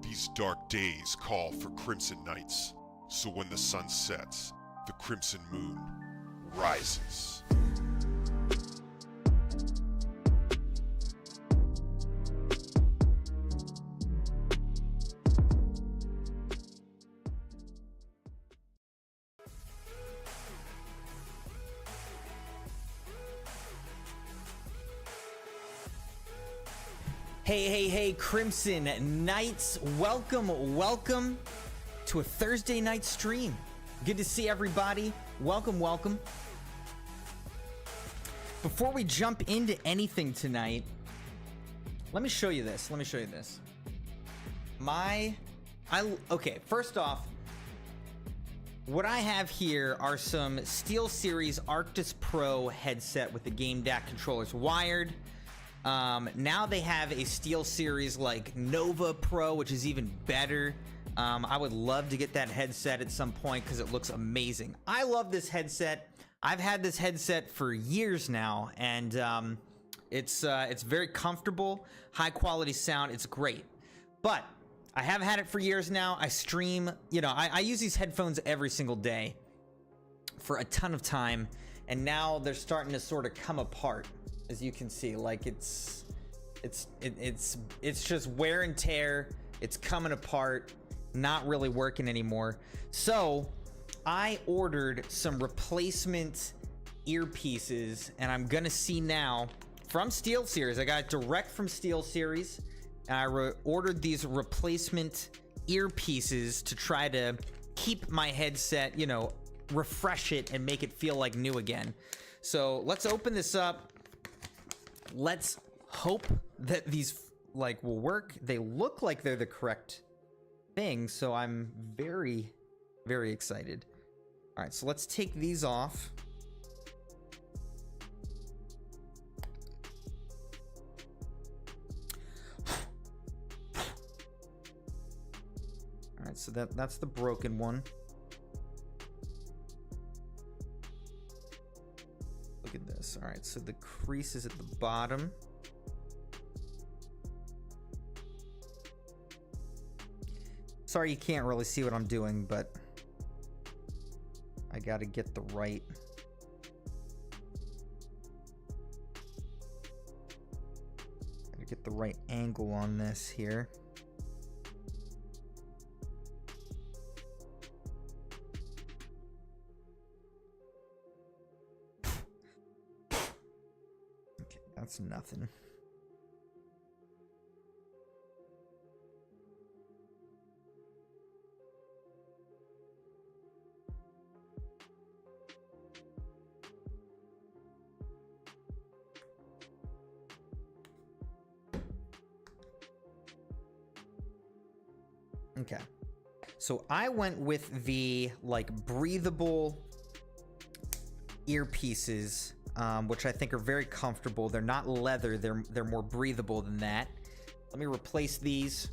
These dark days call for crimson nights, so when the sun sets, the crimson moon rises. Hey, Crimson Knights, welcome to a Thursday night stream. Good to see everybody. Welcome. Before we jump into anything tonight, let me show you this. Okay, first off, what I have here are some SteelSeries Arctis Pro headset with the Game DAC controllers wired. Now they have a SteelSeries like Nova Pro, which is even better. I would love to get that headset at some point because it looks amazing. I love this headset. I've had this headset for years now, and it's very comfortable, high quality sound. It's great. But I have had it for years now. I stream, I use these headphones every single day for a ton of time, and now they're starting to sort of come apart. As you can see, like it's just wear and tear. It's coming apart, not really working anymore. So I ordered some replacement earpieces, and I'm gonna see now from SteelSeries. I got it direct from SteelSeries, and I ordered these replacement earpieces to try to keep my headset, refresh it and make it feel like new again. So let's open this up. Let's hope that these will work. They look like they're the correct thing, so I'm very excited. All right, so let's take these off. All right, so that's the broken one. Look at this. All right, so the crease is at the bottom. Sorry you can't really see what I'm doing, but I gotta get the right angle on this here. That's nothing. Okay. So I went with the breathable earpieces, which I think are very comfortable. They're not leather, they're more breathable than that. Let me replace these.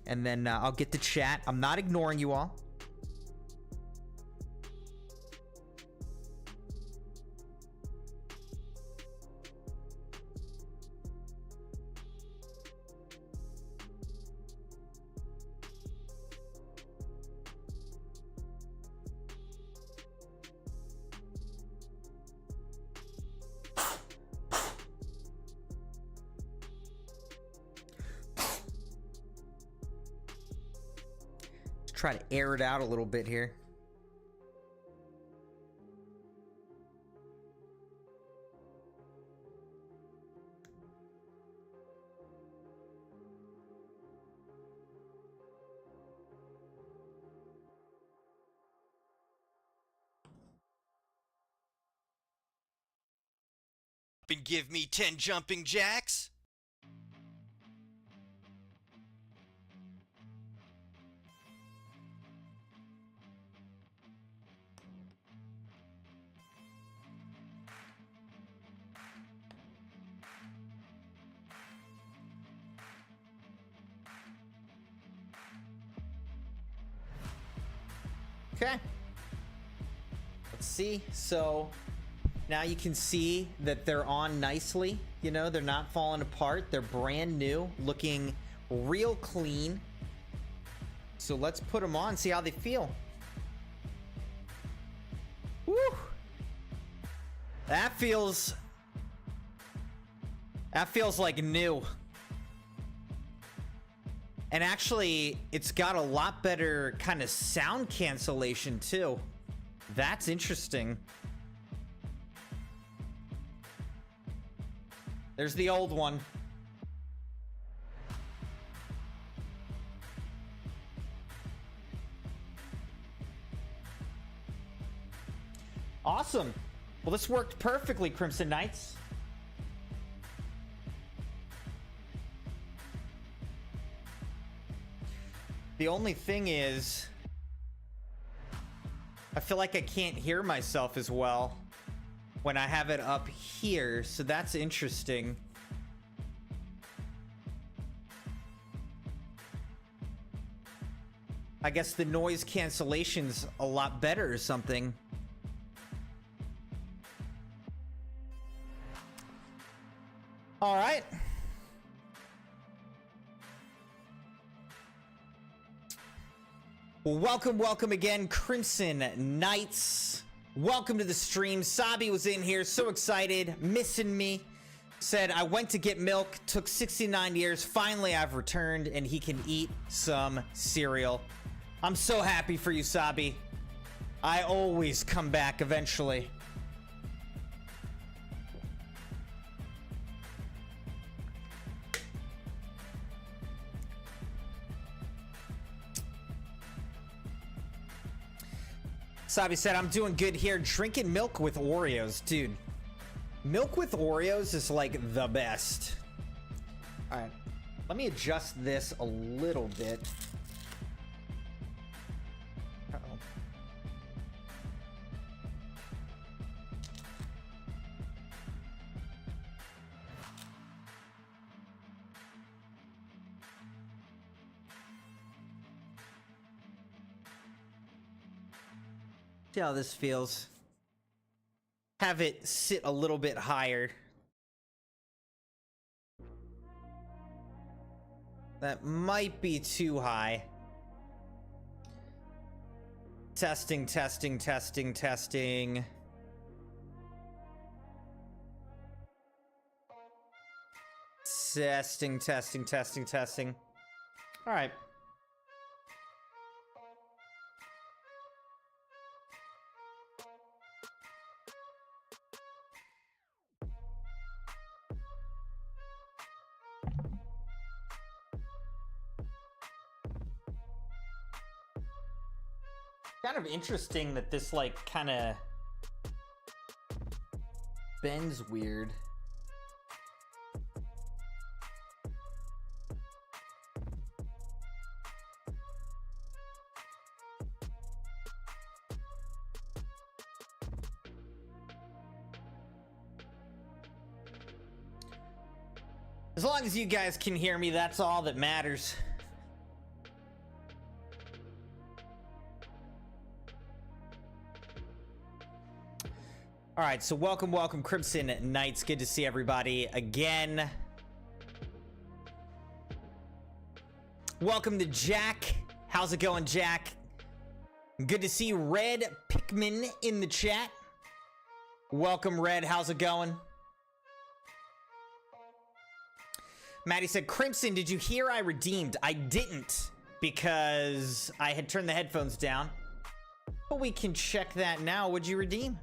and then I'll get to chat. I'm not ignoring you all. Try to air it out a little bit here. And give me 10 jumping jacks? Okay. Let's see. So now you can see that they're on nicely. You know, they're not falling apart. They're brand new, looking real clean. So let's put them on, see how they feel. Woo! That feels like new. And actually, it's got a lot better kind of sound cancellation too. That's interesting. There's the old one. Awesome. Well, this worked perfectly, Crimson Knights. The only thing is, I feel like I can't hear myself as well when I have it up here, so that's interesting. I guess the noise cancellation's a lot better or something. All right. Well, welcome again, Crimson Knights. Welcome to the stream. Sabi was in here, so excited, missing me. Said, I went to get milk, took 69 years. Finally, I've returned, and he can eat some cereal. I'm so happy for you, Sabi. I always come back eventually. Sabi said, I'm doing good here, drinking milk with Oreos. Dude, milk with Oreos is like the best. All right, let me adjust this a little bit. Uh-oh. See how this feels. Have it sit a little bit higher. That might be too high. Testing, testing, testing, testing. Testing, testing, testing, testing. All right. Kind of interesting that this like kind of bends weird. As long as you guys can hear me, that's all that matters. All right, so welcome, Crimson Knights. Good to see everybody again. Welcome to Jack. How's it going, Jack? Good to see Red Pikmin in the chat. Welcome, Red. How's it going? Maddie said, Crimson, did you hear I redeemed? I didn't, because I had turned the headphones down. But we can check that now. Would you redeem?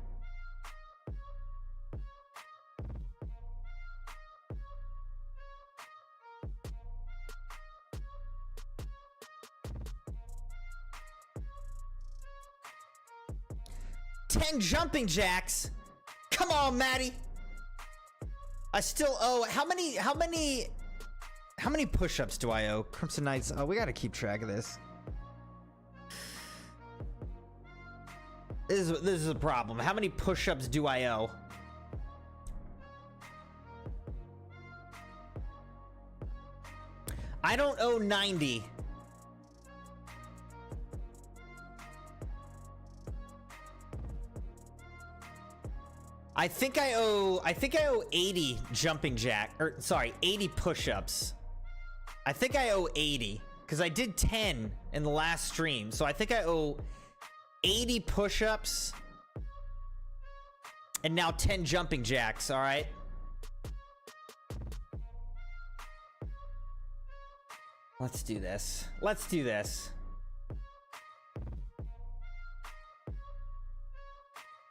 $10 jumping jacks. Come on, Maddie. I still owe how many push-ups do I owe? Crimson Knights. Oh, we gotta keep track of this. This is a problem. How many push-ups do I owe? I don't owe 90. I think I owe 80 jumping jack, or sorry, 80 push-ups. I think I owe 80 because I did 10 in the last stream. So I think I owe 80 push-ups and now 10 jumping jacks, all right? Let's do this. Let's do this.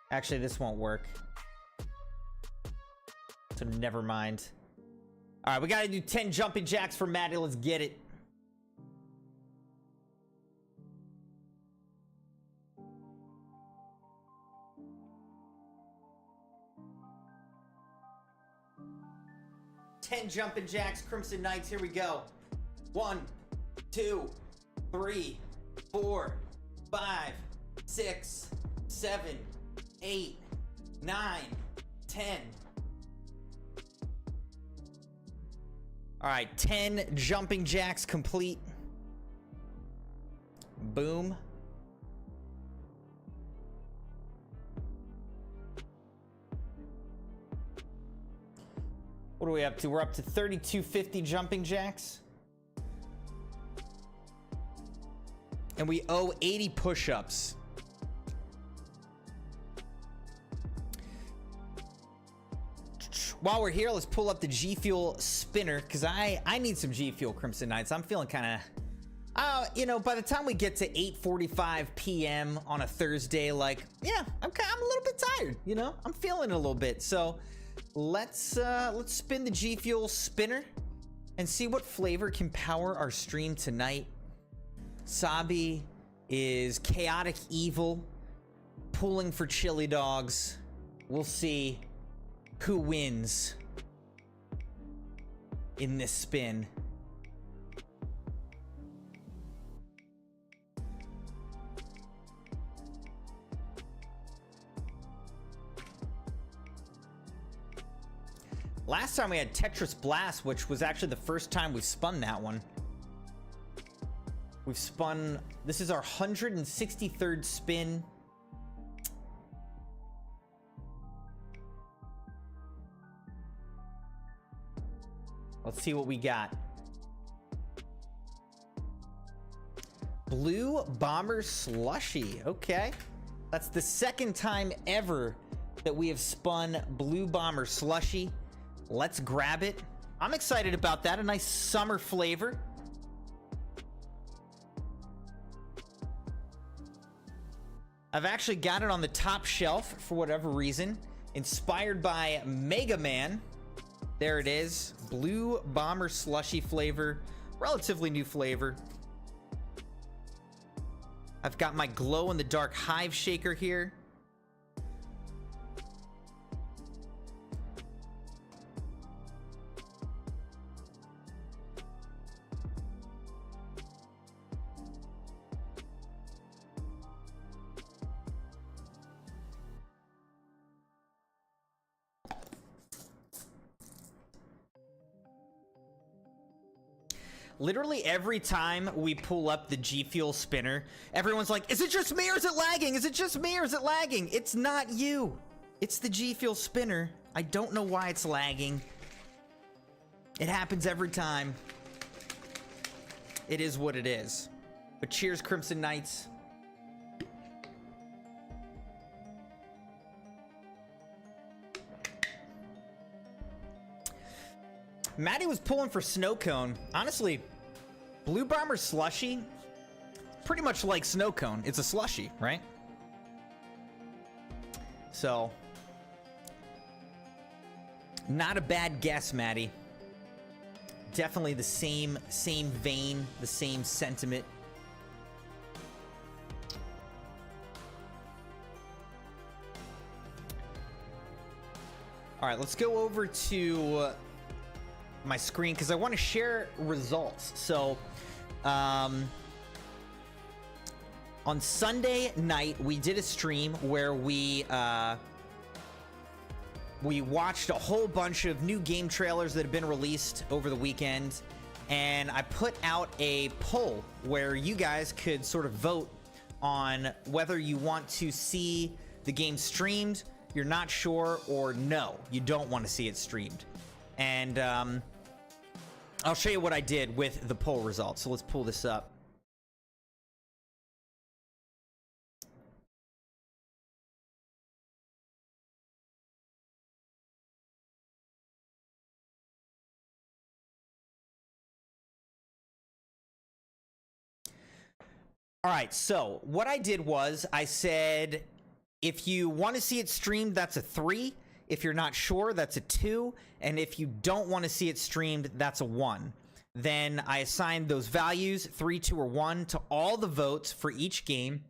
Actually, this won't work. So never mind. All right, we gotta do 10 jumping jacks for Maddie. Let's get it. Ten jumping jacks, Crimson Knights. Here we go. 1, 2, 3, 4, 5, 6, 7, 8, 9, 10. All right, 10 jumping jacks complete. Boom. What are we up to? We're up to 3250 jumping jacks. And we owe 80 push-ups. While we're here, let's pull up the G Fuel spinner, because I need some G Fuel, Crimson Knights. I'm feeling kind of, you know, by the time we get to 8:45 p.m. on a Thursday, like, yeah, I'm a little bit tired, you know? I'm feeling a little bit. So let's spin the G Fuel spinner and see what flavor can power our stream tonight. Sabi is chaotic evil, pulling for chili dogs. We'll see who wins in this spin. Last time we had Tetris Blast, which was actually the first time we spun that one. We've spun, this is our 163rd spin. Let's see what we got. Blue Bomber Slushy. Okay. That's the second time ever that we have spun Blue Bomber Slushy. Let's grab it. I'm excited about that. A nice summer flavor. I've actually got it on the top shelf for whatever reason. Inspired by Mega Man. There it is. Blue Bomber Slushy flavor. Relatively new flavor. I've got my glow-in-the-dark Hive Shaker here. Literally every time we pull up the G Fuel spinner, everyone's like, is it just me or is it lagging? Is it just me or is it lagging? It's not you. It's the G Fuel spinner. I don't know why it's lagging. It happens every time. It is what it is. But cheers, Crimson Knights. Maddie was pulling for Snow Cone. Honestly, Blue Bomber Slushy, pretty much like Snow Cone. It's a slushy, right? So, not a bad guess, Maddie. Definitely the same vein, the same sentiment. All right, let's go over to my screen because I want to share results. So, on Sunday night, we did a stream where we watched a whole bunch of new game trailers that have been released over the weekend, and I put out a poll where you guys could sort of vote on whether you want to see the game streamed, you're not sure, or no, you don't want to see it streamed. And I'll show you what I did with the poll results. So let's pull this up. All right, so what I did was I said, if you want to see it streamed, that's a 3. If you're not sure, that's a 2. And if you don't want to see it streamed, that's a 1. Then I assigned those values, 3, 2, or 1, to all the votes for each game.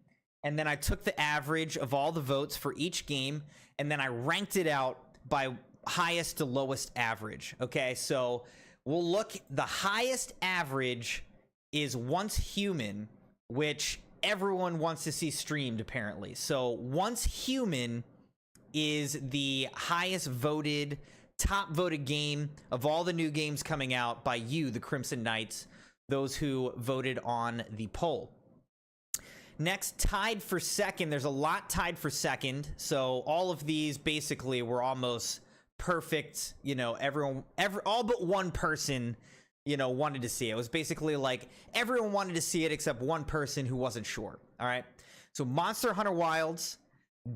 And then I took the average of all the votes for each game, and then I ranked it out by highest to lowest average. Okay, so we'll look, the highest average is Once Human, which everyone wants to see streamed, apparently. So Once Human is the highest voted, top voted game of all the new games coming out by you, the Crimson Knights, those who voted on the poll. Next, tied for second, there's a lot tied for second. So all of these basically were almost perfect. You know, all but one person, you know, wanted to see it. It was basically like everyone wanted to see it except one person who wasn't sure. All right. So Monster Hunter Wilds,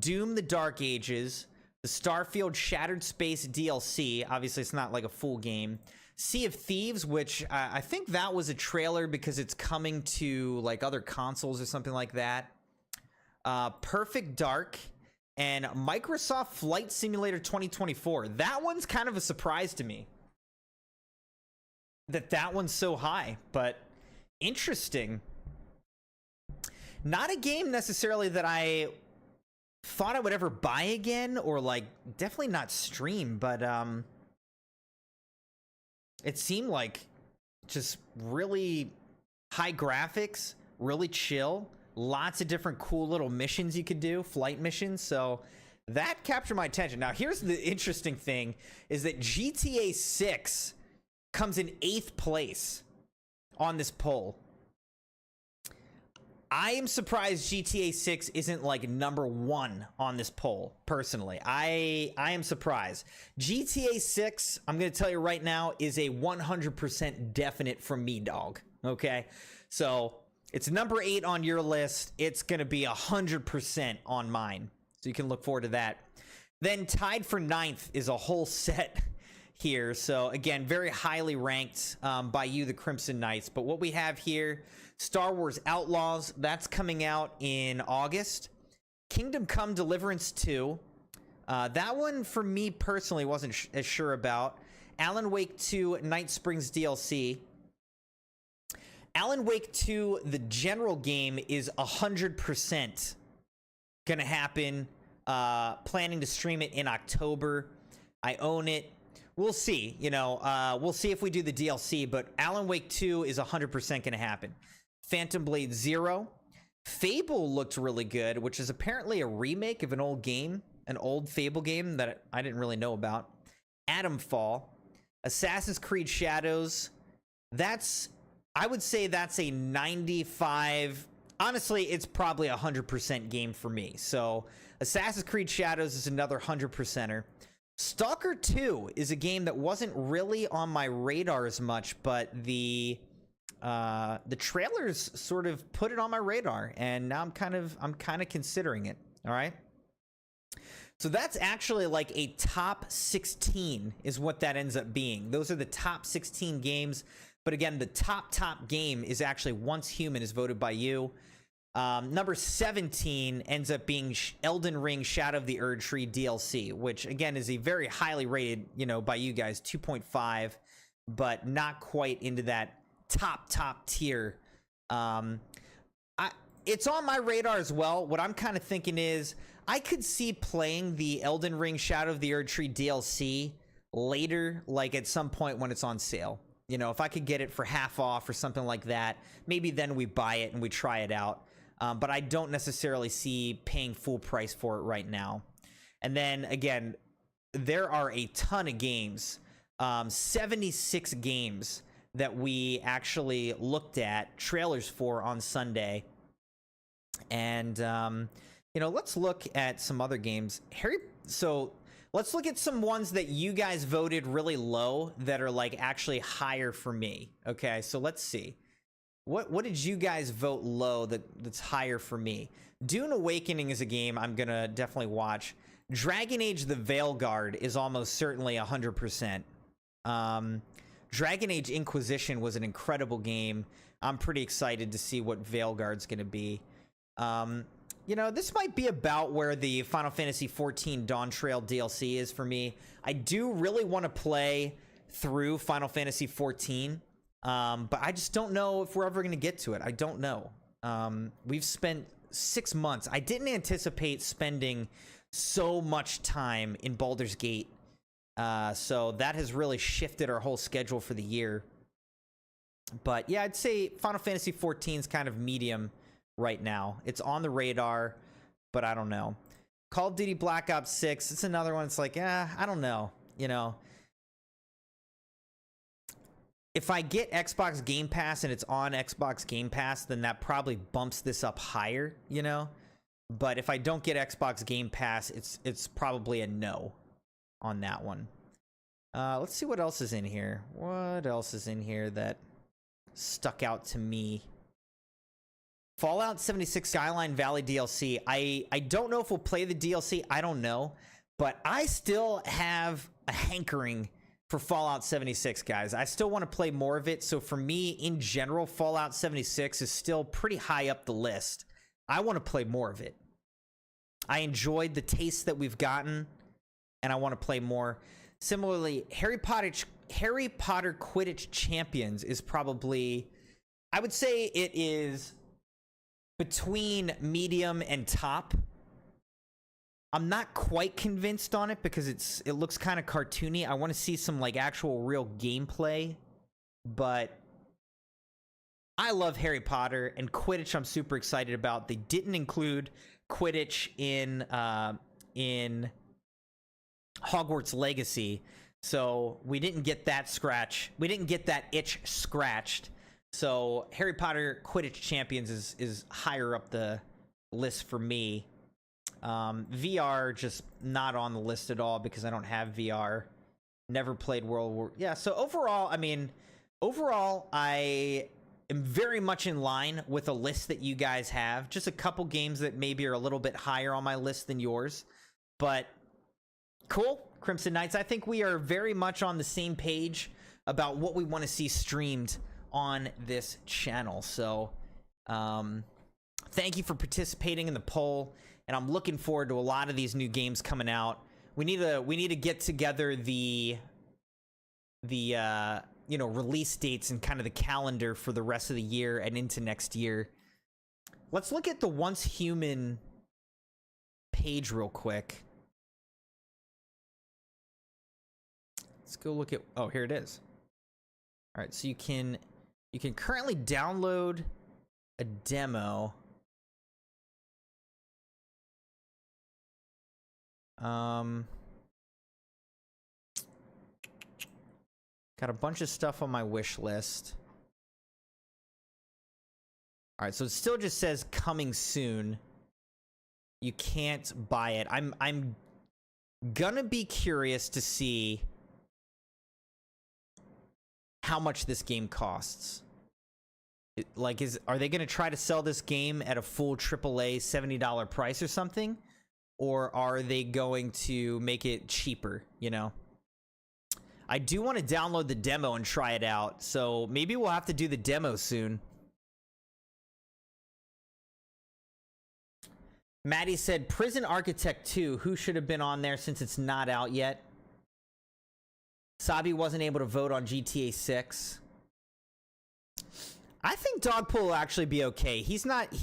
Doom the Dark Ages, the Starfield Shattered Space DLC. Obviously, it's not like a full game. Sea of Thieves, which I think that was a trailer because it's coming to like other consoles or something like that. Perfect Dark, and Microsoft Flight Simulator 2024. That one's kind of a surprise to me, that one's so high, but interesting. Not a game necessarily that I thought I would ever buy again, or like definitely not stream, but it seemed like just really high graphics, really chill, lots of different cool little missions you could do, flight missions. So that captured my attention. Now here's the interesting thing, is that GTA 6 comes in 8th place on this poll. I am surprised GTA 6 isn't like number 1 on this poll, personally. I am surprised. GTA 6, I'm going to tell you right now, is a 100% definite from me, dog. Okay? So it's number 8 on your list. It's going to be 100% on mine. So you can look forward to that. Then tied for 9th is a whole set here. So again, very highly ranked by you, the Crimson Knights. But what we have here, Star Wars Outlaws, that's coming out in August. Kingdom Come Deliverance 2. That one, for me personally, wasn't as sure about. Alan Wake 2 Night Springs DLC. Alan Wake 2, the general game, is 100% gonna happen. Planning to stream it in October. I own it. We'll see. You know, we'll see if we do the DLC, but Alan Wake 2 is 100% gonna happen. Phantom Blade 0. Fable looked really good, which is apparently a remake of an old game, an old Fable game that I didn't really know about. Atomfall. Assassin's Creed Shadows. I would say that's a 95. Honestly, it's probably a 100% game for me. So Assassin's Creed Shadows is another 100%er. Stalker 2 is a game that wasn't really on my radar as much, but the trailers sort of put it on my radar, and now I'm kind of considering it. All right. So that's actually like a top 16 is what that ends up being. Those are the top 16 games. But again, the top game is actually Once Human is voted by you. Number 17 ends up being Elden Ring Shadow of the Erd Tree DLC, which again is a very highly rated, by you guys, 2.5, but not quite into that top tier. It's on my radar as well. What I'm kind of thinking is I could see playing the Elden Ring Shadow of the Erd Tree DLC later, like at some point when it's on sale. If I could get it for half off or something like that, maybe then we buy it and we try it out. But I don't necessarily see paying full price for it right now. And then again, there are a ton of games, 76 games that we actually looked at trailers for on Sunday. And, let's look at some other games. So let's look at some ones that you guys voted really low that are like actually higher for me. Okay, so let's see. What did you guys vote low that's higher for me? Dune Awakening is a game I'm gonna definitely watch. Dragon Age the Veilguard is almost certainly 100%. Dragon Age Inquisition was an incredible game. I'm pretty excited to see what Veilguard's gonna be. This might be about where the Final Fantasy XIV Dawn Trail DLC is for me. I do really want to play through Final Fantasy XIV, but I just don't know if we're ever going to get to it. I don't know. We've spent 6 months. I didn't anticipate spending so much time in Baldur's Gate, so that has really shifted our whole schedule for the year. But yeah, I'd say Final Fantasy XIV is kind of medium right now. It's on the radar, but I don't know. Call of Duty Black Ops 6, it's another one. It's like, I don't know. If I get Xbox Game Pass and it's on Xbox Game Pass, then that probably bumps this up higher, But if I don't get Xbox Game Pass, it's probably a no on that one. Let's see what else is in here. What else is in here that stuck out to me? Fallout 76 Skyline Valley DLC. I don't know if we'll play the DLC. I don't know. But I still have a hankering for Fallout 76, guys. I still want to play more of it. So for me, in general, Fallout 76 is still pretty high up the list. I want to play more of it. I enjoyed the taste that we've gotten, and I want to play more. Similarly, Harry Potter Quidditch Champions is probably, I would say it is between medium and top. I'm not quite convinced on it because it looks kind of cartoony. I want to see some like actual real gameplay, but I love Harry Potter, and Quidditch I'm super excited about. They didn't include Quidditch in Hogwarts Legacy, so we didn't get that itch scratched. So Harry Potter Quidditch Champions is higher up the list for me. VR just not on the list at all because I don't have VR. Never played World War. Yeah, so overall, I am very much in line with a list that you guys have. Just a couple games that maybe are a little bit higher on my list than yours. But cool, Crimson Knights. I think we are very much on the same page about what we want to see streamed on this channel. So thank you for participating in the poll, and I'm looking forward to a lot of these new games coming out. We need to get together the release dates and kind of the calendar for the rest of the year and into next year. Let's look at the Once Human page real quick. Let's go look at, oh, here it is. All right, so you can currently download a demo. Got a bunch of stuff on my wish list. All right, so it still just says coming soon. You can't buy it. I'm gonna be curious to see how much this game costs. Like, are they gonna try to sell this game at a full AAA $70 price or something? Or are they going to make it cheaper, you know? I do want to download the demo and try it out, so maybe we'll have to do the demo soon. Maddie said, Prison Architect 2, who should have been on there since it's not out yet? Sabi wasn't able to vote on GTA 6. I think Dogpool will actually be okay. He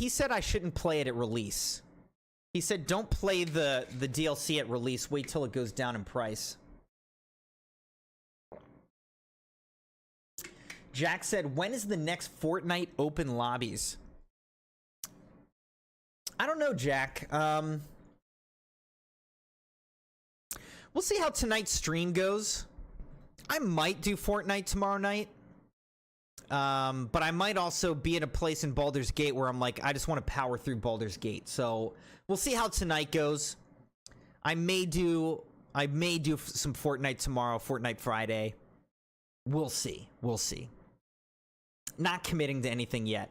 said I shouldn't play it at release. He said don't play the DLC at release, wait till it goes down in price. Jack said, when is the next Fortnite open lobbies? I don't know, Jack. We'll see how tonight's stream goes. I might do Fortnite tomorrow night. But I might also be in a place in Baldur's Gate where I'm like, I just want to power through Baldur's Gate. So we'll see how tonight goes. I may do some Fortnite tomorrow, Fortnite Friday. We'll see. We'll see. Not committing to anything yet.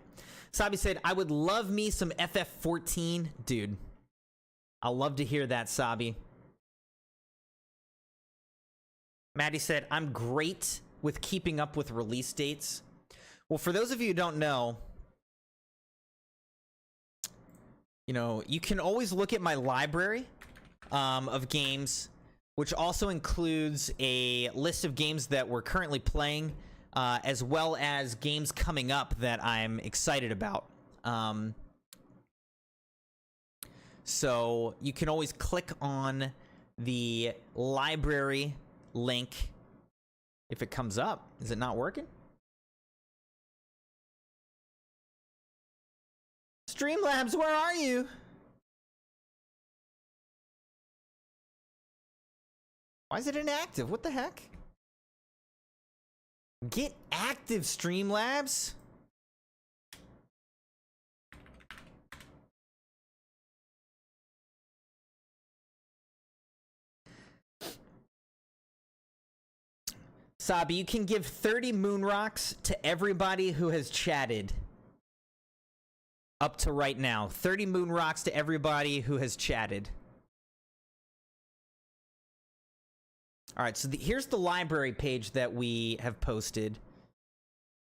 Sabi said, I would love me some FF14. Dude, I'll love to hear that, Sabi. Maddie said, I'm great with keeping up with release dates. Well, for those of you who don't know, you know, you can always look at my library of games, which also includes a list of games that we're currently playing, as well as games coming up that I'm excited about. So you can always click on the library link if it comes up. Is it not working? Streamlabs, where are you? Why is it inactive? What the heck? Get active, Streamlabs. Sabi, you can give 30 moon rocks to everybody who has chatted. Up to right now. 30 moon rocks to everybody who has chatted. Alright, so here's the library page that we have posted.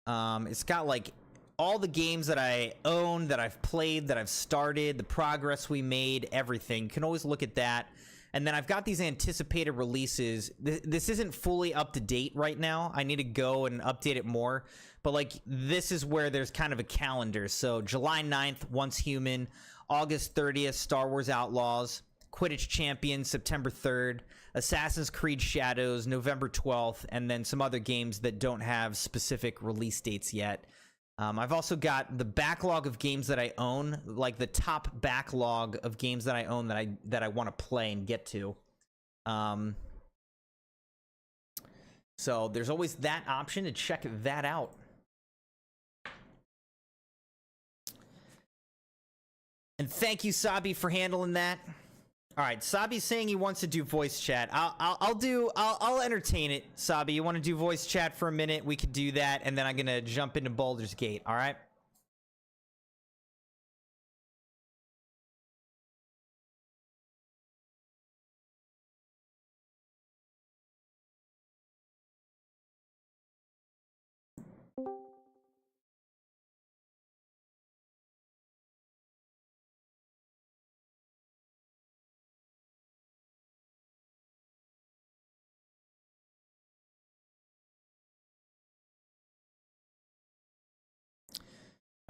It's got like all the games that I own, that I've played, that I've started, the progress we made, everything. You can always look at that. And then I've got these anticipated releases. This isn't fully up to date right now. I need to go and update it more. But like, this is where there's kind of a calendar. So July 9th, Once Human. August 30th, Star Wars Outlaws. Quidditch Champions, September 3rd. Assassin's Creed Shadows, November 12th. And then some other games that don't have specific release dates yet. I've also got the backlog of games that I own, like the top backlog of games that I own that I want to play and get to. So there's always that option to check that out. And thank you, Sabi, for handling that. All right, Sabi's saying he wants to do voice chat. I'll entertain it, Sabi. You want to do voice chat for a minute? We could do that, and then I'm gonna jump into Baldur's Gate. All right.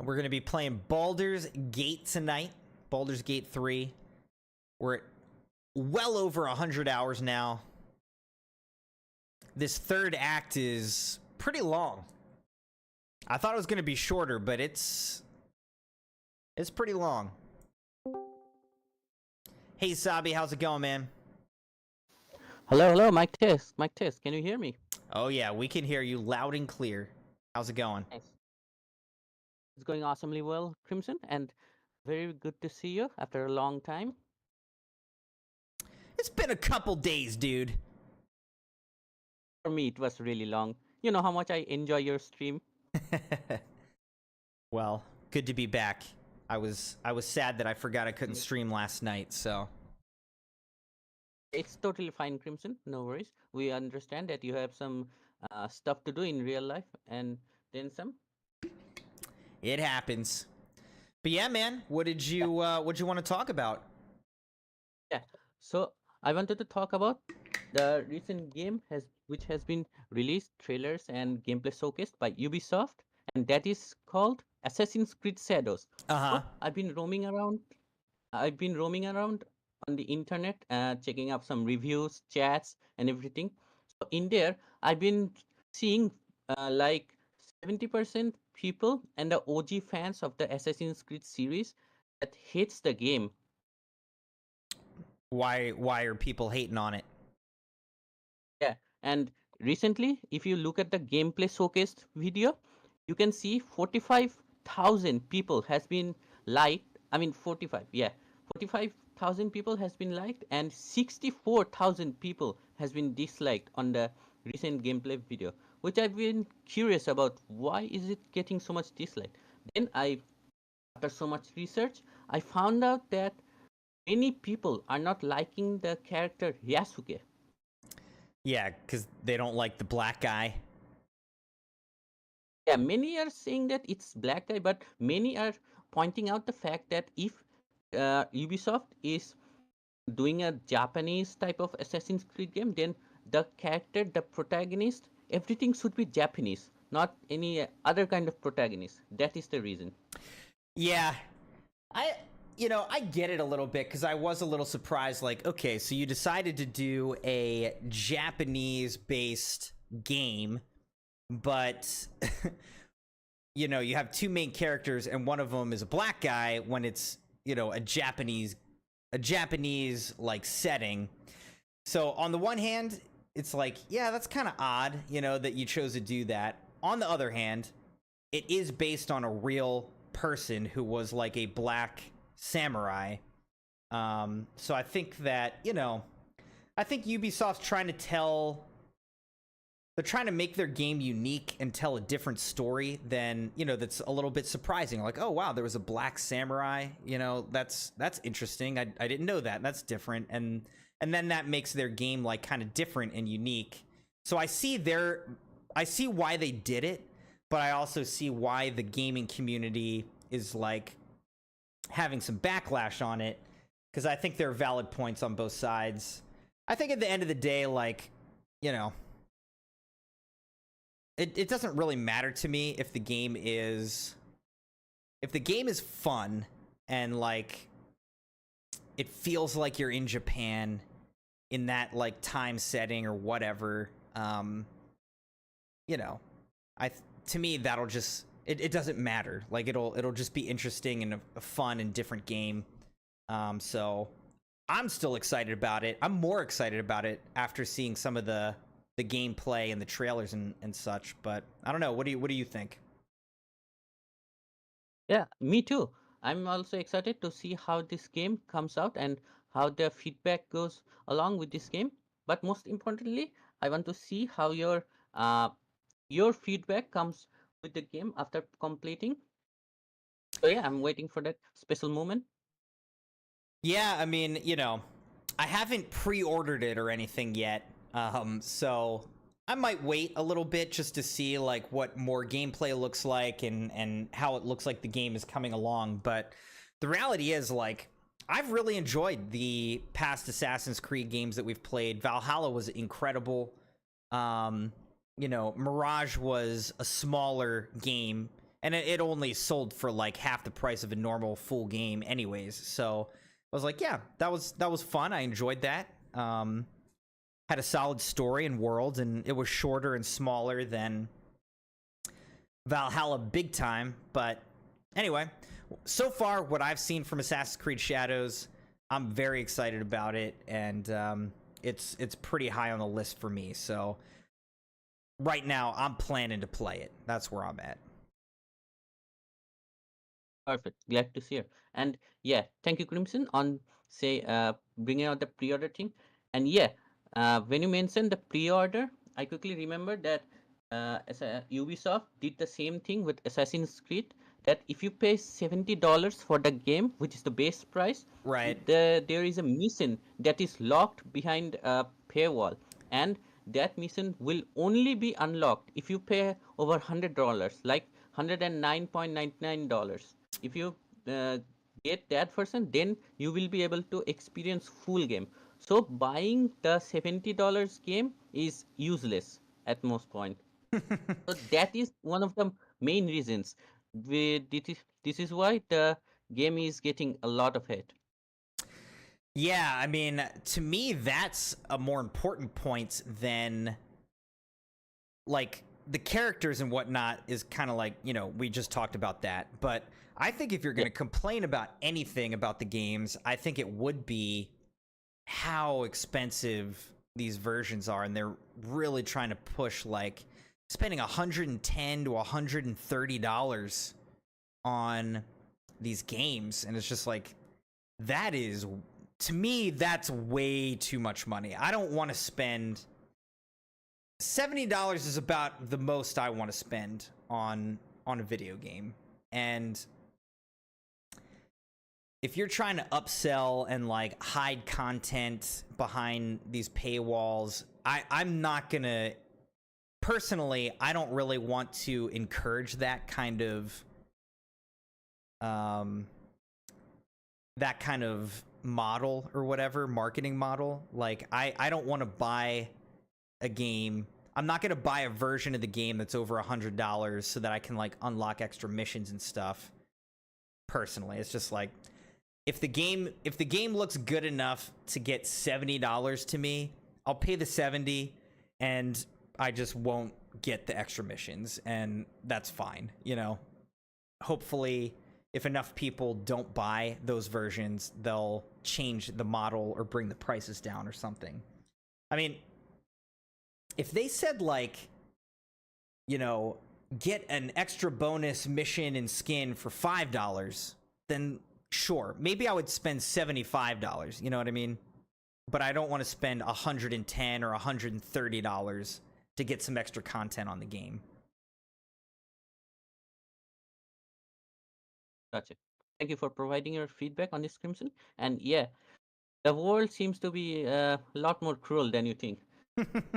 We're going to be playing Baldur's Gate tonight. Baldur's Gate 3. We're at well over 100 hours now. This third act is pretty long. I thought it was going to be shorter, but it's pretty long. Hey, Sabi, how's it going, man? Hello, mic test. Mic test. Can you hear me? Oh, yeah, we can hear you loud and clear. How's it going? Nice. It's going awesomely well, Crimson, and very good to see you after a long time. It's been a couple days, dude. For me, it was really long. You know how much I enjoy your stream. Well, good to be back. I was sad that I forgot I couldn't stream last night, so. It's totally fine, Crimson. No worries. We understand that you have some stuff to do in real life, and then some. It happens. But yeah, man, what did you want to talk about? Yeah. So I wanted to talk about the recent game which has been released, trailers and gameplay showcased by Ubisoft, and that is called Assassin's Creed Shadows. Uh-huh. So I've been roaming around on the internet, checking up some reviews, chats, and everything. So in there, I've been seeing like 70% people and the OG fans of the Assassin's Creed series that hates the game. Why are people hating on it? Yeah, and recently, if you look at the gameplay showcased video, you can see 45,000 people has been liked. I mean, 45,000 people has been liked, and 64,000 people has been disliked on the recent gameplay video, which I've been curious about. Why is it getting so much dislike? Then after so much research, I found out that many people are not liking the character Yasuke. Yeah, because they don't like the black guy. Yeah, many are saying that it's black guy, but many are pointing out the fact that if Ubisoft is doing a Japanese type of Assassin's Creed game, then the character, the protagonist, everything should be Japanese, not any other kind of protagonist. That is the reason. Yeah. I get it a little bit because I was a little surprised. Like, okay, so you decided to do a Japanese-based game, but you have two main characters, and one of them is a black guy when it's a Japanese like setting. So on the one hand, it's like, yeah, that's kind of odd, that you chose to do that. On the other hand, it is based on a real person who was like a black samurai. So I think that, I think Ubisoft's trying to they're trying to make their game unique and tell a different story than, that's a little bit surprising. Like, oh wow, there was a black samurai, that's interesting. I didn't know that. That's different. And then that makes their game like kind of different and unique. So I see why they did it, but I also see why the gaming community is like having some backlash on it, because I think there are valid points on both sides. I think at the end of the day, like, it doesn't really matter to me if the game is fun and like it feels like you're in Japan in that like time setting or whatever. To me that'll just it doesn't matter. Like it'll just be interesting and a fun and different game. So I'm still excited about it. I'm more excited about it after seeing some of the gameplay and the trailers and such. But I don't know. What do you think? Yeah, me too. I'm also excited to see how this game comes out and how the feedback goes along with this game. But most importantly, I want to see how your feedback comes with the game after completing. So yeah, I'm waiting for that special moment. Yeah, I mean, I haven't pre-ordered it or anything yet. So I might wait a little bit just to see like what more gameplay looks like and how it looks like the game is coming along. But the reality is, like, I've really enjoyed the past Assassin's Creed games that we've played. Valhalla was incredible. Mirage was a smaller game, and it only sold for like half the price of a normal full game anyways. So I was like, yeah, that was fun. I enjoyed that. Had a solid story and world, and it was shorter and smaller than Valhalla big time. But anyway, so far what I've seen from Assassin's Creed Shadows, I'm very excited about it, and it's pretty high on the list for me. So right now I'm planning to play it. That's where I'm at. Perfect. Glad to hear. And yeah, thank you, Crimson, on bringing out the pre-order thing. And yeah, when you mentioned the pre-order, I quickly remember that Ubisoft did the same thing with Assassin's Creed. That if you pay $70 for the game, which is the base price, Right. there is a mission that is locked behind a paywall, and that mission will only be unlocked if you pay over $100, like $109.99. If you uh, get that version, then you will be able to experience full game. So buying the $70 game is useless at most point. So that is one of the main reasons. This is why the game is getting a lot of hate. Yeah, I mean, to me, that's a more important point than like the characters and whatnot. Is kind of like, you know, we just talked about that. But I think if you're going to complain about anything about the games, I think it would be how expensive these versions are, and they're really trying to push like spending $110 to $130 on these games, and it's just like, that is, to me, that's way too much money. I don't want to spend $70 is about the most I want to spend on a video game. And if you're trying to upsell and like hide content behind these paywalls, I'm not gonna, personally, I don't really want to encourage that kind of model or whatever, marketing model. Like I don't want to buy a game. I'm not gonna buy a version of the game that's over $100 so that I can like unlock extra missions and stuff. Personally, it's just like, if the game looks good enough to get $70 to me, I'll pay the 70 and I just won't get the extra missions, and that's fine, you know. Hopefully, if enough people don't buy those versions, they'll change the model or bring the prices down or something. I mean, if they said like, you know, get an extra bonus mission and skin for $5, then sure, maybe I would spend $75, you know what I mean? But I don't want to spend $110 or $130 to get some extra content on the game. Gotcha. Thank you for providing your feedback on this, Crimson. And yeah, the world seems to be a lot more cruel than you think.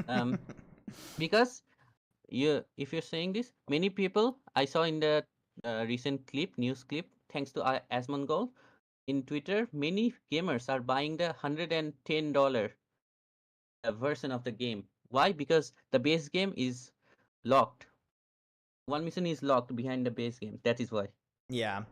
Um, because if you're saying this, many people I saw in the recent news clip, thanks to Asmongold in Twitter, many gamers are buying the $110 version of the game. Why? Because the base game is locked. One mission is locked behind the base game. That is why. Yeah.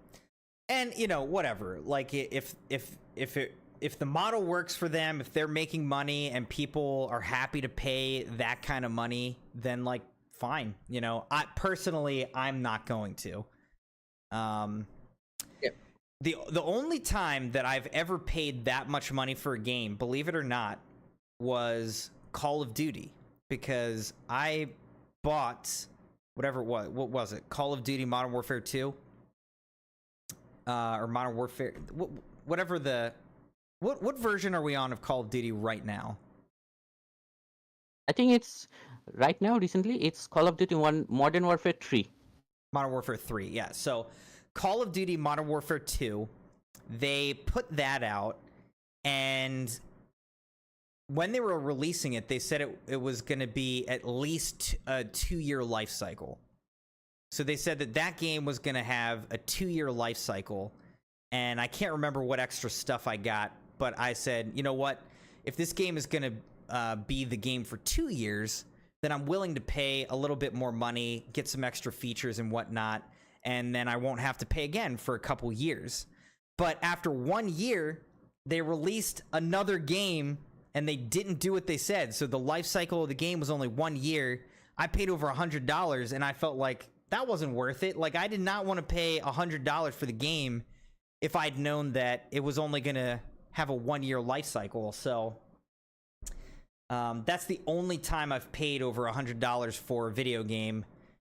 And, you know, whatever. Like, if the model works for them, if they're making money and people are happy to pay that kind of money, then like, fine. You know, I'm not going to. Yeah. The only time that I've ever paid that much money for a game, believe it or not, was Call of Duty, because I bought whatever it was. What was it? Call of Duty Modern Warfare 2? Or Modern Warfare, whatever the, what version are we on of Call of Duty right now? I think it's right now. Recently, it's Call of Duty Modern Warfare 3. Modern Warfare 3, yeah. So Call of Duty Modern Warfare 2, they put that out, and when they were releasing it, they said it was going to be at least a 2-year life cycle. So they said that game was going to have a 2-year life cycle, and I can't remember what extra stuff I got, but I said, you know what? If this game is going to be the game for 2 years, then I'm willing to pay a little bit more money, get some extra features and whatnot, and then I won't have to pay again for a couple years. But after 1 year, they released another game, and they didn't do what they said. So the life cycle of the game was only 1 year. I paid over $100, and I felt like that wasn't worth it. Like, I did not want to pay $100 for the game if I'd known that it was only going to have a 1-year life cycle. So that's the only time I've paid over $100 for a video game.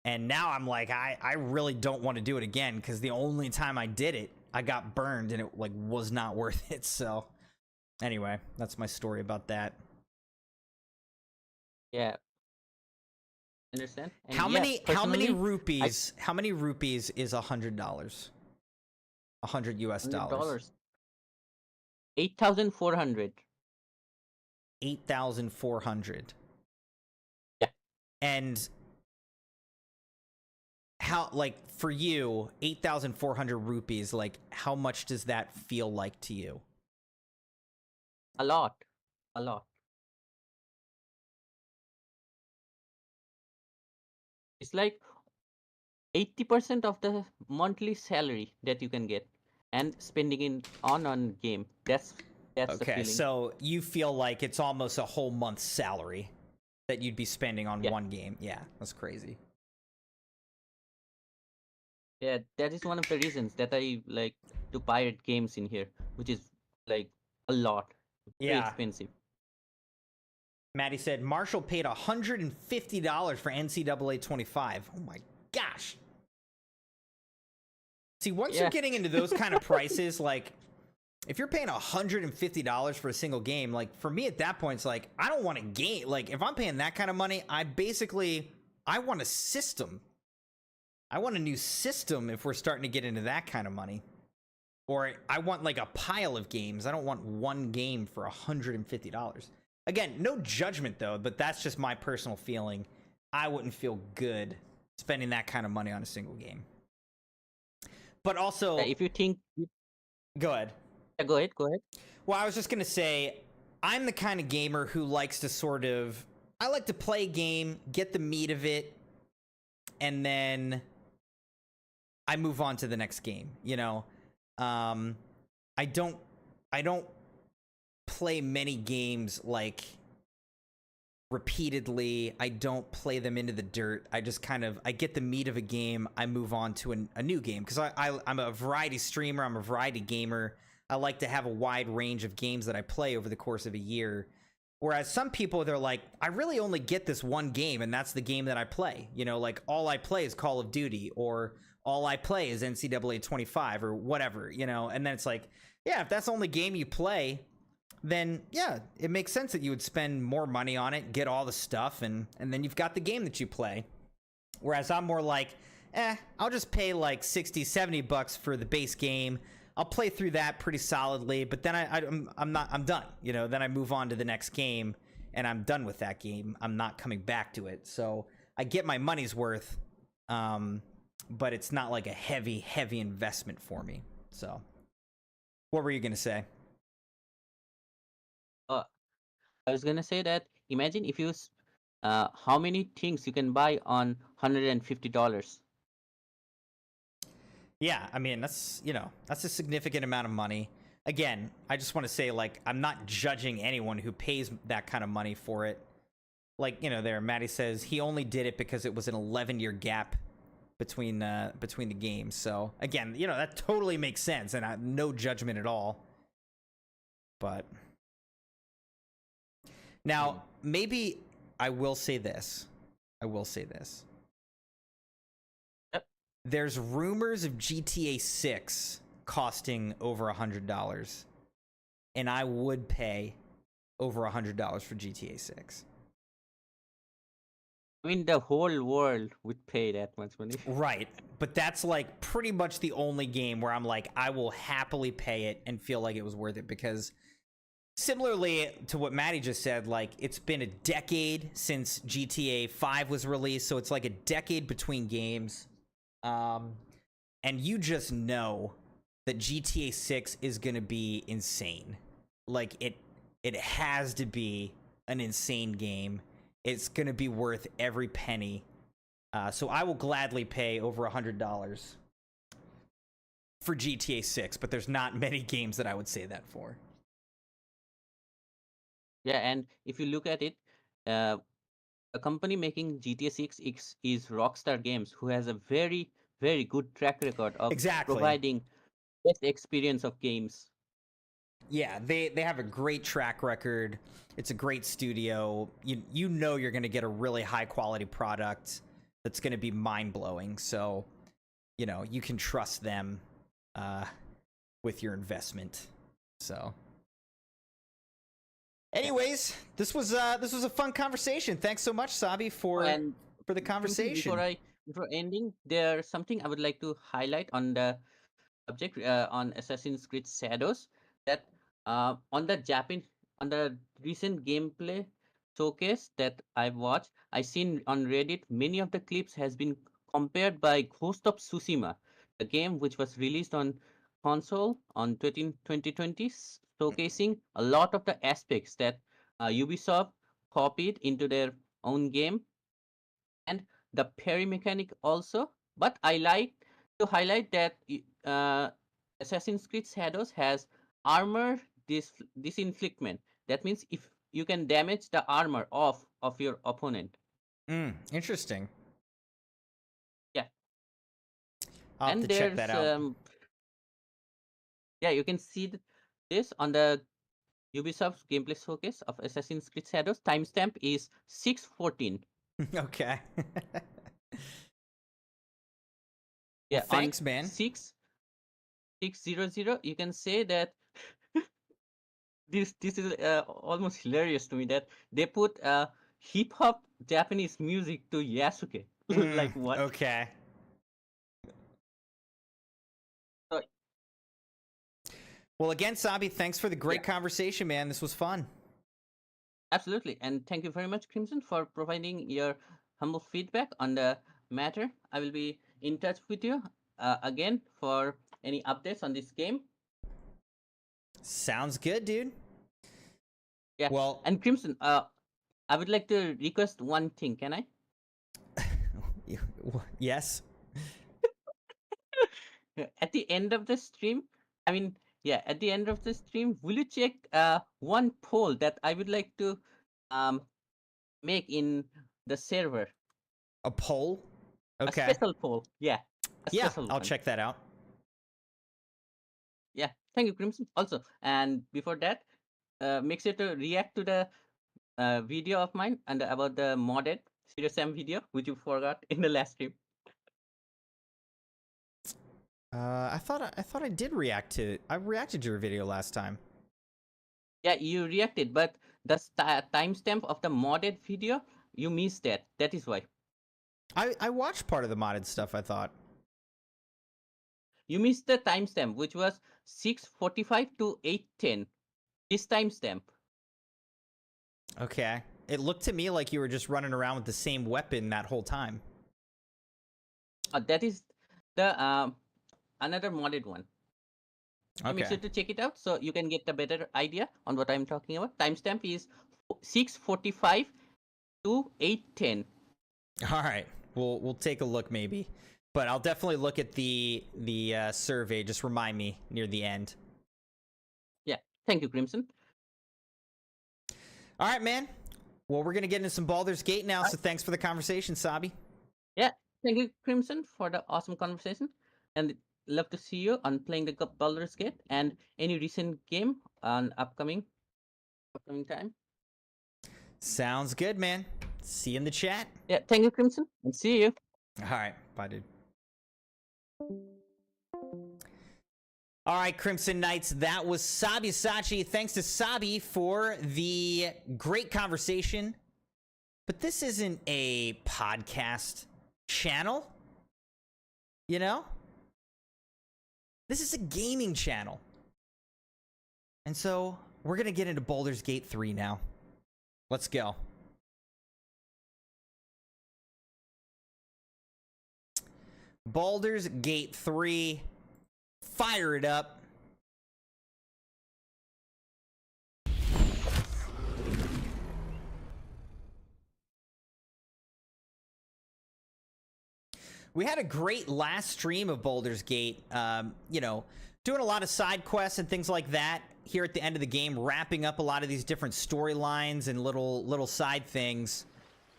And now I'm like, I really don't want to do it again, because the only time I did it, I got burned and it like was not worth it. So Anyway, that's my story about that. Yeah, understand. And How yeah, many personally, rupees? How many rupees is $100? $100 US. $100, 8,400. 8,400. Yeah. And how, like, for you, 8,400 rupees, like, how much does that feel like to you? A lot, a lot. It's like 80% of the monthly salary that you can get, and spending it on game. That's the Okay, feeling. so you feel like it's almost a whole month's salary that you'd be spending on Yeah. one game. Yeah, that's crazy. Yeah, that is one of the reasons that I like to pirate games in here, which is like a lot, very Yeah. expensive. Maddie said Marshall paid $150 for NCAA 25. Oh my gosh. See, once you're Yeah. getting into those kind of prices, like, if you're paying $150 for a single game, like, for me at that point, it's like, I don't want a game. Like, if I'm paying that kind of money, I want a system. I want a new system if we're starting to get into that kind of money. Or I want, like, a pile of games. I don't want one game for $150. Again, no judgment, though, but that's just my personal feeling. I wouldn't feel good spending that kind of money on a single game. But also... If you think... Go ahead. Yeah, go ahead. Well, I was just going to say, I'm the kind of gamer who likes to sort of... I like to play a game, get the meat of it, and then I move on to the next game, you know? I don't play many games, like, repeatedly. I don't play them into the dirt. I just kind of, I get the meat of a game, I move on to a new game. Because I'm a variety streamer, I'm a variety gamer. I like to have a wide range of games that I play over the course of a year. Whereas some people, they're like, I really only get this one game, and that's the game that I play. You know, like, all I play is Call of Duty, or all I play is NCAA 25, or whatever, you know? And then it's like, yeah, if that's the only game you play, then yeah, it makes sense that you would spend more money on it, get all the stuff, and then you've got the game that you play. Whereas I'm more like, I'll just pay like 60, 70 bucks for the base game. I'll play through that pretty solidly, but then I'm done. You know, then I move on to the next game, and I'm done with that game. I'm not coming back to it. So I get my money's worth, but it's not like a heavy investment for me. So, what were you gonna say? I was gonna say that imagine if you how many things you can buy on $150. Yeah, I mean, that's, you know, that's a significant amount of money. Again, I just want to say, like, I'm not judging anyone who pays that kind of money for it. Like, you know, there, Maddie says he only did it because it was an 11-year gap between the games. So, again, you know, that totally makes sense, and no judgment at all. But now, maybe I will say this. Yep. There's rumors of GTA 6 costing over $100, and I would pay over $100 for GTA 6. I mean, the whole world would pay that much money. Right, but that's like pretty much the only game where I'm like, I will happily pay it and feel like it was worth it, because similarly to what Maddie just said, like, it's been a decade since GTA 5 was released, so it's like a decade between games. And you just know that GTA 6 is going to be insane. Like, it has to be an insane game. It's going to be worth every penny. So I will gladly pay over $100 for GTA 6, but there's not many games that I would say that for. Yeah, and if you look at it, a company making GTA 6 is Rockstar Games, who has a very, very good track record of Exactly. providing best experience of games. Yeah, they have a great track record. It's a great studio. You know you're going to get a really high quality product that's going to be mind blowing. So, you know, you can trust them with your investment. So, Anyways, this was a fun conversation. Thanks so much, Sabi, And for the Crimson, conversation. before ending, there's something I would like to highlight on the subject on Assassin's Creed Shadows, that on the recent gameplay showcase that I've watched, I seen on Reddit many of the clips has been compared by Ghost of Tsushima, the game which was released on console on 2020, showcasing a lot of the aspects that Ubisoft copied into their own game, and the parry mechanic also. But I like to highlight that Assassin's Creed Shadows has armor disinflictment. That means if you can damage the armor of your opponent. Interesting. Yeah, I'll have and to check that there's out. yeah, you can see this on the Ubisoft's gameplay showcase of Assassin's Creed Shadows. Timestamp is 6:14. Okay. Yeah, Well, thanks, on man. 6:00, you can say that this is almost hilarious to me that they put hip hop Japanese music to Yasuke. Like what? Okay. So, Well, again, Sabi, thanks for the great yeah, conversation, man. This was fun. absolutely, and thank you very much, Crimson, for providing your humble feedback on the matter. I will be in touch with you again for any updates on this game. Sounds good, dude. Yeah, Well, and Crimson, I would like to request one thing. Can I? yes. At the end of the stream, I mean, yeah, at the end of the stream, will you check one poll that I would like to um make in the server? A poll? A Okay. special poll. Yeah, a Yeah, special I'll one. check that out. Yeah, thank you, Crimson. Also, and before that, make sure to react to the video of mine and about the modded Serious Sam video, which you forgot in the last stream. I thought I did react to I reacted to your video last time. Yeah, you reacted, but the timestamp of the modded video, you missed that. That is why. I watched part of the modded stuff, I thought. You missed the timestamp, which was 6:45 to 8:10. This timestamp. Okay. It looked to me like you were just running around with the same weapon that whole time. That is the another modded one. So make Okay. sure to check it out so you can get a better idea on what I'm talking about. Timestamp is 6:45 to 8:10. All right. We'll take a look maybe. But I'll definitely look at the survey. Just remind me near the end. Yeah. Thank you, Crimson. All right, man. Well, we're going to get into some Baldur's Gate now, so thanks for the conversation, Sabi. Yeah. Thank you, Crimson, for the awesome conversation. And love to see you on playing the Baldur's Gate and any recent game on upcoming time. Sounds good, man. See you in the chat. Yeah. Thank you, Crimson, and see you. All right. Bye, dude. All right, Crimson Knights, that was Sabi Sachi. Thanks to Sabi for the great conversation. But this isn't a podcast channel, you know? This is a gaming channel. And so we're going to get into Baldur's Gate 3 now. Let's go. Baldur's Gate 3. Fire it up. We had a great last stream of Baldur's Gate, you know, doing a lot of side quests and things like that here at the end of the game, wrapping up a lot of these different storylines and little side things.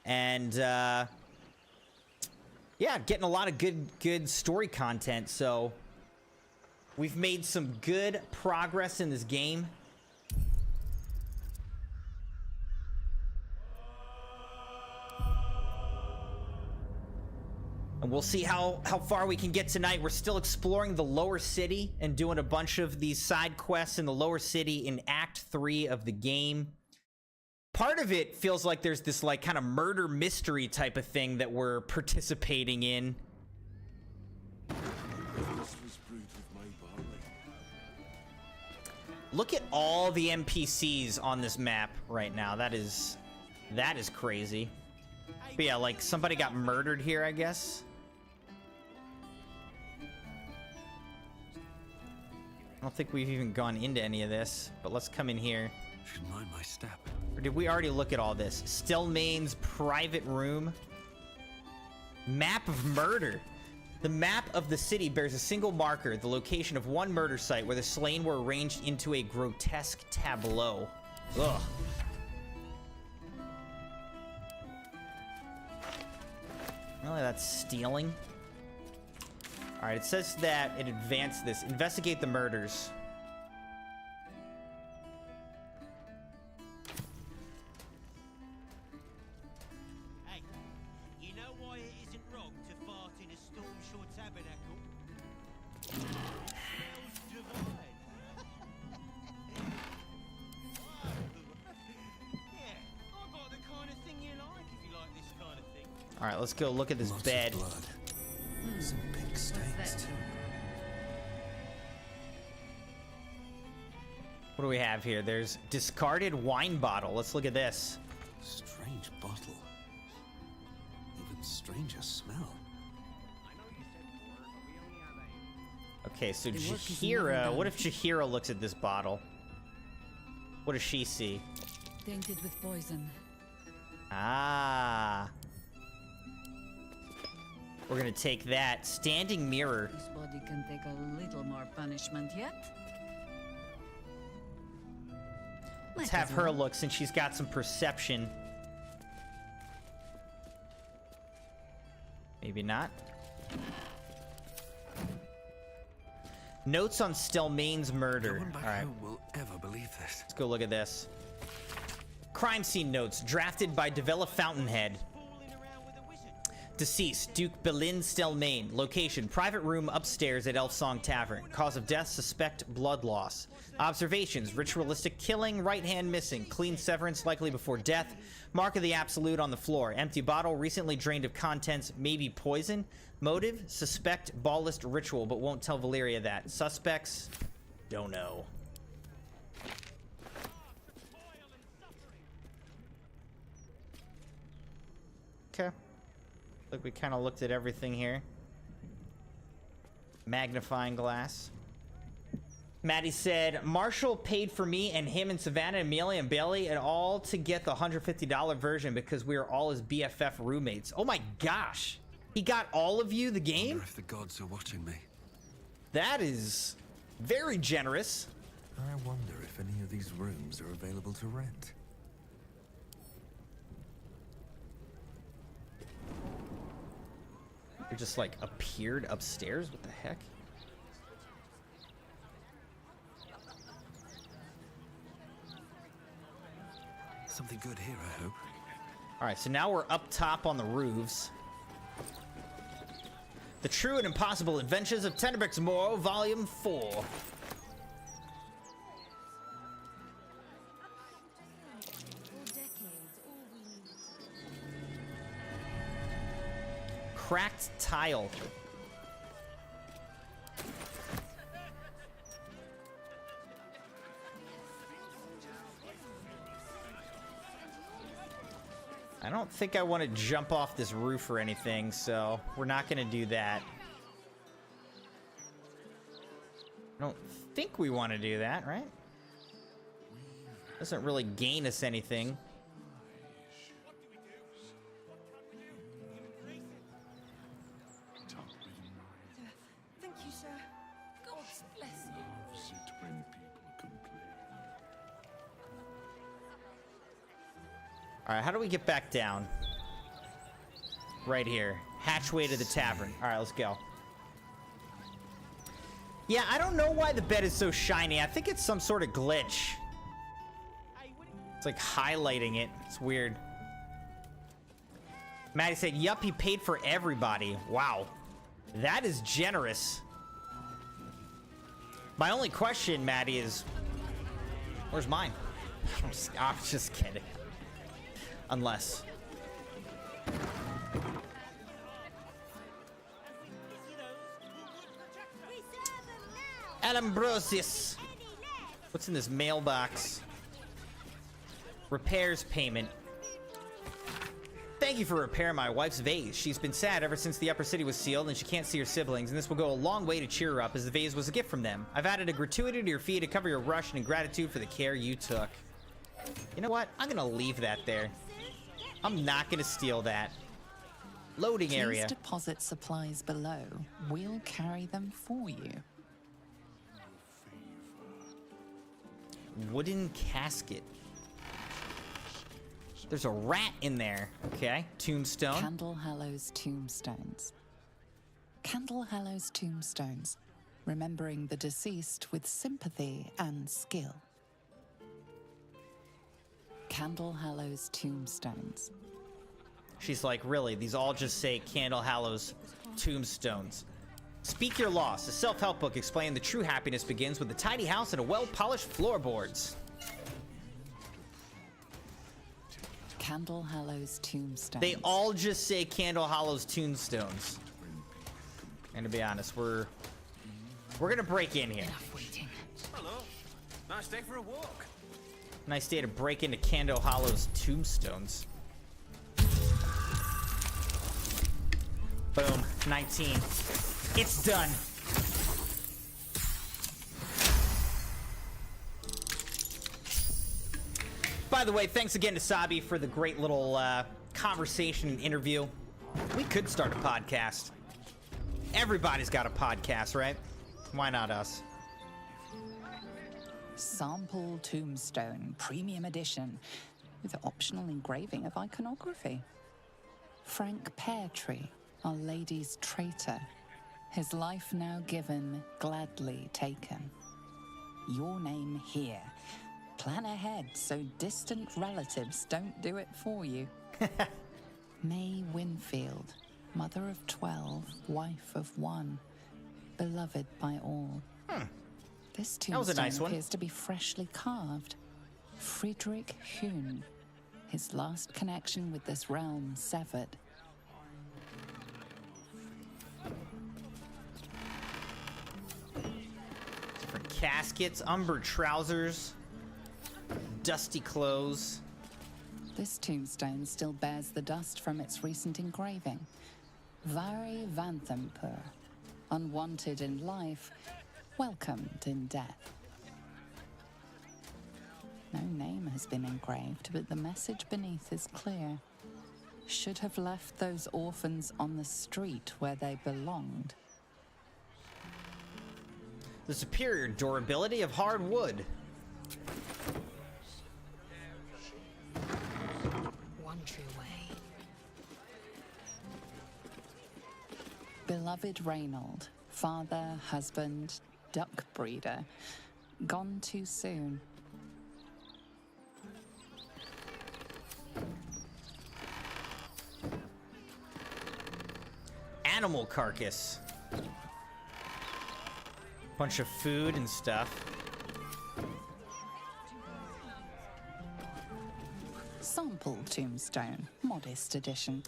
And, yeah, getting a lot of good story content, so we've made some good progress in this game. And we'll see how far we can get tonight. We're still exploring the lower city and doing a bunch of these side quests in the lower city in Act 3 of the game. part of it feels like there's this like kind of murder mystery type of thing that we're participating in. Look at all the NPCs on this map right now. That is crazy. But yeah, like somebody got murdered here, I guess. I don't think we've even gone into any of this, but let's come in here. Should mind my step. Or did we already look at all this? Stillmane's private room. Map of murder. The map of the city bears a single marker, the location of one murder site where the slain were arranged into a grotesque tableau. Ugh. Really, that's stealing? Alright, it says that it advanced this. Investigate the murders. Hey, you know why it isn't wrong to fart in a Stormshore tabernacle? Smells divine. Yeah, I got the kind of thing you like if you like this kind of thing. Alright, let's go look at this Lots bed. of blood. Some big stains too. What do we have here? There's discarded wine bottle. Let's look at this. Strange bottle. Even stranger smell. Okay, so Jahira, what if Jahira looks at this bottle? What does she see? Tainted with poison. Ah. We're gonna take that. Standing mirror. This body can take a little more punishment yet. Let's have her look since she's got some perception. Maybe not. Notes on Stillmane's No murder. one back Alright, home will ever believe this. let's go look at this. Crime scene notes drafted by Devella Fountainhead. Fooling around with a wizard. Deceased, Duke Belin Stillmane. Location, private room upstairs at Elfsong Tavern. Cause of death, suspect blood loss. Observations, ritualistic killing, right hand missing. Clean severance, likely before death. Mark of the Absolute on the floor. Empty bottle, recently drained of contents, maybe poison. Motive, suspect ballist ritual, but won't tell Valyria that. Suspects, don't know. Okay. Look, we kind of looked at everything here. Magnifying glass. Maddie said, Marshall paid for me and him and Savannah, Amelia, and Bailey and all to get the $150 version because we were all his BFF roommates. Oh my gosh. He got all of you the game? Wonder if the gods are watching me. That is very generous. I wonder if any of these rooms are available to rent. You just like appeared upstairs? What the heck? Something good here, I hope. Alright, so now we're up top on the roofs. The True and Impossible Adventures of Tenebrex Morrow, Volume 4. For decades, all we need. Cracked tile. I don't think I want to jump off this roof or anything, so we're not going to do that. I don't think we want to do that, right? Doesn't really gain us anything. Thank you, sir. God bless you. All right, how do we get back down? Right here. Hatchway to the tavern. All right, let's go. Yeah, I don't know why the bed is so shiny. I think it's some sort of glitch. It's like highlighting it. It's weird. Maddie said, yup, he paid for everybody. Wow. That is generous. My only question, Maddie, is where's mine? I'm just kidding. Unless. Alambrosius. What's in this mailbox? Repairs payment. Thank you for repairing my wife's vase. She's been sad ever since the upper city was sealed and she can't see her siblings, and this will go a long way to cheer her up as the vase was a gift from them. I've added a gratuity to your fee to cover your rush and in gratitude for the care you took. You know what? I'm gonna leave that there. I'm not gonna steal that. Loading area. Please deposit supplies below. We'll carry them for you. Wooden casket. There's a rat in there. Okay. Tombstone. Candle Hallows Tombstones. Candle Hallows Tombstones. Remembering the deceased with sympathy and skill. Candle Hallows Tombstones. She's like, really? These all just say Candle Hallows Tombstones. Speak Your Loss, a self-help book explaining the true happiness begins with a tidy house and a well-polished floorboards. Candle Hallows Tombstones. They all just say Candle Hallows Tombstones. And to be honest, we're gonna break in here. Enough waiting. Hello. Nice day for a walk. Nice day to break into Candle Hallows Tombstones. Boom, 19. It's done. By the way, thanks again to Sabi for the great little conversation and interview. We could start a podcast. Everybody's got a podcast, right? Why not us? Sample Tombstone Premium Edition with optional engraving of iconography. Frank Peartree, Our Lady's traitor. His life now given, gladly taken. Your name here. Plan ahead so distant relatives don't do it for you. May Winfield, mother of 12, wife of 1, beloved by all. This That was a tombstone nice one. appears to be freshly carved. Friedrich Hune, his last connection with this realm severed. Different caskets, umber trousers, dusty clothes. This tombstone still bears the dust from its recent engraving. Vari Vanthampur, unwanted in life, welcomed in death. No name has been engraved, but the message beneath is clear. Should have left those orphans on the street where they belonged. The superior durability of hard wood. One true way. Beloved Reynold, father, husband, duck breeder, gone too soon. Animal carcass. Bunch of food and stuff. Sample tombstone, modest edition.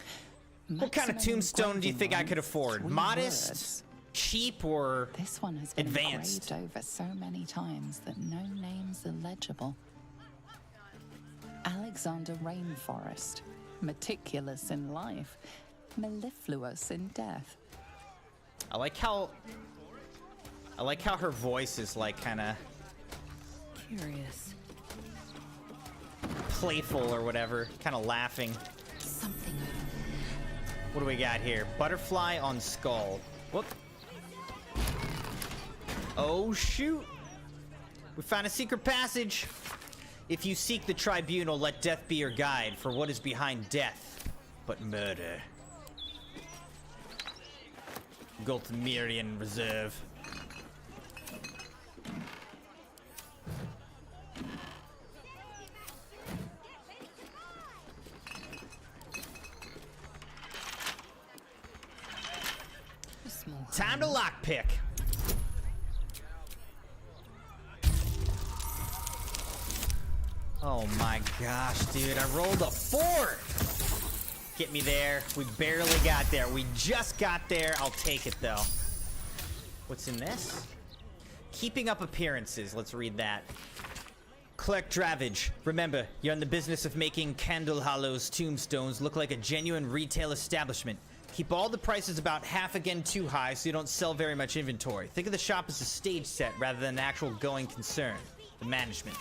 What kind of Maximum tombstone do you think I could engraving afford? length, 3 Modest, words. cheap, or This one has been advanced? engraved over so many times that no name's illegible. Alexander Rainforest, meticulous in life, mellifluous in death. I like how her voice is like kind of Curious. playful or whatever, kind of laughing. Something over What do we got here? Butterfly on skull. Whoop. Oh shoot! We found a secret passage. If you seek the tribunal, let death be your guide. For what is behind death but murder? Gultmirian Reserve. a small Time to lockpick. Oh my gosh, dude. I rolled a 4. Get me there. We barely got there. We just got there. I'll take it, though. What's in this? Keeping up appearances. Let's read that. Clerk Dravage. Remember, you're in the business of making Candle Hollow's tombstones look like a genuine retail establishment. Keep all the prices about half again too high so you don't sell very much inventory. Think of the shop as a stage set rather than an actual going concern. The management.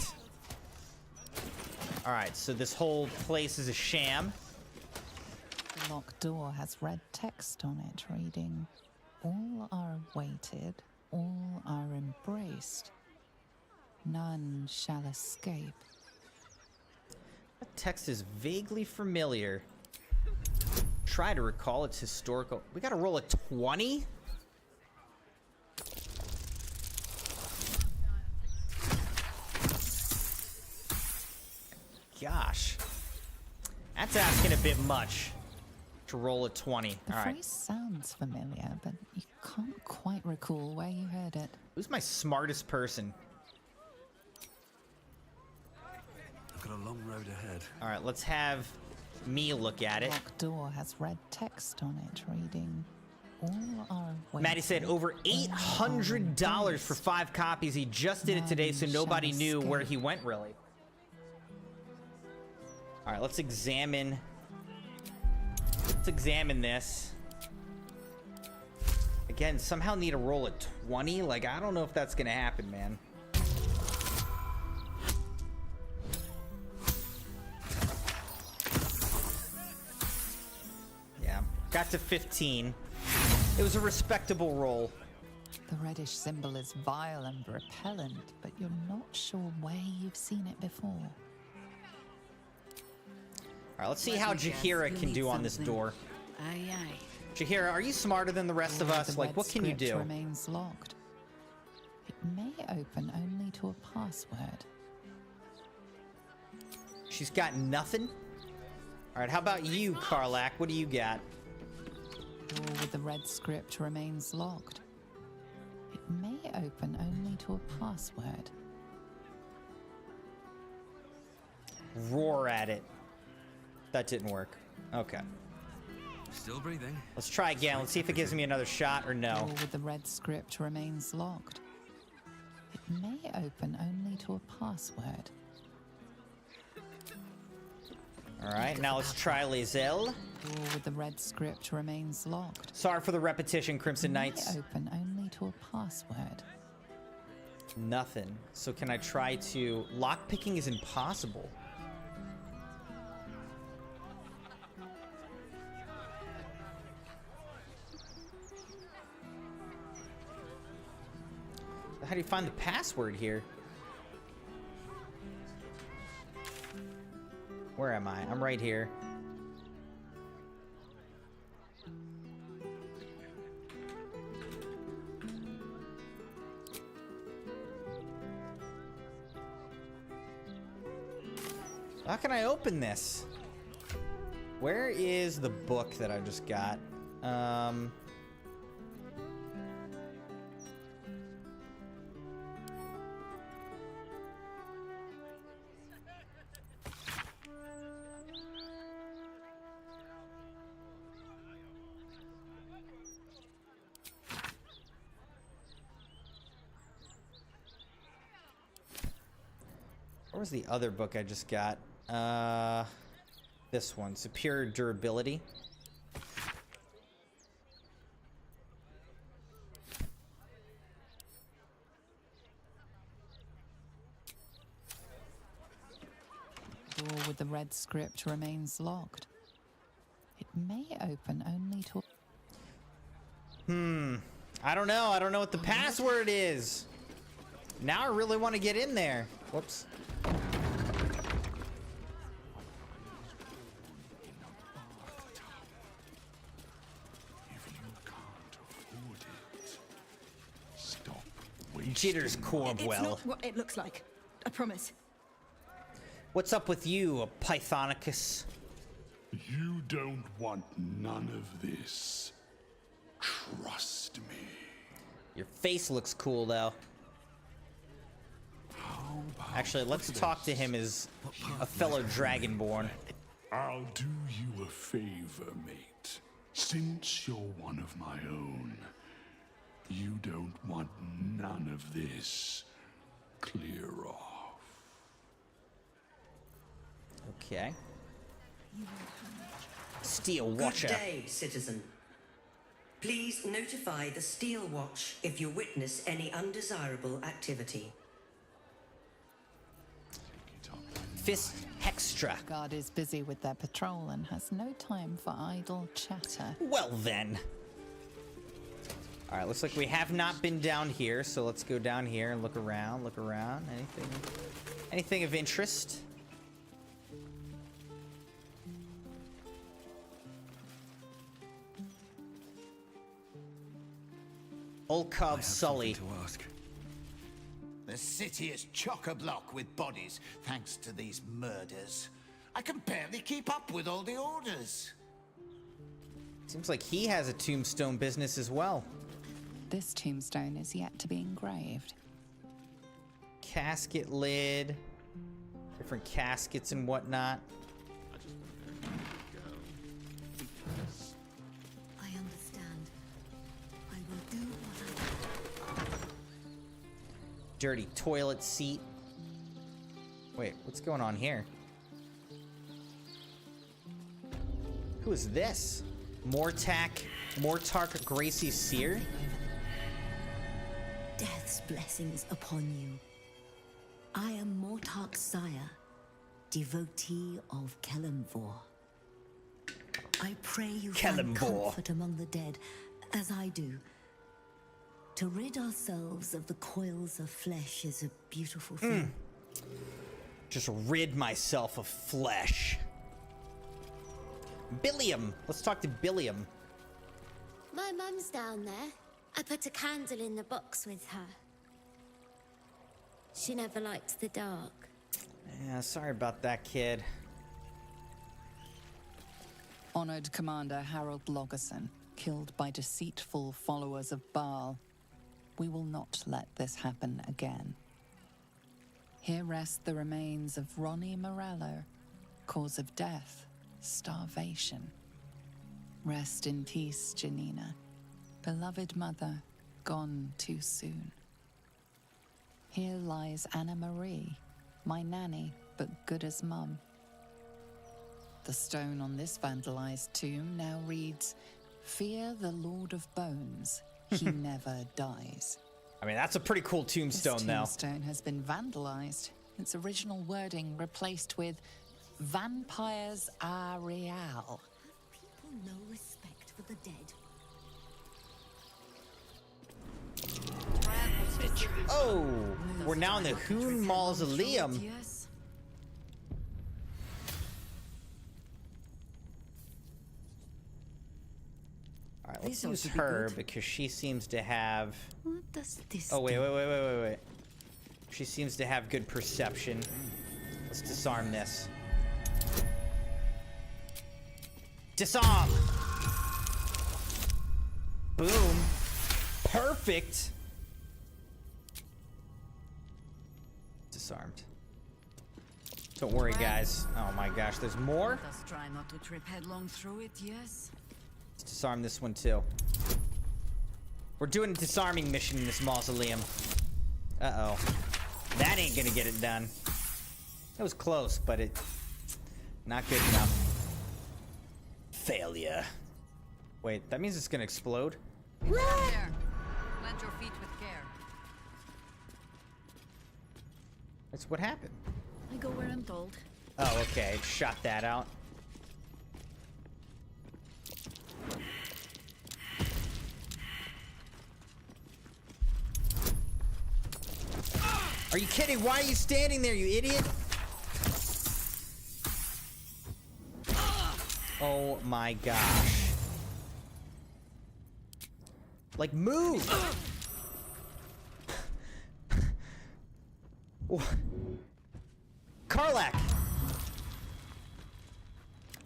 Alright, so this whole place is a sham. The locked door has red text on it reading, "All are awaited, all are embraced. None shall escape." That text is vaguely familiar. Try to recall its historical... We gotta roll a 20? Gosh. That's asking a bit much to roll a 20. The All right. phrase sounds familiar, but you can't quite recall where you heard it. Who's my smartest person? I've got a long road ahead. All right, let's have me look at The it. locked door has red text on it reading, "All are awaited." Maddie said over $800 for 5 copies. He just did it today, so nobody knew where he went, really. All right, let's examine this. Again, somehow need to roll a 20. Like, I don't know if that's gonna happen, man. Yeah, got to 15. It was a respectable roll. The reddish symbol is vile and repellent, but you're not sure where you've seen it before. All right, let's see how Jahira can do on this door. Aye, aye. Jahira, are you smarter than the rest of us? The Like, red what can you script do? remains locked. It may open only to a password. She's got nothing? All right, how about you, Karlak? What do you got? Door with the red script remains locked. It may open only to a password. Roar at it. That didn't work. Okay. Still breathing. Let's try again. Let's see if it gives me another shot or no. Door with the red script remains locked. It may open only to a password. All right, now let's try Lae'zel. Door with the red script remains locked. Sorry for the repetition, Crimson It may Knights. open only to a password. Nothing. So can I try to... Lockpicking is impossible. How do you find the password here? Where am I? I'm right here. How can I open this? Where is the book that I just got? Where was the other book I just got? This one, Superior Durability. Door with the red script remains locked. It may open only to... I don't know. I don't know what the password is. Now I really want to get in there. Whoops. Jitters It's Cornwell. not what it looks like. I promise. What's up with you, Pythonicus? You don't want none of this. Trust me. Your face looks cool, though. How Actually, let's talk to him as a fellow Dragonborn. I'll do you a favor, mate. Since you're one of my own, you don't want none of this. Clear off. Okay. Steel Watcher. Good day, citizen. Please notify the Steel Watch if you witness any undesirable activity. Fist Hextra. Guard is busy with their patrol and has no time for idle chatter. Well then. Alright, looks like we have not been down here, so let's go down here and look around, Anything of interest? Olkov Sully. To ask. The city is chock-a-block with bodies, thanks to these murders. I can barely keep up with all the orders. Seems like he has a tombstone business as well. This tombstone is yet to be engraved. Casket lid. Different caskets and whatnot. I understand. I will do what I can. Dirty toilet seat. Wait, what's going on here? Who is this? Mortark Gracie Seer? Death's blessings upon you. I am Mortark's sire, devotee of Kelemvor. I pray you find comfort among the dead, as I do. To rid ourselves of the coils of flesh is a beautiful thing. Just rid myself of flesh. Billiam! Let's talk to Billiam. My mum's down there. I put a candle in the box with her. She never liked the dark. Yeah, sorry about that, kid. Honored Commander Harold Logerson, killed by deceitful followers of Baal. We will not let this happen again. Here rest the remains of Ronnie Morello, cause of death, starvation. Rest in peace, Janina, beloved mother, gone too soon. Here lies Anna Marie, my nanny, but good as mum. The stone on this vandalized tomb now reads, "Fear the Lord of Bones, he never dies." I mean, that's a pretty cool tombstone, though. This tombstone has been vandalized. Its original wording replaced with, "Vampires are real." Have people no respect for the dead? Oh, we're now in the Hoon Mausoleum. Yes. All right, let's use her because she seems to have... What does this Oh, wait. She seems to have good perception. Let's disarm this. Disarm! Boom. Perfect! Disarmed. Don't worry, guys. Oh my gosh, there's more? Let us try not to trip headlong through it, yes? Let's disarm this one too. We're doing a disarming mission in this mausoleum. Uh-oh. That ain't gonna get it done. It was close, but it... not good enough. Failure. Wait, that means it's gonna explode? There. Plant your feet with care. That's what happened. I go where I'm told. Oh, okay. It shot that out. Are you kidding? Why are you standing there, you idiot? Oh my gosh. Like, move! Karlak!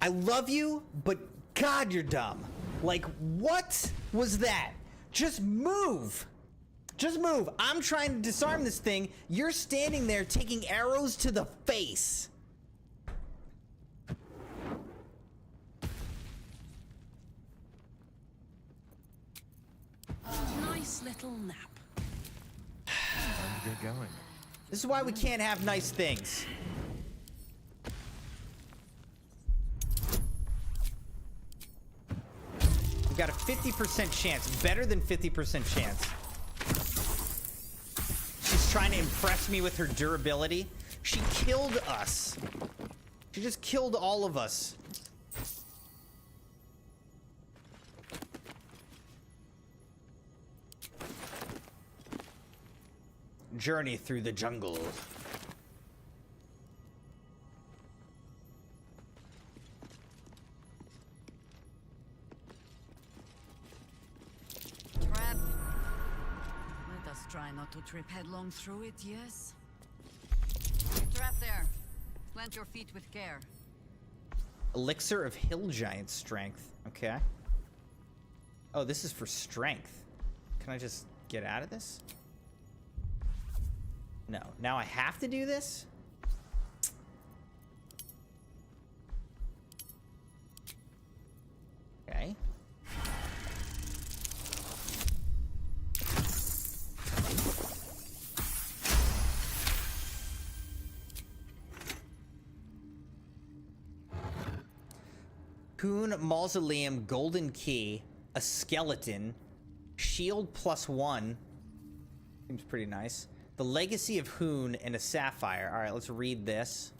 I love you, but God, you're dumb. Like, what was that? Just move! Just move. I'm trying to disarm this thing. You're standing there taking arrows to the face. Nice little nap. Time to get going. This is why we can't have nice things. We got a 50% chance. Better than 50% chance. She's trying to impress me with her durability. She killed us. She just killed all of us. Journey through the jungle. Trap. Let us try not to trip headlong through it, yes? Trap there. Plant your feet with care. Elixir of Hill Giant Strength. Okay. Oh, this is for strength. Can I just get out of this? No. Now I have to do this? Okay. Hoon Mausoleum Golden Key, a skeleton, shield +1. Seems pretty nice. The Legacy of Hoon and a sapphire. All right, let's read this.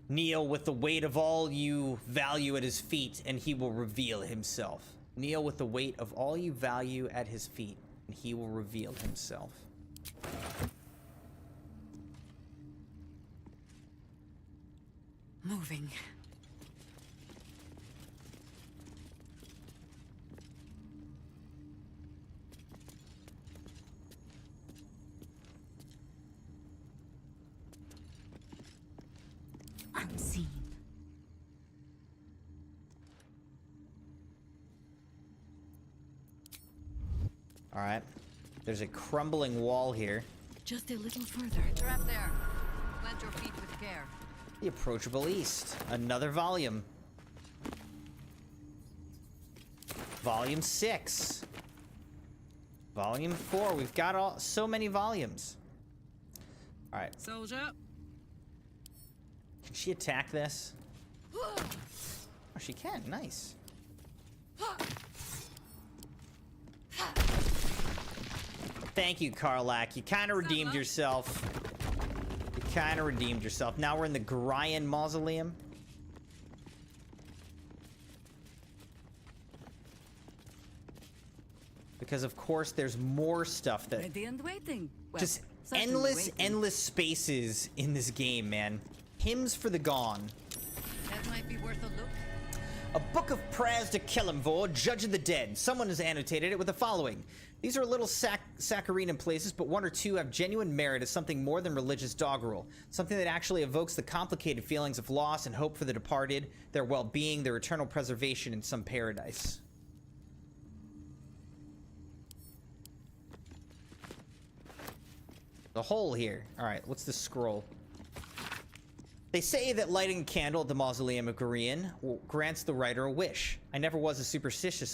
Kneel with the weight of all you value at his feet, and he will reveal himself. Kneel with the weight of all you value at his feet, and he will reveal himself. Moving. Unseen. All right. There's a crumbling wall here. Just a little further. Trap there. Plant your feet with care. The Approachable East. Another volume. Volume 6. Volume 4. We've got so many volumes. All right. Soldier. Can she attack this? Oh, she can. Nice. Thank you, Karlak. You kind of redeemed yourself. You kind of redeemed yourself. Now we're in the Gorian Mausoleum. Because, of course, there's more stuff that... Ready and waiting. Well, just certainly waiting. endless spaces in this game, man. Hymns for the Gone. That might be worth a look. A book of prayers to Kelemvor, Judge of the Dead. Someone has annotated it with the following. These are little saccharine places, but one or two have genuine merit as something more than religious doggerel. Something that actually evokes the complicated feelings of loss and hope for the departed, their well-being, their eternal preservation in some paradise. The hole here. All right, what's the scroll? They say that lighting a candle at the Mausoleum of Gorian grants the writer a wish. I never was a superstitious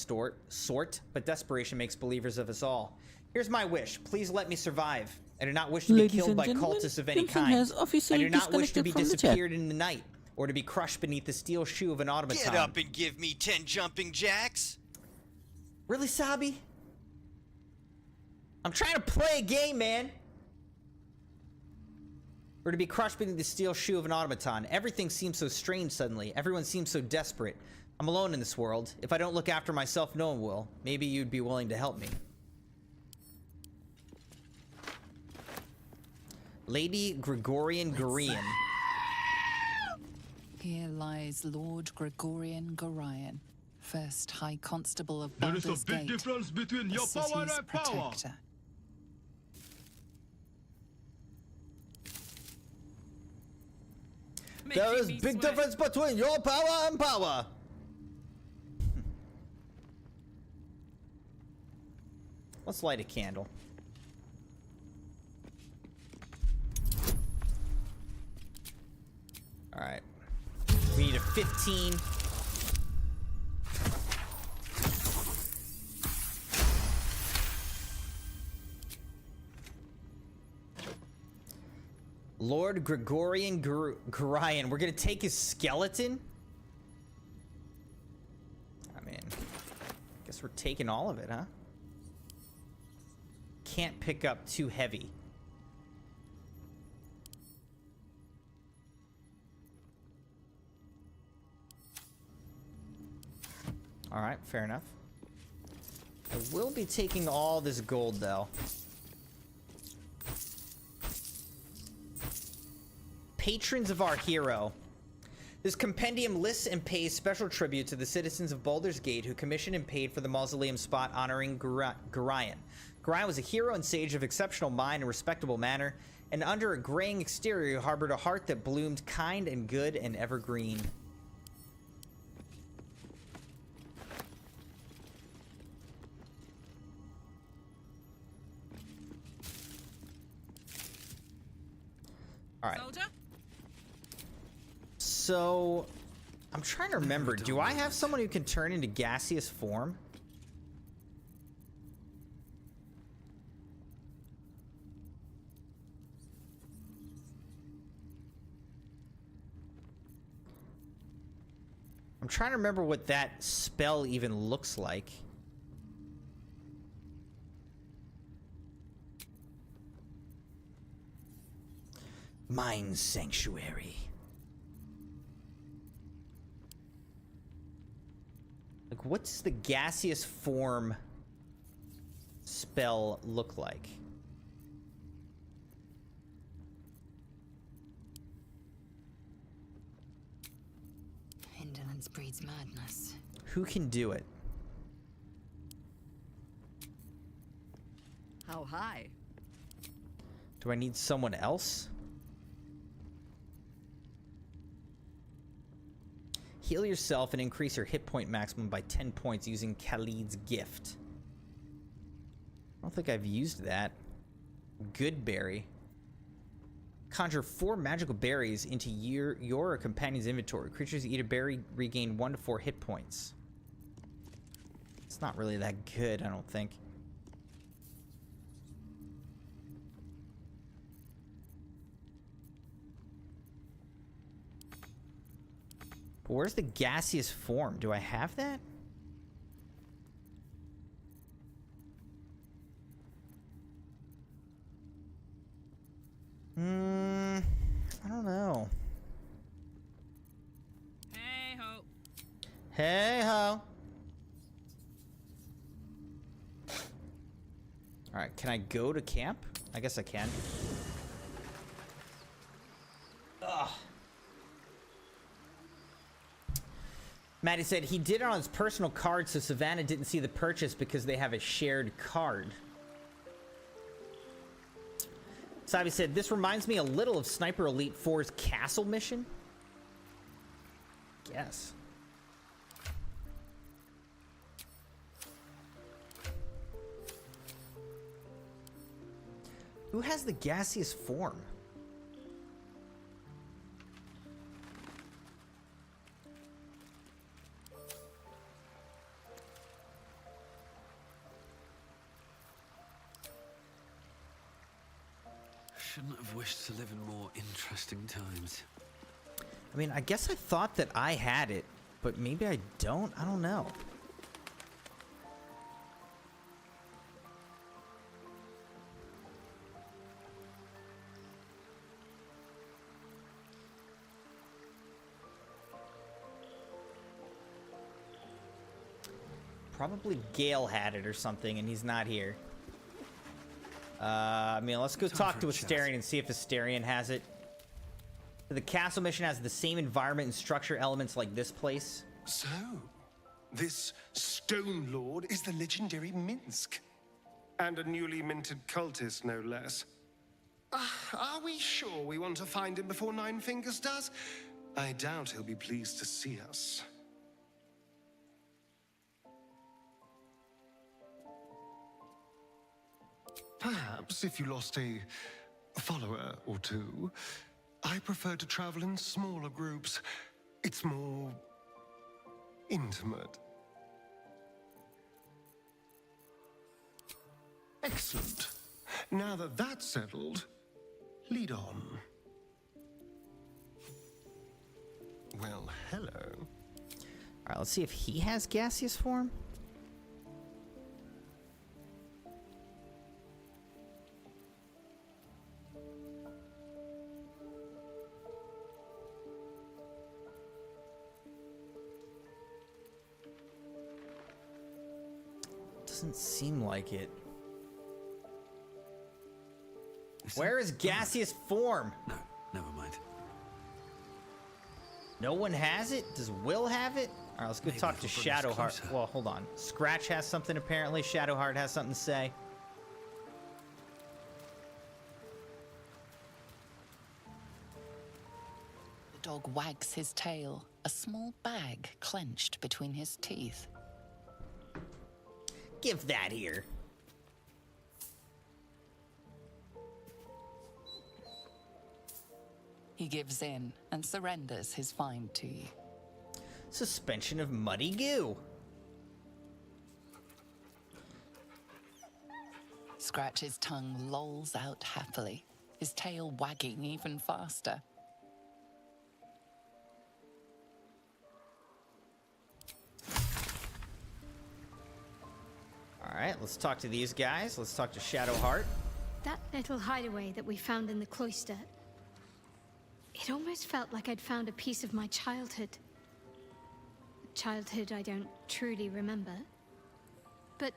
sort, but desperation makes believers of us all. Here's my wish. Please let me survive. I do not wish to be killed by cultists of any kind. I do not wish to be disappeared in the night, or to be crushed beneath the steel shoe of an automaton. Get up and give me 10 jumping jacks. Really, Sabi? I'm trying to play a game, man. Or to be crushed beneath the steel shoe of an automaton. Everything seems so strange suddenly. Everyone seems so desperate. I'm alone in this world. If I don't look after myself, no one will. Maybe you'd be willing to help me. Lady Gregorian Gorian. Here lies Lord Gregorian Gorian, first High Constable of Baldur's Gate. There is a big difference between your power and power. Protector. There is big difference between your power and power. Let's light a candle. 18. Lord Gregorian Gorion. We're gonna take his skeleton? I mean, guess we're taking all of it, huh? Can't pick up too heavy. Alright, fair enough. I will be taking all this gold, though. Patrons of our hero. This compendium lists and pays special tribute to the citizens of Baldur's Gate who commissioned and paid for the mausoleum spot honoring Gorion. Gorion was a hero and sage of exceptional mind and respectable manner, and under a graying exterior harbored a heart that bloomed kind and good and evergreen. All right. So, I'm trying to remember, do I have someone who can turn into gaseous form? I'm trying to remember what that spell even looks like. Mind Sanctuary. Like, what's the gaseous form spell look like? Indolence breeds madness. Who can do it? How high? Do I need someone else? Heal yourself and increase your hit point maximum by 10 points using Khalid's gift. I don't think I've used that. Good berry. Conjure 4 magical berries into your or companion's inventory. Creatures that eat a berry regain 1 to 4 hit points. It's not really that good, I don't think. But where's the gaseous form? Do I have that? I don't know. Hey ho. Hey ho. All right, can I go to camp? I guess I can. Ugh. Maddie said he did it on his personal card, so Savannah didn't see the purchase because they have a shared card. Sabi said, this reminds me a little of Sniper Elite 4's castle mission. Guess. Who has the gaseous form? Shouldn't have wished to live in more interesting times. I mean, I guess I thought that I had it, but maybe I don't. I don't know. Probably Gale had it or something, and he's not here. I mean, let's go talk to Asterion and see if Asterion has it. The castle mission has the same environment and structure elements like this place. So, this Stone Lord is the legendary Minsk. And a newly minted cultist, no less. Are we sure we want to find him before Nine Fingers does? I doubt he'll be pleased to see us. Perhaps if you lost a follower or two, I prefer to travel in smaller groups. It's more intimate. Excellent. Now that that's settled, lead on. Well, hello. All right, let's see if he has gaseous form. Doesn't seem like it. Where is gaseous form? No, never mind. No one has it? Does Will have it? All right, let's go Maybe talk to if we'll bring us Shadowheart. closer. Well, hold on. Scratch has something apparently. Shadowheart has something to say. The dog wags his tail, a small bag clenched between his teeth. Give that here. He gives in and surrenders his find to you. Suspension of muddy goo. Scratch's tongue lolls out happily, his tail wagging even faster. All right, let's talk to these guys. Let's talk to Shadowheart. That little hideaway that we found in the cloister. It almost felt like I'd found a piece of my childhood. A childhood I don't truly remember. But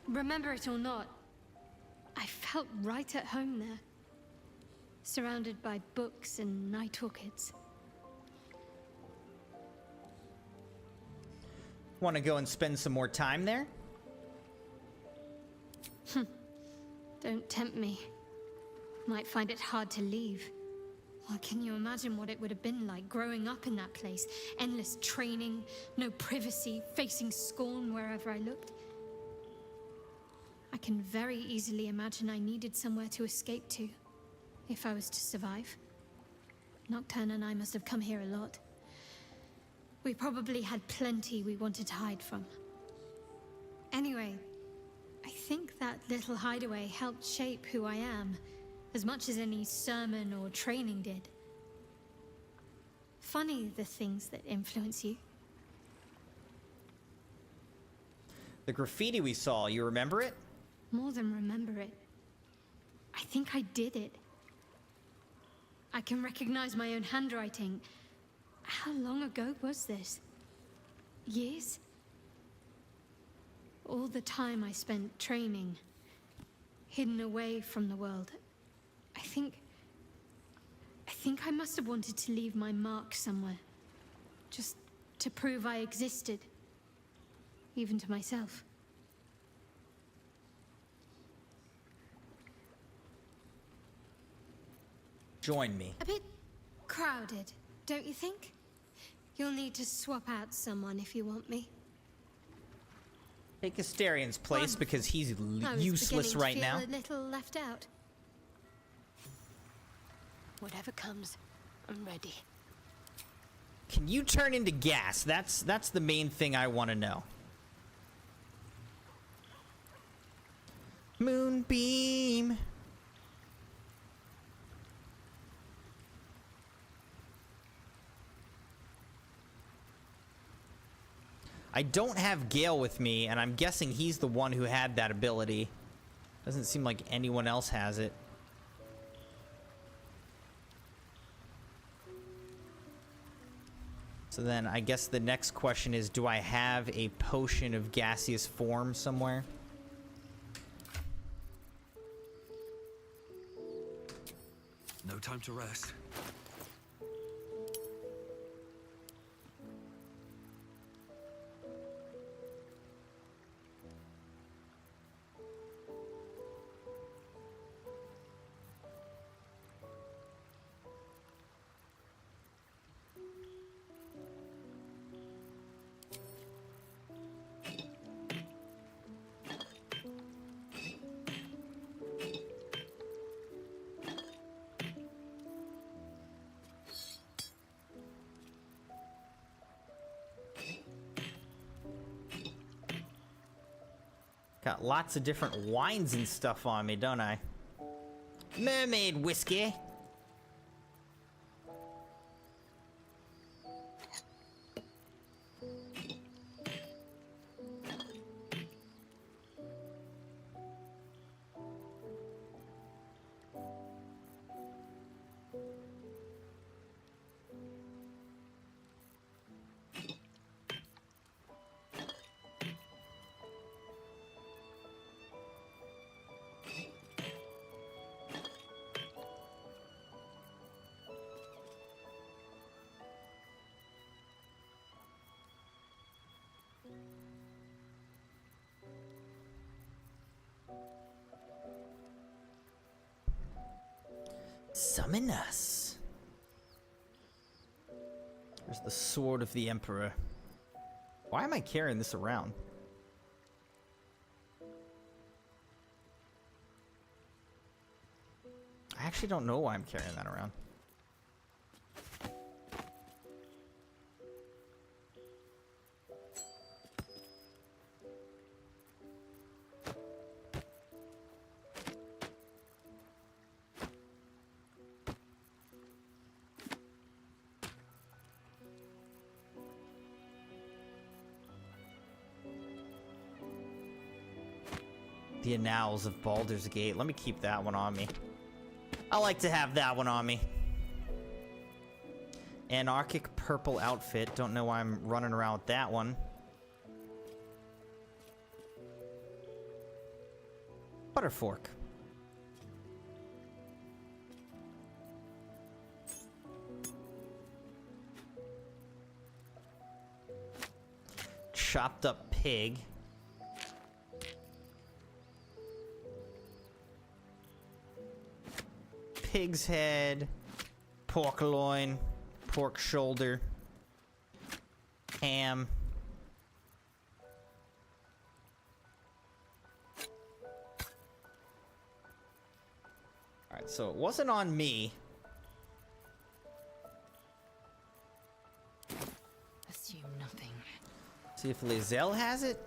remember it or not, I felt right at home there. Surrounded by books and night orchids. Want to go and spend some more time there? Don't tempt me. Might find it hard to leave. Well, can you imagine what it would have been like growing up in that place? Endless training, no privacy, facing scorn wherever I looked. I can very easily imagine I needed somewhere to escape to, if I was to survive. Nocturne and I must have come here a lot. We probably had plenty we wanted to hide from. Anyway, I think that little hideaway helped shape who I am, as much as any sermon or training did. Funny the things that influence you. The graffiti we saw, you remember it? More than remember it. I think I did it. I can recognize my own handwriting. How long ago was this? Years? All the time I spent training, hidden away from the world. I think I must have wanted to leave my mark somewhere. Just to prove I existed. Even to myself. Join me. A bit crowded, don't you think? You'll need to swap out someone if you want me. Take Asterian's place because he's I was useless right beginning now. to feel a little left out. Whatever comes, I'm ready. Can you turn into gas? That's the main thing I want to know. Moonbeam. I don't have Gale with me, and I'm guessing he's the one who had that ability. Doesn't seem like anyone else has it. So then I guess the next question is, do I have a potion of gaseous form somewhere? No time to rest. Got lots of different wines and stuff on me, don't I? Mermaid whiskey. Summon us. There's the sword of the Emperor. Why am I carrying this around? I actually don't know why I'm carrying that around. The Annals of Baldur's Gate. Let me keep that one on me. I like to have that one on me. Anarchic purple outfit. Don't know why I'm running around with that one. Butterfork. Chopped up pig. Pig's head, pork loin, pork shoulder, ham. Alright, so it wasn't on me. Assume nothing. See if Lizelle has it.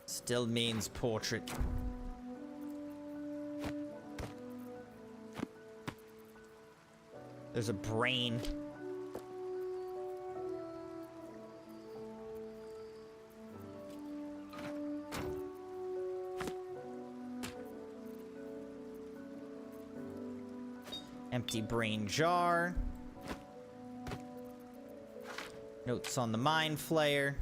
Still means portrait. There's a brain. Empty brain jar. Notes on the mind flayer.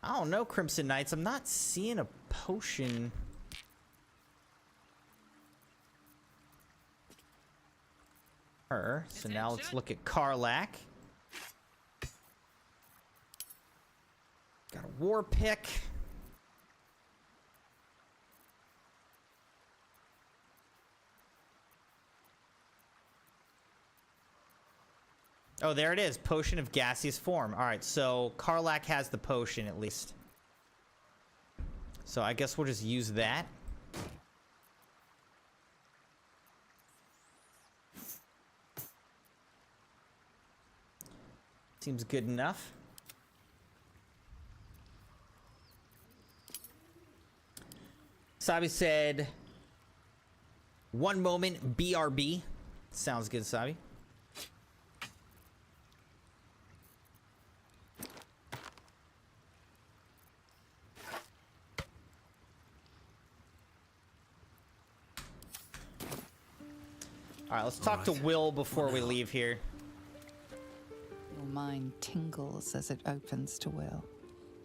I don't know, Crimson Knights. I'm not seeing a potion. So now let's look at Karlach. Got a war pick. Oh, there it is. Potion of gaseous form. Alright, so Karlach has the potion at least. So I guess we'll just use that. Seems good enough. Sabi said, one moment, BRB. Sounds good, Sabi. Alright, let's talk to Will before we leave here. Your mind tingles as it opens to Will.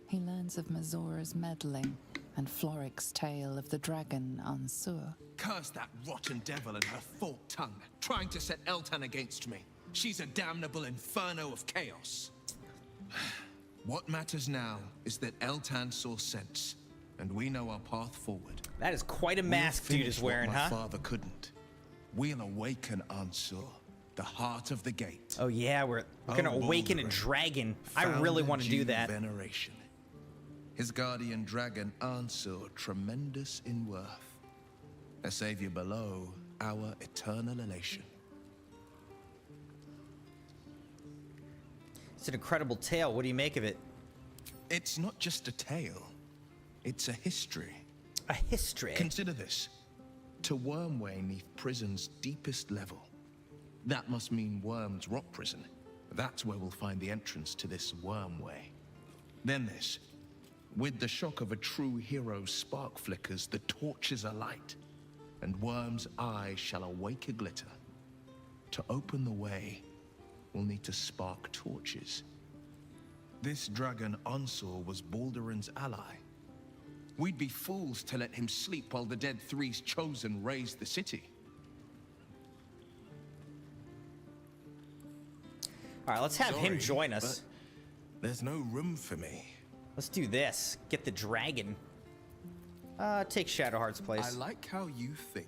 He learns of Mazora's meddling and Floric's tale of the dragon Ansur. Curse that rotten devil and her forked tongue, trying to set Eltan against me. She's a damnable inferno of chaos. What matters now is that Eltan saw sense, and we know our path forward. That is quite a mask dude is wearing, what my huh? father couldn't. We'll awaken Ansur, the heart of the gate. Oh yeah, we're gonna awaken a dragon. I really want to do that. Veneration. his guardian dragon Ansur tremendous in worth, a savior below our eternal elation. It's an incredible tale. What do you make of it? It's not just a tale, it's a history. A history? Consider this. To Wormway neath prison's deepest level. That must mean Worm's rock prison. That's where we'll find the entrance to this Wormway. Then this. With the shock of a true hero's spark flickers, the torches are light, and Worm's eyes shall awake a glitter. To open the way, we'll need to spark torches. This dragon Ansur was Baldur's ally. We'd be fools to let him sleep while the Dead Three's chosen raised the city. All right, let's have him join us. There's no room for me. Let's do this. Get the dragon. Take Shadowheart's place. I like how you think.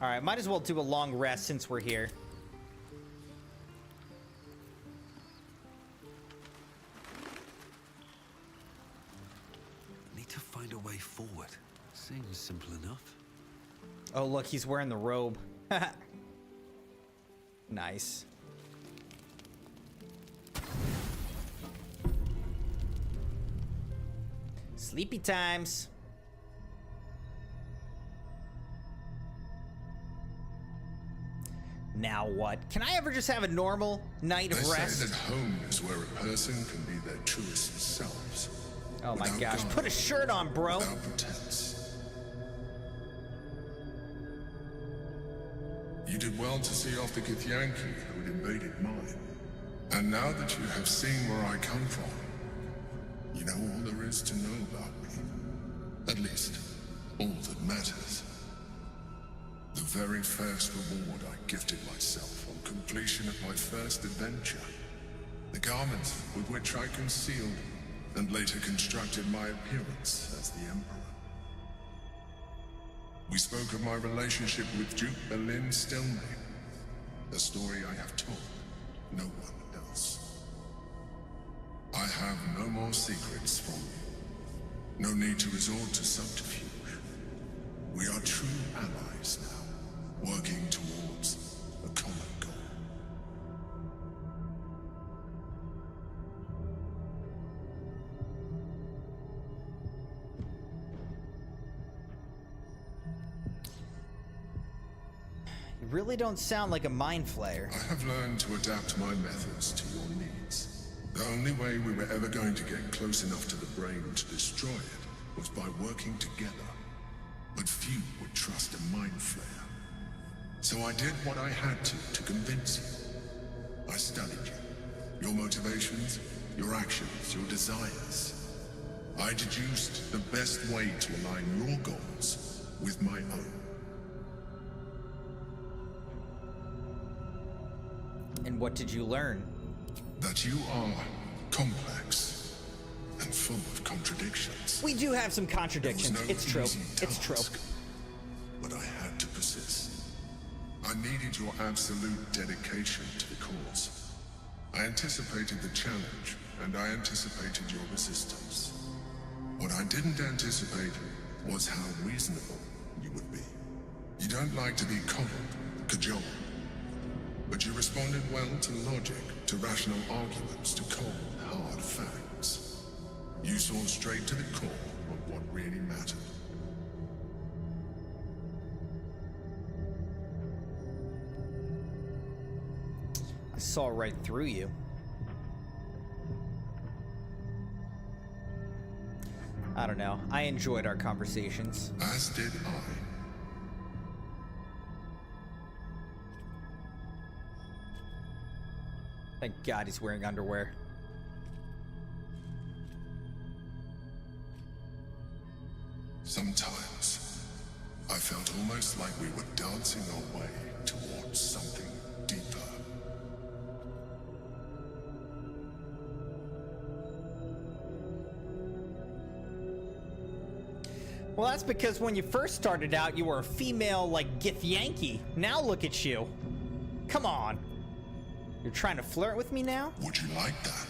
All right, might as well do a long rest since we're here. Need to find a way forward. Seems simple enough. Oh, look, he's wearing the robe. Nice. Sleepy times. Now what? Can I ever just have a normal night of rest? They say that home is where a person can be their truest selves. Oh my without gosh, guile, put a shirt on, bro. without pretense. You did well to see off the Githyanki who had invaded mine. And now that you have seen where I come from, you know all there is to know about me. At least, all that matters. The very first reward I gifted myself on completion of my first adventure. The garments with which I concealed and later constructed my appearance as the Emperor. We spoke of my relationship with Duke Berlin Stelmane, a story I have told no one else. I have no more secrets from you. No need to resort to subterfuge. We are true allies now, working towards a common goal. You really don't sound like a mind flayer. I have learned to adapt my methods to your needs. The only way we were ever going to get close enough to the brain to destroy it was by working together. But few would trust a mind flayer. So I did what I had to convince you. I studied you. Your motivations, your actions, your desires. I deduced the best way to align your goals with my own. And what did you learn? That you are complex and full of contradictions. We do have some contradictions. It's true. It's true. But I had to persist. I needed your absolute dedication to the cause. I anticipated the challenge, and I anticipated your resistance. What I didn't anticipate was how reasonable you would be. You don't like to be coddled, cajoled. But you responded well to logic, to rational arguments, to cold, hard facts. You saw straight to the core of what really mattered. I saw right through you. I don't know. I enjoyed our conversations. As did I. Thank God he's wearing underwear. Sometimes, I felt almost like we were dancing our way towards something deeper. Well, that's because when you first started out, you were a female, like, Githyanki. Now look at you. Come on. You're trying to flirt with me now? Would you like that?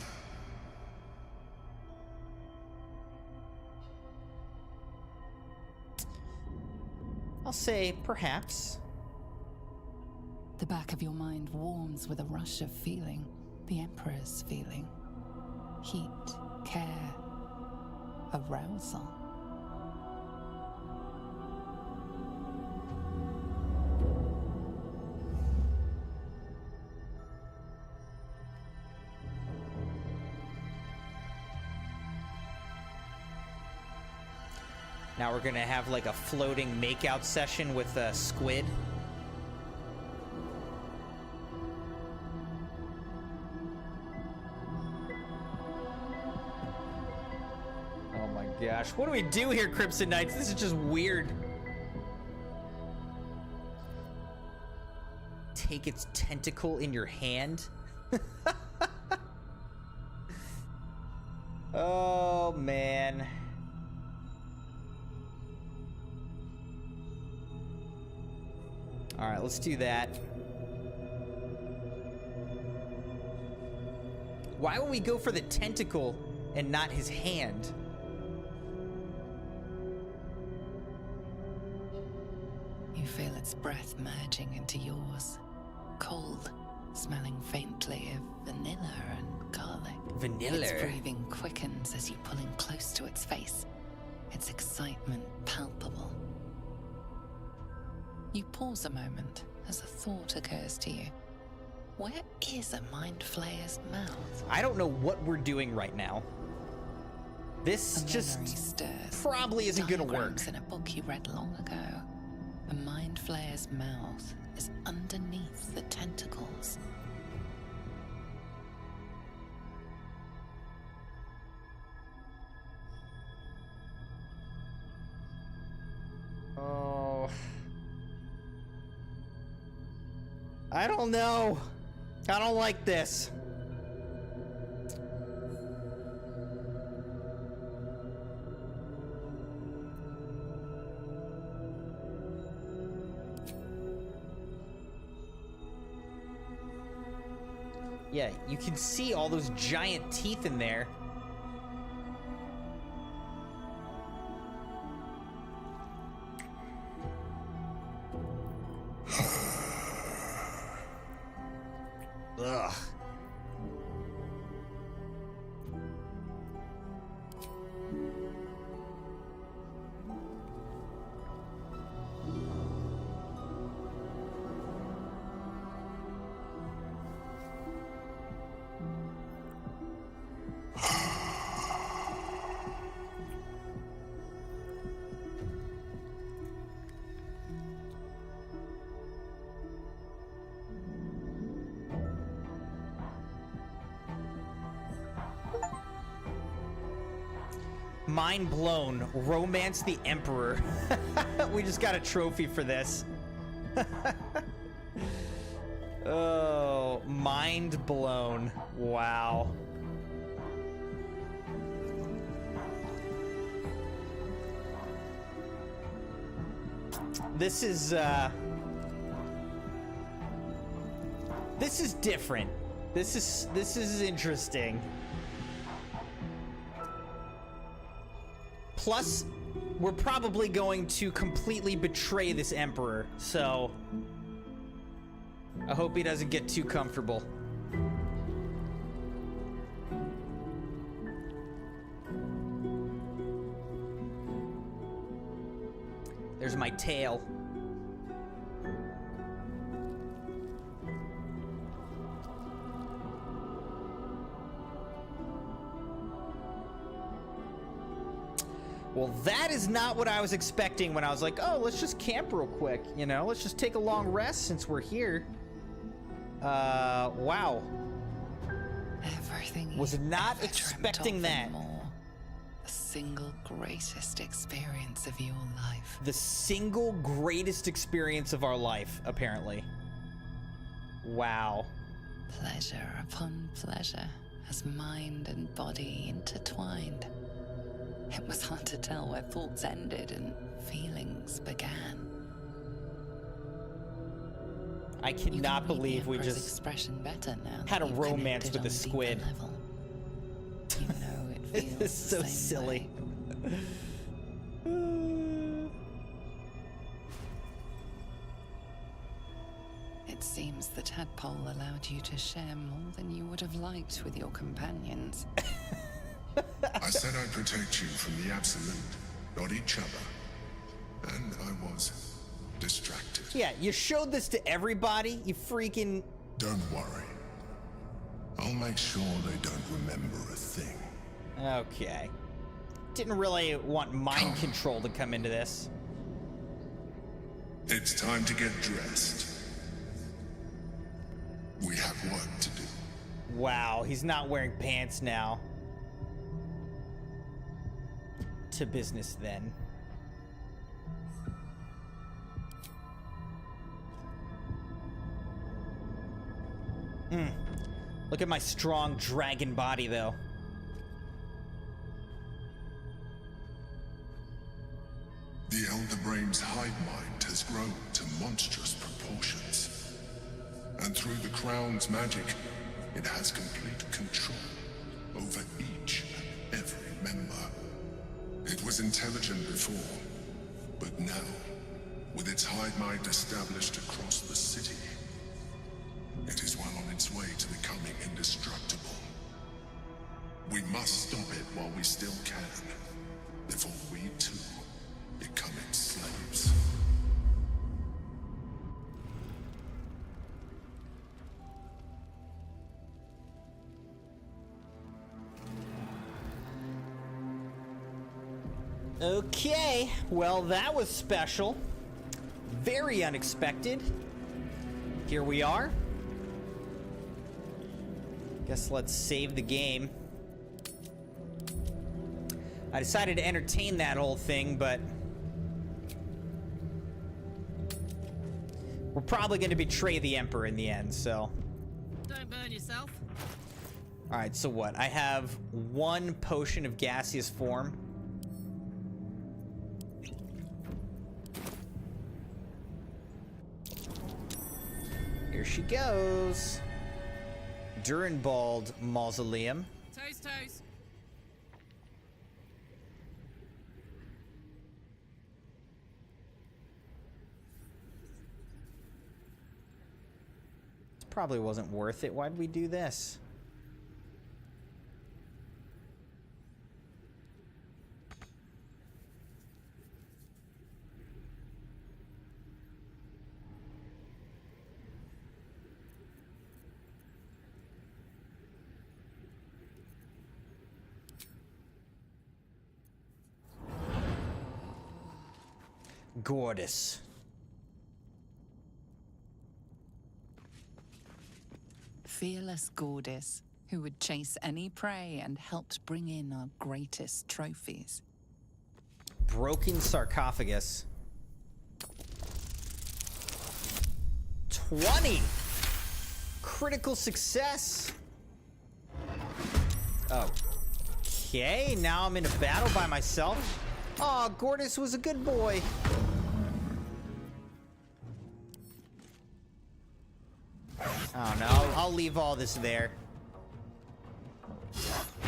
I'll say perhaps. The back of your mind warms with a rush of feeling, the Emperor's feeling. Heat, care, arousal. Now we're gonna have like a floating makeout session with a squid. Oh my gosh, what do we do here, Crimson Knights? This is just weird. Take its tentacle in your hand? Oh man. All right, let's do that. Why would we go for the tentacle and not his hand? You feel its breath merging into yours. Cold, smelling faintly of vanilla and garlic. Vanilla? Its breathing quickens as you pull in close to its face. Its excitement palpable. You pause a moment as a thought occurs to you. Where is a mind flayer's mouth? I don't know what we're doing right now. This just probably isn't gonna work. In a book you read long ago, the mind flayer's mouth is underneath the tentacles. Oh. I don't know. I don't like this. Yeah, you can see all those giant teeth in there. Ugh. Mind blown. Romance the Emperor. We just got a trophy for this. Oh, mind blown. Wow. This is different. This is interesting. Plus, we're probably going to completely betray this Emperor, so I hope he doesn't get too comfortable. There's my tail. Well, that is not what I was expecting when I was like, oh, let's just camp real quick, you know? Let's just take a long rest since we're here. Wow. Everything was not expecting that. More. The single greatest experience of your life. The single greatest experience of our life, apparently. Wow. Pleasure upon pleasure as mind and body intertwined. It was hard to tell where thoughts ended and feelings began. I cannot believe we Emperor's just expression better now had a that you've romance connected with a on squid. deeper level. You know it feels This is the so same silly. way. It seems the tadpole allowed you to share more than you would have liked with your companions. I said I'd protect you from the Absolute, not each other. And I was distracted. Yeah, you showed this to everybody, you freaking... Don't worry. I'll make sure they don't remember a thing. Okay. Didn't really want mind control to come into this. It's time to get dressed. We have work to do. Wow, he's not wearing pants now. To business then. Look at my strong dragon body, though. The Elder Brain's hive mind has grown to monstrous proportions. And through the Crown's magic, it has complete control over each and every member. It was intelligent before, but now, with its hive mind established across the city, it is well on its way to becoming indestructible. We must stop it while we still can, before we too become its slaves. Okay, well that was special. Very unexpected. Here we are. Guess let's save the game. I decided to entertain that whole thing, but we're probably going to betray the Emperor in the end, so. Don't burn yourself. Alright, so what? I have one potion of gaseous form. Here she goes. Durenbald Mausoleum. Toes, toes. Probably wasn't worth it. Why'd we do this? Gorgeous. Fearless Gordis, who would chase any prey and helped bring in our greatest trophies. Broken sarcophagus. 20! Critical success! Okay, now I'm in a battle by myself. Aw, Gordis was a good boy. Oh no, I'll leave all this there.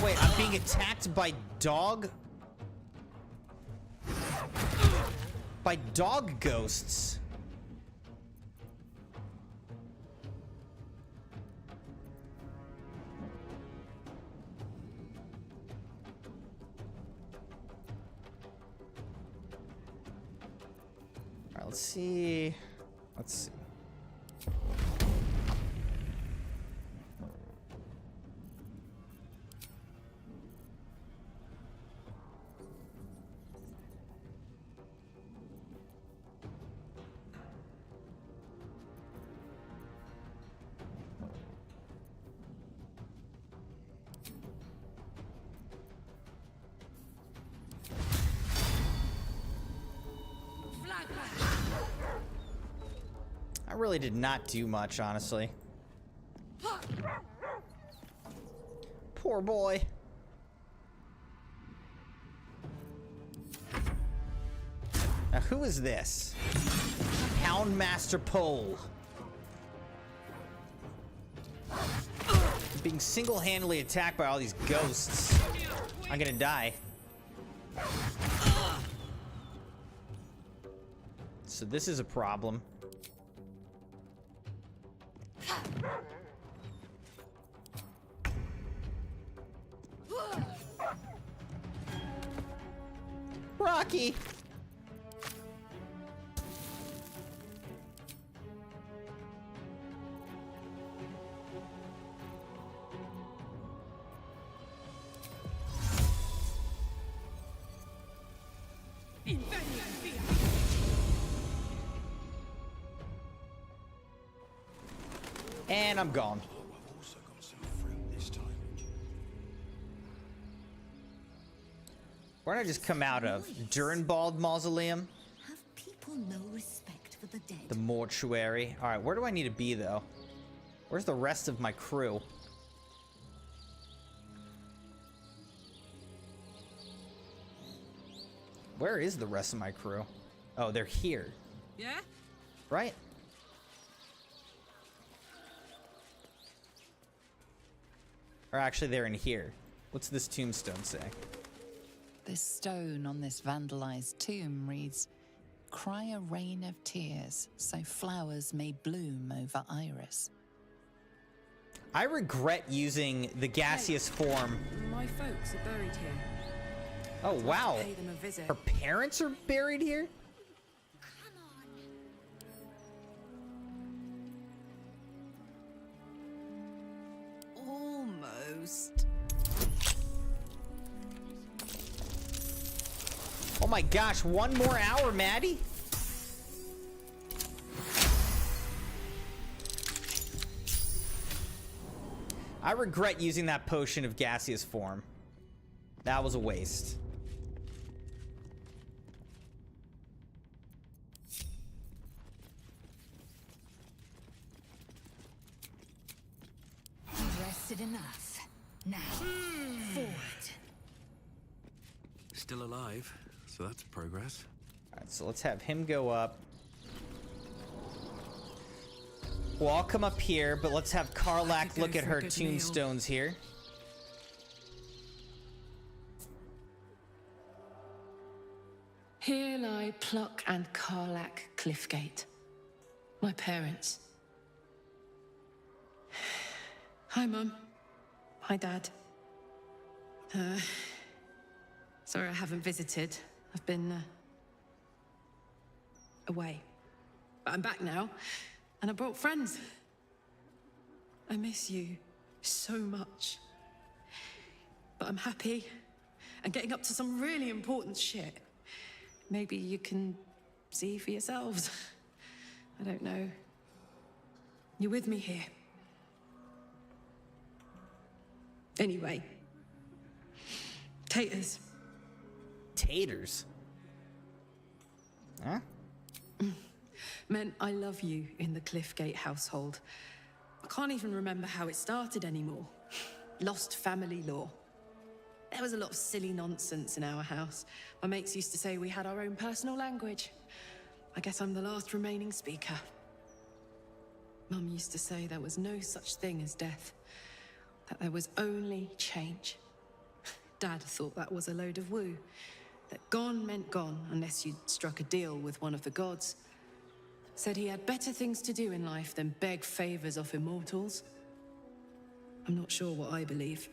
Wait, I'm being attacked by dog? By dog ghosts. Alright, let's see. Let's see. I really did not do much, honestly. Poor boy. Now, who is this? Houndmaster Pole. Being single-handedly attacked by all these ghosts. I'm gonna die. So this is a problem. Rocky! And I'm gone. Where did I just come out of? Durnbald Mausoleum? Have people no respect for the dead? The mortuary. Alright, where do I need to be, though? Where's the rest of my crew? Where is the rest of my crew? Oh, they're here. Yeah? Right? Or actually, they're in here. What's this tombstone say? This stone on this vandalized tomb reads, "Cry a rain of tears, so flowers may bloom over Iris." I regret using the gaseous form. My folks are buried here. Oh, wow. Pay them a visit. Her parents are buried here? Almost. Oh my gosh, one more hour, Maddie? I regret using that potion of gaseous form. That was a waste. You've rested enough. Now, forward. Still alive, so that's progress. Alright, so let's have him go up. Well, I'll come up here, but let's have Karlach look at her tombstones here. Here lie Pluck and Karlach Cliffgate, my parents. Hi, Mum. Hi, Dad. Sorry I haven't visited. I've been away. But I'm back now, and I brought friends. I miss you so much. But I'm happy and getting up to some really important shit. Maybe you can see for yourselves. I don't know. You're with me here. Anyway. Taters. Taters? Huh? Meant I love you in the Cliffgate household. I can't even remember how it started anymore. Lost family law. There was a lot of silly nonsense in our house. My mates used to say we had our own personal language. I guess I'm the last remaining speaker. Mum used to say there was no such thing as death, that there was only change. Dad thought that was a load of woo, that gone meant gone unless you'd struck a deal with one of the gods. Said he had better things to do in life than beg favors off immortals. I'm not sure what I believe.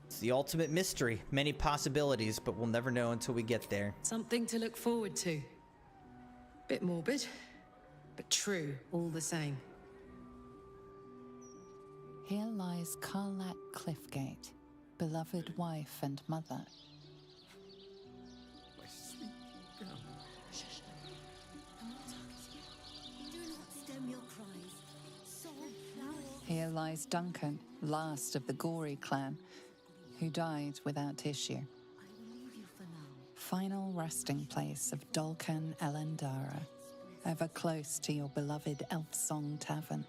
It's the ultimate mystery. Many possibilities, but we'll never know until we get there. Something to look forward to. Bit morbid, but true all the same. Here lies Karlach Cliffgate, beloved wife and mother. My sweet girl. Shh. Do not stem your cries. Soul flowers. Here lies Duncan, last of the Gory clan, who died without issue. Leave you for now. Final resting place of Dolkan Elendara. ever close to your beloved Elf Song Tavern.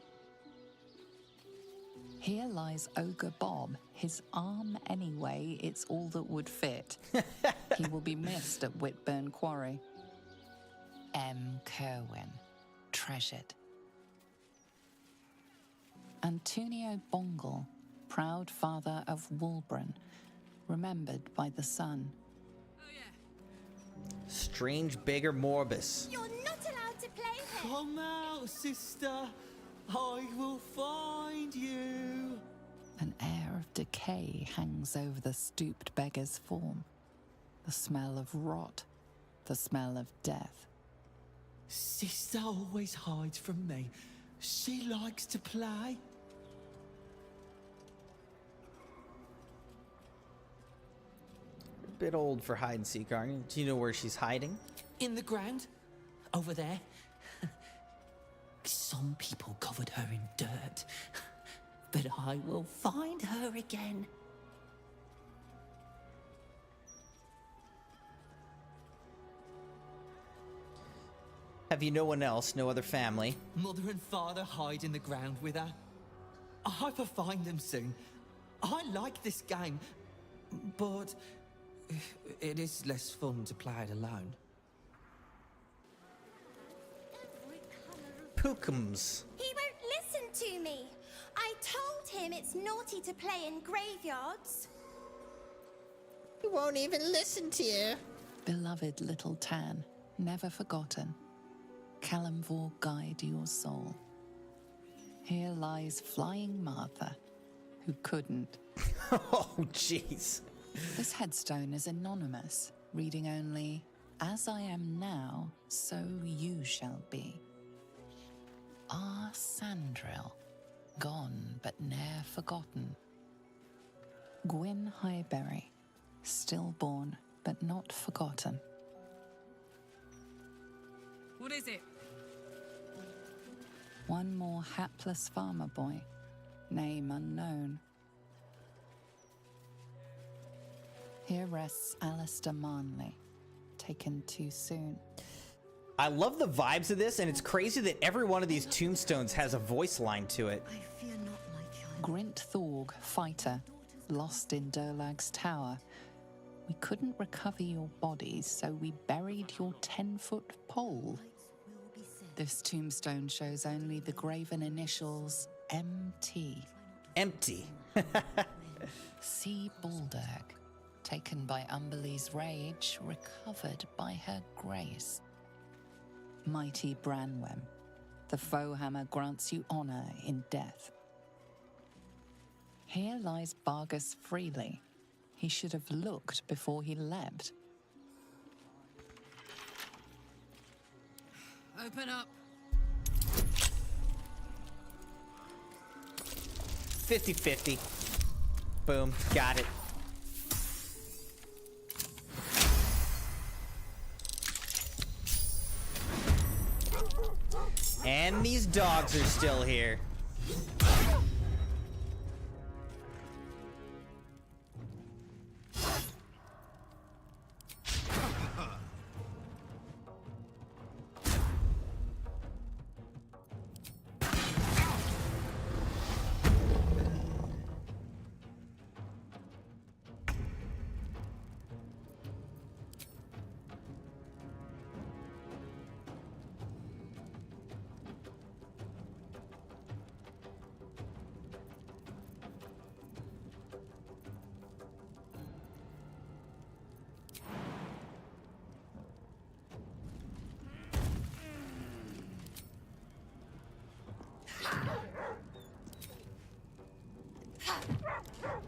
Here lies Ogre Bob, his arm anyway, it's all that would fit. He will be missed at Whitburn Quarry. M. Kerwin, treasured. Antonio Bongle, proud father of Woolburn, remembered by the sun. Strange beggar Morbus. You're not allowed to play here. Come out, sister. I will find you. An air of decay hangs over the stooped beggar's form. The smell of rot, the smell of death. Sister always hides from me. She likes to play. Bit old for hide and seek, aren't you? Do you know where she's hiding? In the ground. Over there. Some people covered her in dirt. But I will find her again. Have you no one else, no other family? Mother and father hide in the ground with her. I hope I find them soon. I like this game, but it is less fun to play it alone. Pookums. He won't listen to me. I told him it's naughty to play in graveyards. He won't even listen to you. Beloved little Tan, never forgotten. Kalimvor guide your soul. Here lies Flying Martha, who couldn't. Oh, jeez. This headstone is anonymous, reading only, "As I am now, so you shall be." Ah, Sandril, gone but ne'er forgotten. Gwyn Highberry, stillborn but not forgotten. What is it? One more hapless farmer boy, name unknown. Here rests Alistair Manley, taken too soon. I love the vibes of this, and it's crazy that every one of these tombstones has a voice line to it. Grint Thorg, fighter, lost in Durlag's tower. We couldn't recover your bodies, so we buried your 10-foot pole. This tombstone shows only the graven initials MT. Empty. See Baldur, taken by Umberlee's rage, recovered by her grace. Mighty Branwem, the foe hammer grants you honor in death. Here lies Bargus Freely. He should have looked before he leapt. Open up. 50-50. Boom. Got it. And these dogs are still here.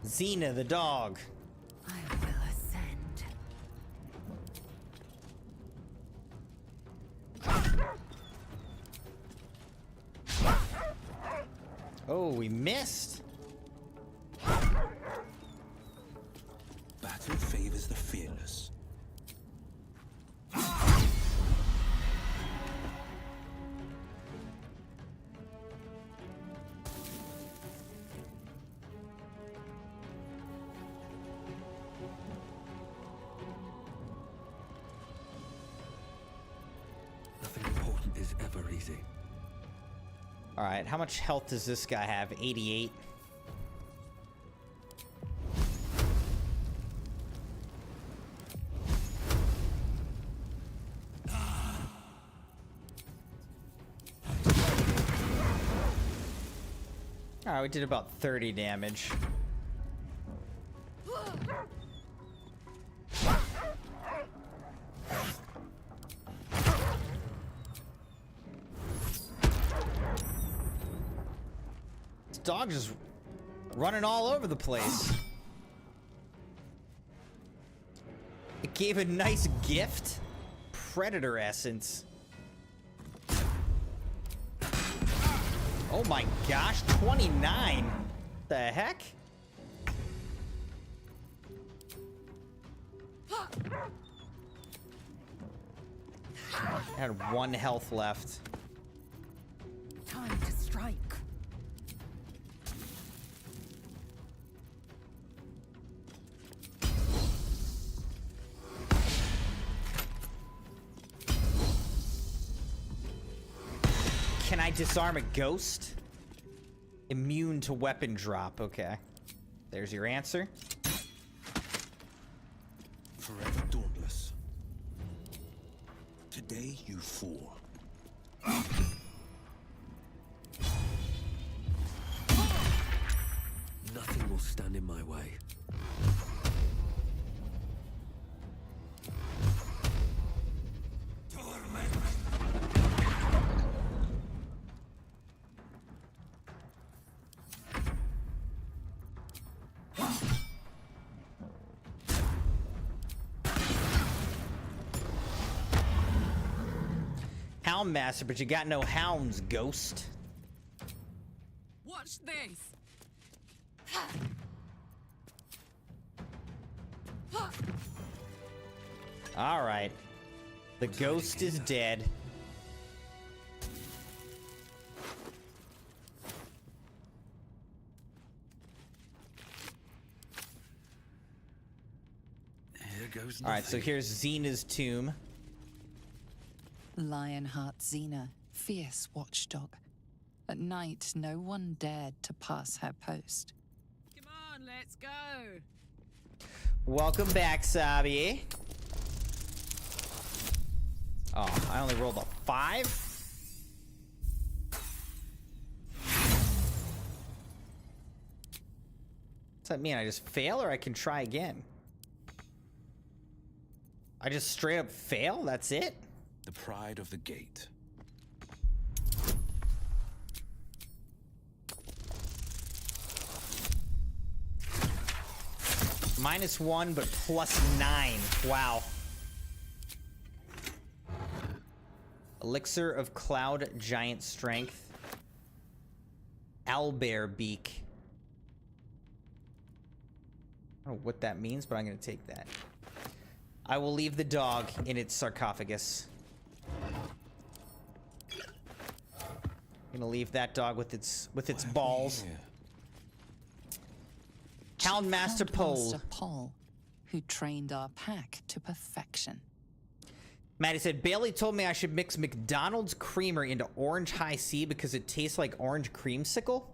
Xena the dog. I will ascend. Oh, we missed. Battle favors the fearless. Nothing important is Alright, how much health does this guy have? 88. Alright, we did about 30 damage. This dog just running all over the place. It gave a nice gift. Predator essence. Oh my gosh, 29. The heck? I had 1 health left. Time to strike. Can I disarm a ghost? Immune to weapon drop. Okay. There's your answer. Forever dauntless. Today you fall. Nothing will stand in my way. Hound master, but you got no hounds, ghost. Watch this. All right. The ghost is dead. Here goes nothing. All right, so here's Xena's tomb. Lionheart Xena, fierce watchdog. At night, no one dared to pass her post. Come on, let's go. Welcome back, Sabi. Oh, I only rolled a 5? Does that mean I just fail or I can try again? I just straight up fail? That's it? The pride of the gate. -1, but +9. Wow. Elixir of Cloud Giant Strength. Owlbear Beak. I don't know what that means, but I'm going to take that. I will leave the dog in its sarcophagus. I'm gonna leave that dog with its balls. Houndmaster Pole. Houndmaster Pole, who trained our pack to perfection. Maddie said, Bailey told me I should mix McDonald's creamer into orange high C because it tastes like orange creamsicle.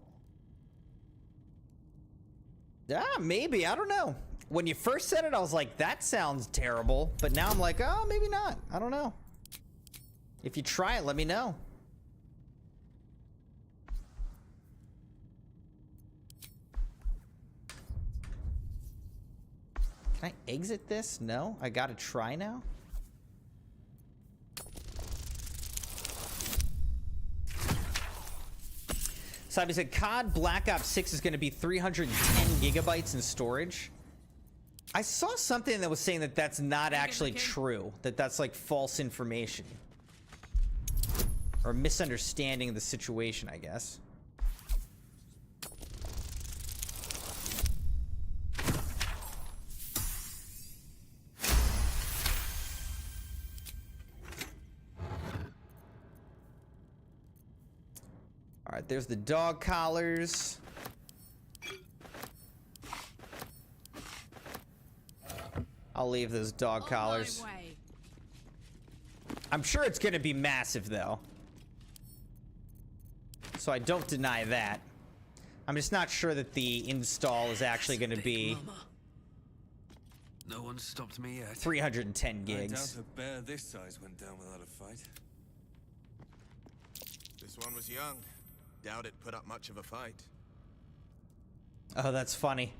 Yeah, maybe. I don't know. When you first said it, I was like, that sounds terrible. But now I'm like, oh, maybe not. I don't know. If you try it, let me know. Can I exit this? No? I gotta try now? Sabi said, COD Black Ops 6 is going to be 310 gigabytes in storage. I saw something that was saying that that's not actually true. That that's like false information. Or misunderstanding of the situation, I guess. All right, there's the dog collars. I'll leave those dog collars. I'm sure it's going to be massive, though. So I don't deny that. I'm just not sure that the install is actually going to be No one stopped me yet. 310 gigs. I doubt a bear this size went down without a fight. This one was young. Doubt it put up much of a fight. Oh, that's funny.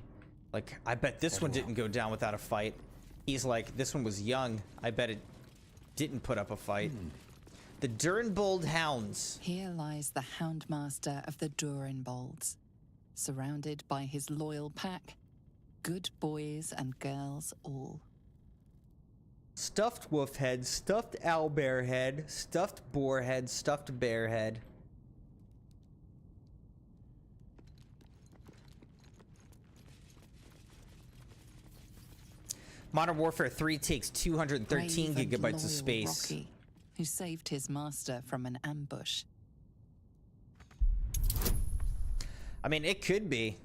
Like, I bet this one didn't go down without a fight. He's like, this one was young. I bet it didn't put up a fight. The Durenbold Hounds. Here lies the Houndmaster of the Durenbolds, surrounded by his loyal pack, good boys and girls all. Stuffed wolf head, stuffed owlbear head, stuffed boar head, stuffed bear head. Modern Warfare 3 takes 213 Brave and gigabytes of loyal space. Rocky, who saved his master from an ambush. I mean, it could be.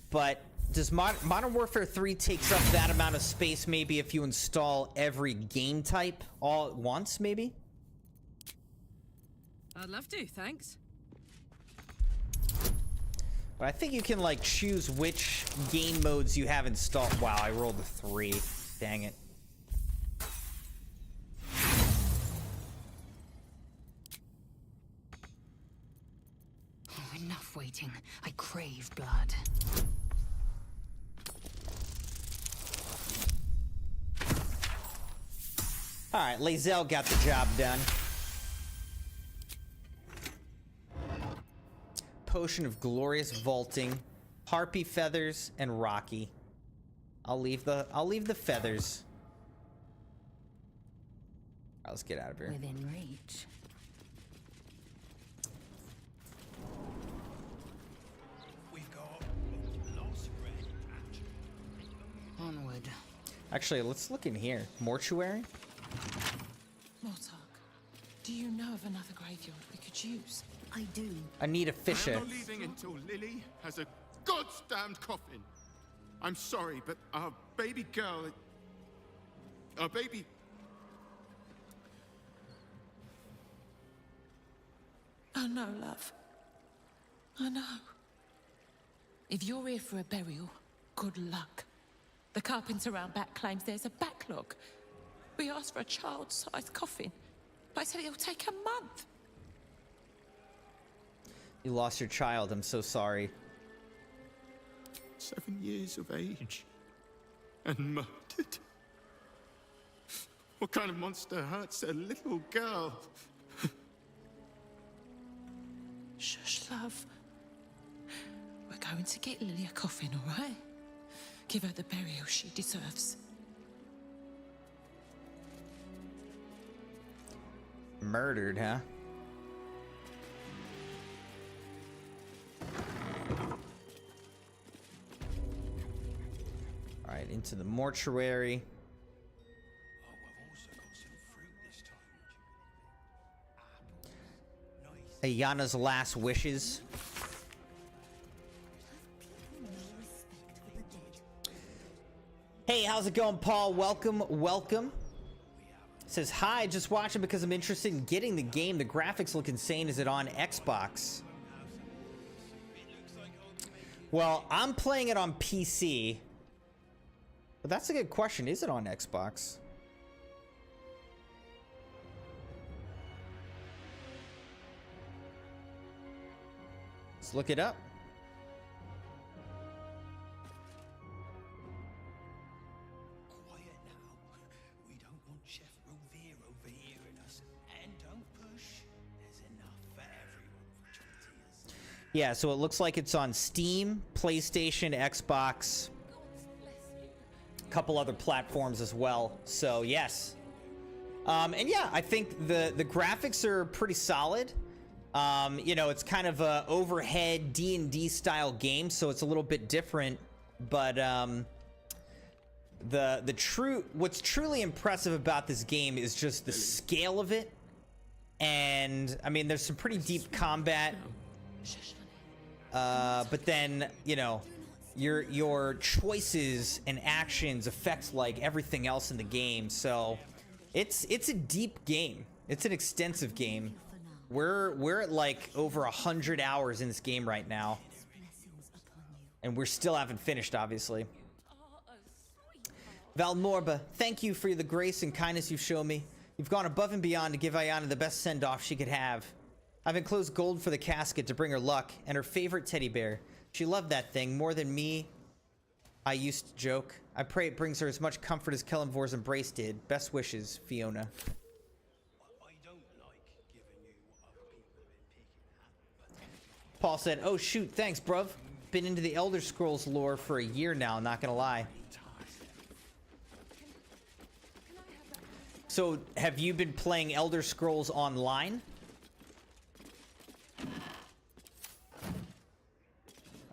But does Modern Warfare 3 takes up that amount of space maybe if you install every game type all at once, maybe? I'd love to, thanks. But I think you can, like, choose which game modes you have installed. Wow, I rolled a 3. Dang it. Oh, enough waiting. I crave blood. Alright, Lae'zel got the job done. Potion of Glorious Vaulting, Harpy Feathers, and Rocky. I'll leave the feathers. Alright, let's get out of here. Within reach. We've got lots of red patch. Onward. Actually, let's look in here. Mortuary? Mortark, do you know of another graveyard we could use? I do. Anita I'm Fisher. not leaving until Lily has a goddamn coffin. I'm sorry, but our baby girl... Our baby... I know, love. I know. If you're here for a burial, good luck. The carpenter around back claims there's a backlog. We asked for a child-sized coffin. But I said it'll take a month. You lost your child. I'm so sorry. 7 years of age. And murdered. What kind of monster hurts a little girl? Shush, love. We're going to get Lily a coffin, all right? Give her the burial she deserves. Murdered, huh? Alright, into the mortuary. Ayana's last wishes. Hey, how's it going, Paul? Welcome, welcome. Says, hi, just watching because I'm interested in getting the game. The graphics look insane. Is it on Xbox? Well, I'm playing it on PC. But that's a good question. Is it on Xbox? Let's look it up. Yeah, so it looks like it's on Steam, PlayStation, Xbox, a couple other platforms as well. So yes, and yeah, I think the graphics are pretty solid. You know, it's kind of a overhead D&D style game, so it's a little bit different. But what's truly impressive about this game is just the scale of it, and I mean, there's some pretty deep combat. But then, you know, your choices and actions affect like everything else in the game. So it's a deep game. It's an extensive game. We're at like over 100 hours in this game right now, and we're still haven't finished, obviously. Valmorba, thank you for the grace and kindness you've shown me. You've gone above and beyond to give Ayana the best send-off she could have. I've enclosed gold for the casket to bring her luck, and her favorite teddy bear. She loved that thing more than me. I used to joke. I pray it brings her as much comfort as Kelemvor's embrace did. Best wishes, Fiona. Paul said, oh shoot, thanks bruv. Been into the Elder Scrolls lore for a year now, not gonna lie. So, have you been playing Elder Scrolls Online?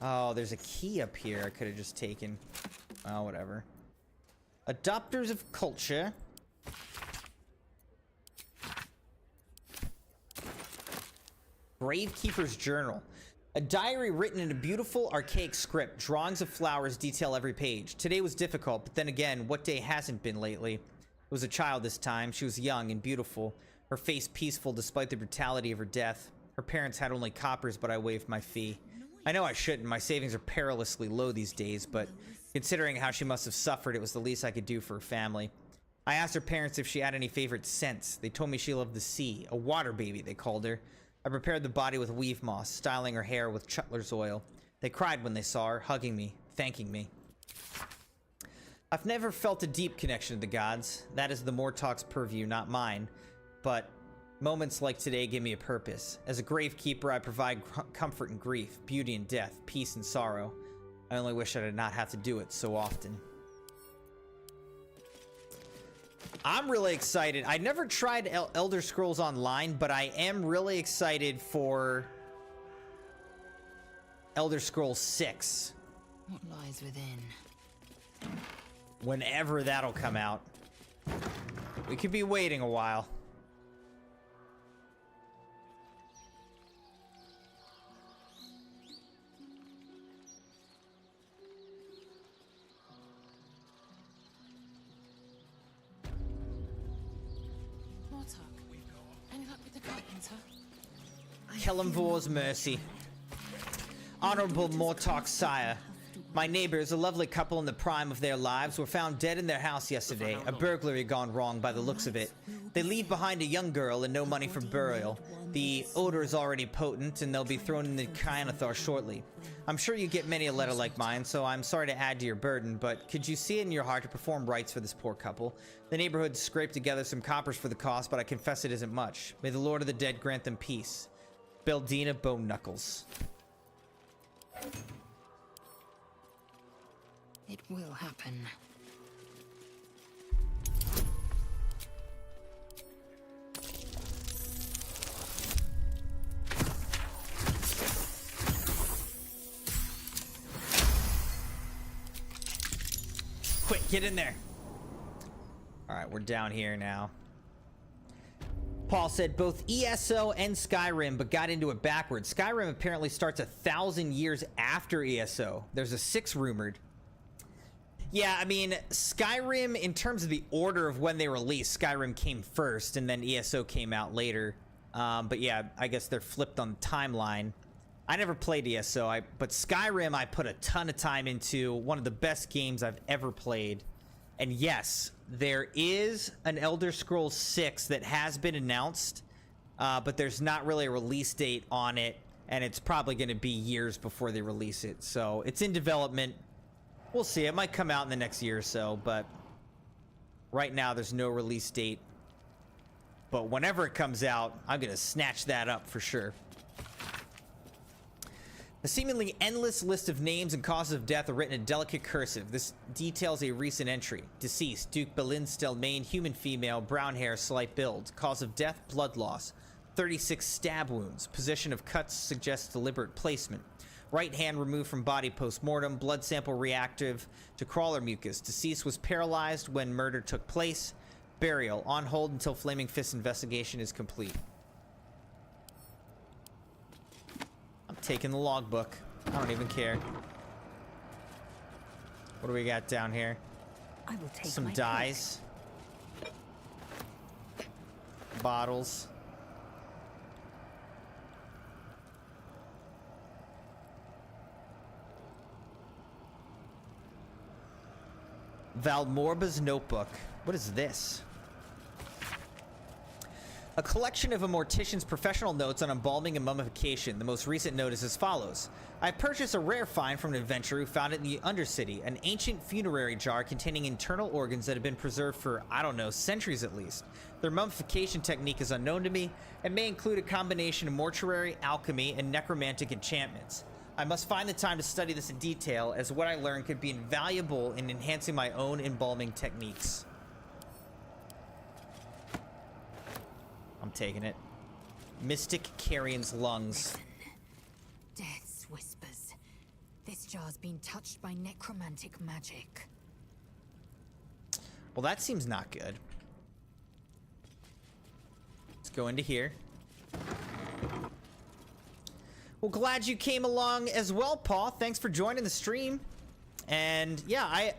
Oh, there's a key up here I could have just taken. Oh, whatever. Adopters of Culture. Gravekeeper's Journal. A diary written in a beautiful, archaic script. Drawings of flowers detail every page. Today was difficult, but then again, what day hasn't been lately? It was a child this time. She was young and beautiful. Her face peaceful despite the brutality of her death. Her parents had only coppers, but I waived my fee. I know I shouldn't. My savings are perilously low these days, but considering how she must have suffered, it was the least I could do for her family. I asked her parents if she had any favorite scents. They told me she loved the sea. A water baby, they called her. I prepared the body with weave moss, styling her hair with Chutler's oil. They cried when they saw her, hugging me, thanking me. I've never felt a deep connection to the gods. That is the Mortok's purview, not mine. But moments like today give me a purpose. As a gravekeeper, I provide comfort in grief, beauty in death, peace in sorrow. I only wish I did not have to do it so often. I'm really excited. I never tried Elder Scrolls Online, but I am really excited for Elder Scrolls 6. What lies within? Whenever that'll come out. We could be waiting a while. Mortok, any luck with the carpenter? Kelemvor's mercy. Honorable Mortok sire. My neighbors, a lovely couple in the prime of their lives, were found dead in their house yesterday. A burglary gone wrong by the looks of it. They leave behind a young girl and no money for burial. The odor is already potent and they'll be thrown in the Kyanethar shortly. I'm sure you get many a letter like mine, so I'm sorry to add to your burden, but could you see it in your heart to perform rites for this poor couple? The neighborhood scraped together some coppers for the cost, but I confess it isn't much. May the Lord of the Dead grant them peace. Beldina Bone Knuckles. It will happen. Quick, get in there. All right, we're down here now. Paul said both ESO and Skyrim, but got into it backwards. Skyrim apparently starts 1,000 years after ESO. There's a 6 rumored. Yeah, I mean, Skyrim, in terms of the order of when they released, Skyrim came first, and then ESO came out later. But yeah, I guess they're flipped on the timeline. I never played ESO, but Skyrim I put a ton of time into. One of the best games I've ever played. And yes, there is an Elder Scrolls 6 that has been announced, but there's not really a release date on it, and it's probably going to be years before they release it. So it's in development. We'll see. It might come out in the next year or so, but right now there's no release date. But whenever it comes out, I'm going to snatch that up for sure. A seemingly endless list of names and causes of death are written in delicate cursive. This details a recent entry. Deceased, Duke Belindstel, Maine, human female, brown hair, slight build. Cause of death, blood loss. 36 stab wounds. Position of cuts suggests deliberate placement. Right hand removed from body post-mortem. Blood sample reactive to crawler mucus. Deceased was paralyzed when murder took place. Burial on hold until Flaming Fist investigation is complete. I'm taking the logbook. I don't even care. What do we got down here? I will take Some my dyes. Bottles. Valmorba's notebook. What is this? A collection of a mortician's professional notes on embalming and mummification. The most recent note is as follows. I purchased a rare find from an adventurer who found it in the Undercity, an ancient funerary jar containing internal organs that have been preserved for, I don't know, centuries at least. Their mummification technique is unknown to me and may include a combination of mortuary, alchemy, and necromantic enchantments. I must find the time to study this in detail, as what I learned could be invaluable in enhancing my own embalming techniques. I'm taking it. Mystic Carrion's lungs. Death's whispers. This jar's been touched by necromantic magic. Well, that seems not good. Let's go into here. Well, glad you came along as well, Paul. Thanks for joining the stream. And yeah,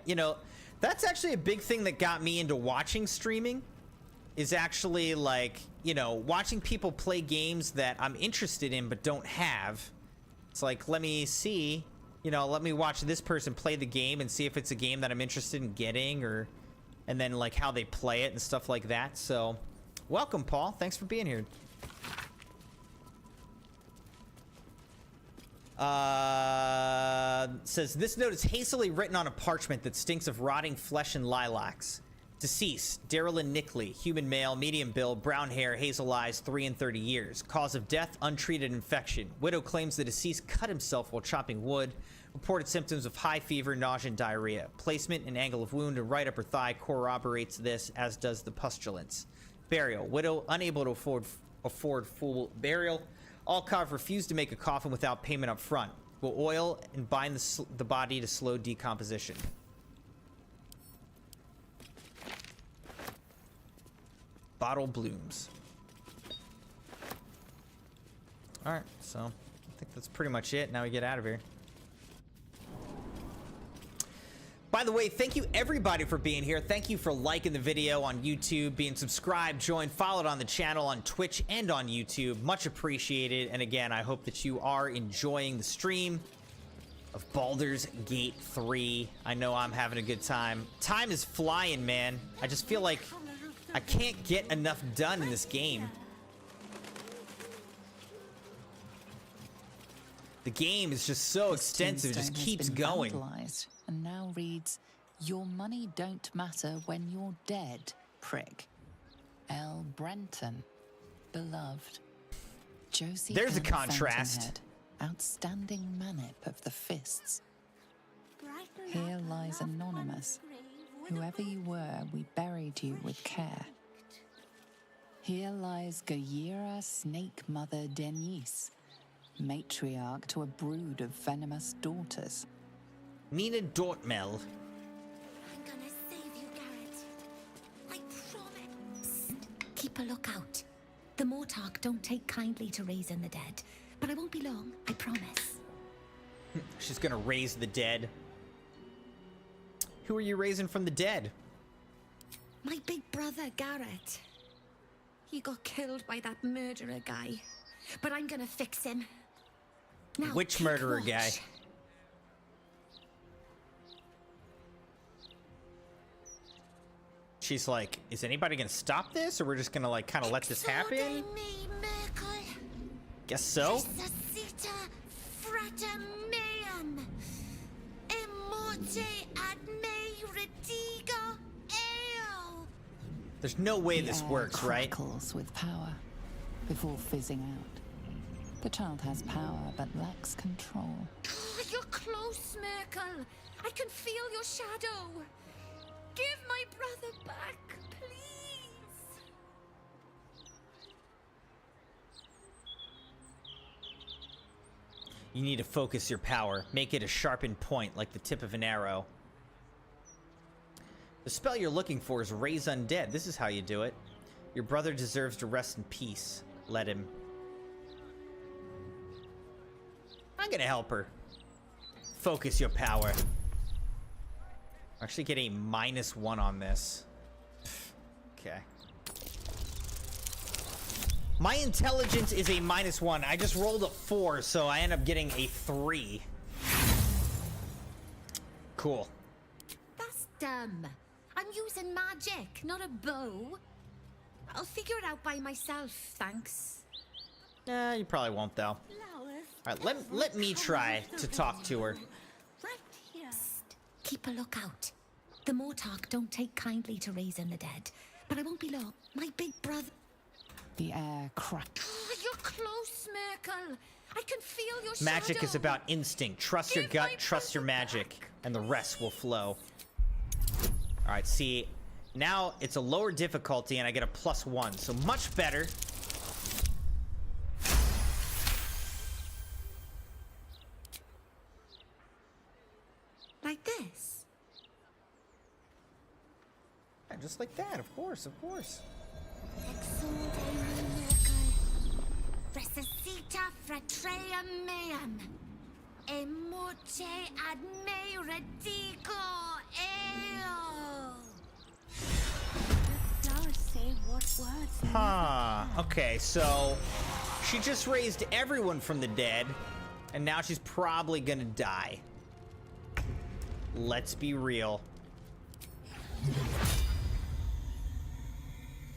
that's actually a big thing that got me into watching streaming, is actually like, watching people play games that I'm interested in but don't have. It's like, let me see, let me watch this person play the game and see if it's a game that I'm interested in getting, and then like how they play it and stuff like that. So welcome, Paul. Thanks for being here. Says, this note is hastily written on a parchment that stinks of rotting flesh and lilacs. Deceased, Darylyn Nickley, human male, medium build, brown hair, hazel eyes, 3 and 30 years. Cause of death, untreated infection. Widow claims the deceased cut himself while chopping wood. Reported symptoms of high fever, nausea, and diarrhea. Placement and angle of wound in right upper thigh corroborates this, as does the pustulence. Burial. Widow unable to afford full burial. Alcov refused to make a coffin without payment up front. Will oil and bind the body to slow decomposition. Bottle blooms. Alright, so I think that's pretty much it. Now we get out of here. By the way, thank you everybody for being here. Thank you for liking the video on YouTube, being subscribed, joined, followed on the channel on Twitch and on YouTube. Much appreciated. And again, I hope that you are enjoying the stream of Baldur's Gate 3. I know I'm having a good time. Time is flying, man. I just feel like I can't get enough done in this game. The game is just so extensive, it just keeps going. Vandalized and now reads, "Your money don't matter when you're dead, prick." L. Brenton, beloved. Josie. There's a Ann contrast. Fountainhead, outstanding manip of the fists. Here lies anonymous. Whoever you were, we buried you with care. Here lies Gayera Snake Mother Denise, matriarch to a brood of venomous daughters. Nina Dortmel. I'm gonna save you, Garrett. I promise. Keep a lookout. The Mortark don't take kindly to raising the dead, but I won't be long, I promise. She's gonna raise the dead. Who are you raising from the dead? My big brother, Garrett. He got killed by that murderer guy, but I'm gonna fix him. Now, Which keep murderer watch. guy? She's like, is anybody gonna stop this, or we're just gonna like kind of let this happen? Guess so. Resuscita frater meum. Immorte ad me redigo eo. There's no way The this air works, right? crackles with power before fizzing out. The child has power but lacks control. Oh, you're close, Merkel. I can feel your shadow. Give my brother back, please. You need to focus your power. Make it a sharpened point like the tip of an arrow. The spell you're looking for is Raise Undead. This is how you do it. Your brother deserves to rest in peace. Let him. I'm gonna help her. Focus your power. Actually get a -1 on this. Okay. My intelligence is a -1. I just rolled a 4, so I end up getting a 3. Cool. That's dumb. I'm using magic, not a bow. I'll figure it out by myself, thanks. You probably won't, though. Alright, let me try to talk to her. Right here. Keep a lookout. The Mortark don't take kindly to raising the dead, but I won't be long. My big brother. The air cracked. Oh, you're close, Merkel. I can feel your Magic shadow. is about instinct. Trust your gut, trust your magic, and the rest will flow. Alright, see, now it's a lower difficulty and I get a +1, so much better. Like this? Yeah, just like that, of course, of course. Resuscita fratrea meam. Emote ad me redico eo. The flowers say what words? Huh. Okay, so she just raised everyone from the dead, and now she's probably gonna die. Let's be real.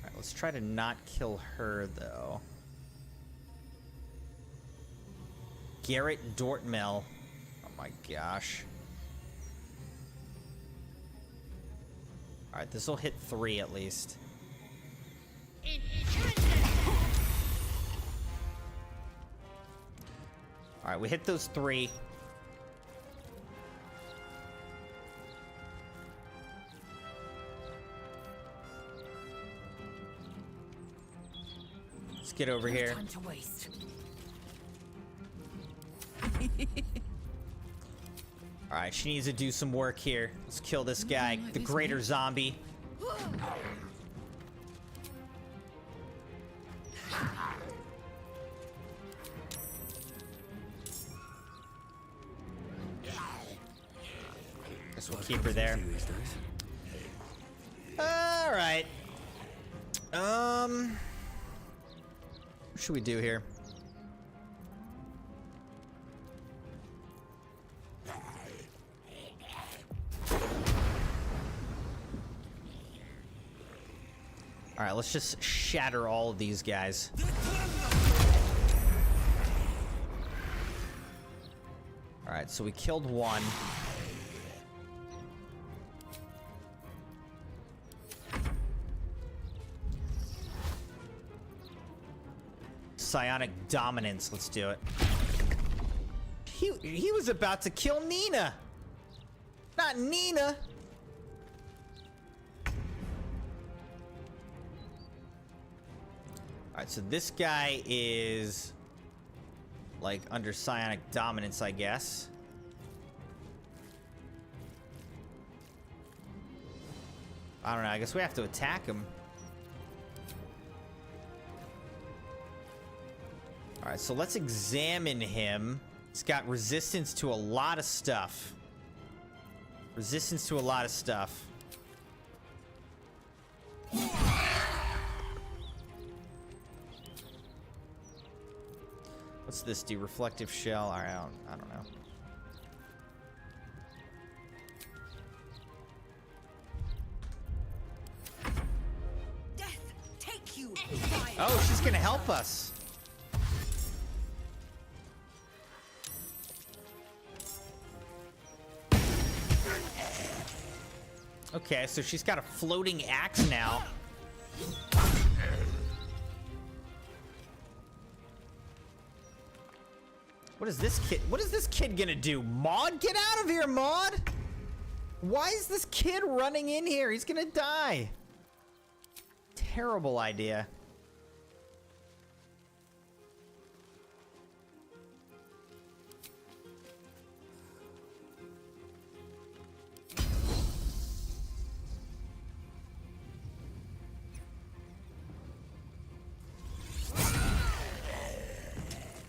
Alright, let's try to not kill her, though. Garrett Dortmel. Oh my gosh. Alright, this will hit 3 at least. Alright, we hit those 3. Let's get over here. Time to waste. Alright, she needs to do some work here. Let's kill this guy, the greater zombie. Guess we'll keep her there. Alright. What should we do here? Alright, let's just shatter all of these guys. Alright, so we killed one. Psionic dominance, let's do it. He was about to kill Nina! Not Nina! Alright, so this guy is like under psionic dominance, I guess. I don't know, I guess we have to attack him. Alright, so let's examine him. He's got resistance to a lot of stuff. Resistance to a lot of stuff. What's this do? Reflective shell? Alright, I don't know. Death, take you. Oh, she's gonna help us. Okay, so she's got a floating axe now. What is this kid gonna do? Maud, get out of here, Maud! Why is this kid running in here? He's gonna die. Terrible idea.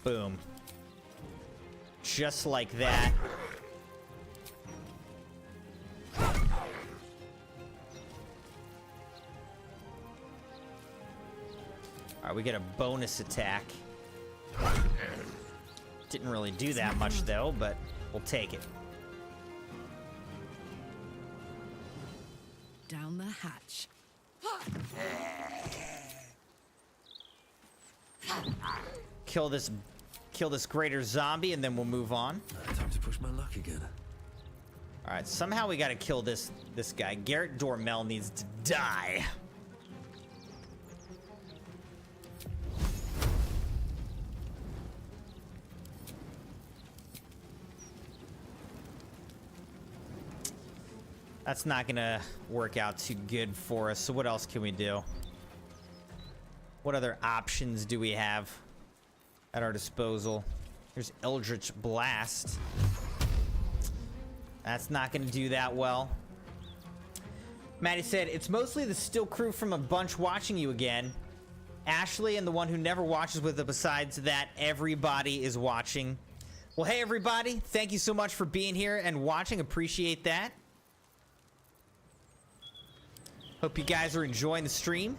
Boom. Just like that. All right, we get a bonus attack. Didn't really do that much though, but we'll take it. Down the hatch. Kill this greater zombie, and then we'll move on. Time to push my luck again. All right, somehow we got to kill this guy. Garrett Dormel needs to die. That's not gonna work out too good for us. So what else can we do? What other options do we have at our disposal? There's Eldritch Blast. That's not gonna do that well. Maddie said, it's mostly the still crew from a bunch watching you again. Ashley and the one who never watches with it. Besides that, everybody is watching. Well, hey everybody, thank you so much for being here and watching. Appreciate that. Hope you guys are enjoying the stream.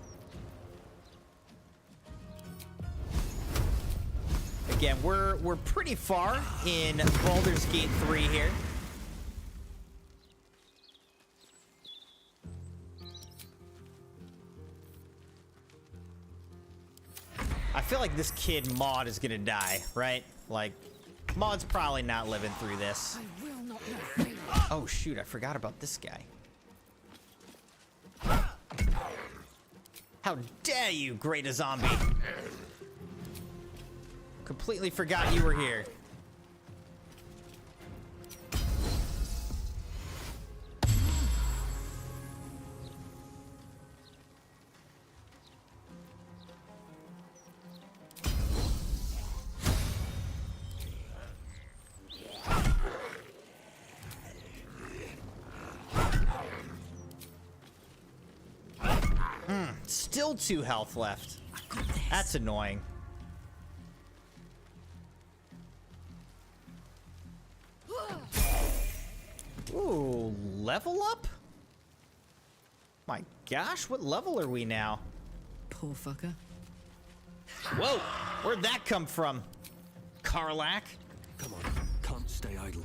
Again, we're pretty far in Baldur's Gate 3 here. I feel like this kid Maud is gonna die, right? Like, Maud's probably not living through this. I will not know. Oh shoot, I forgot about this guy. How dare you, great zombie! Completely forgot you were here. Still 2 health left. That's annoying. Ooh, level up? My gosh, what level are we now? Poor fucker. Whoa, where'd that come from? Karlak? Come on, can't stay idle.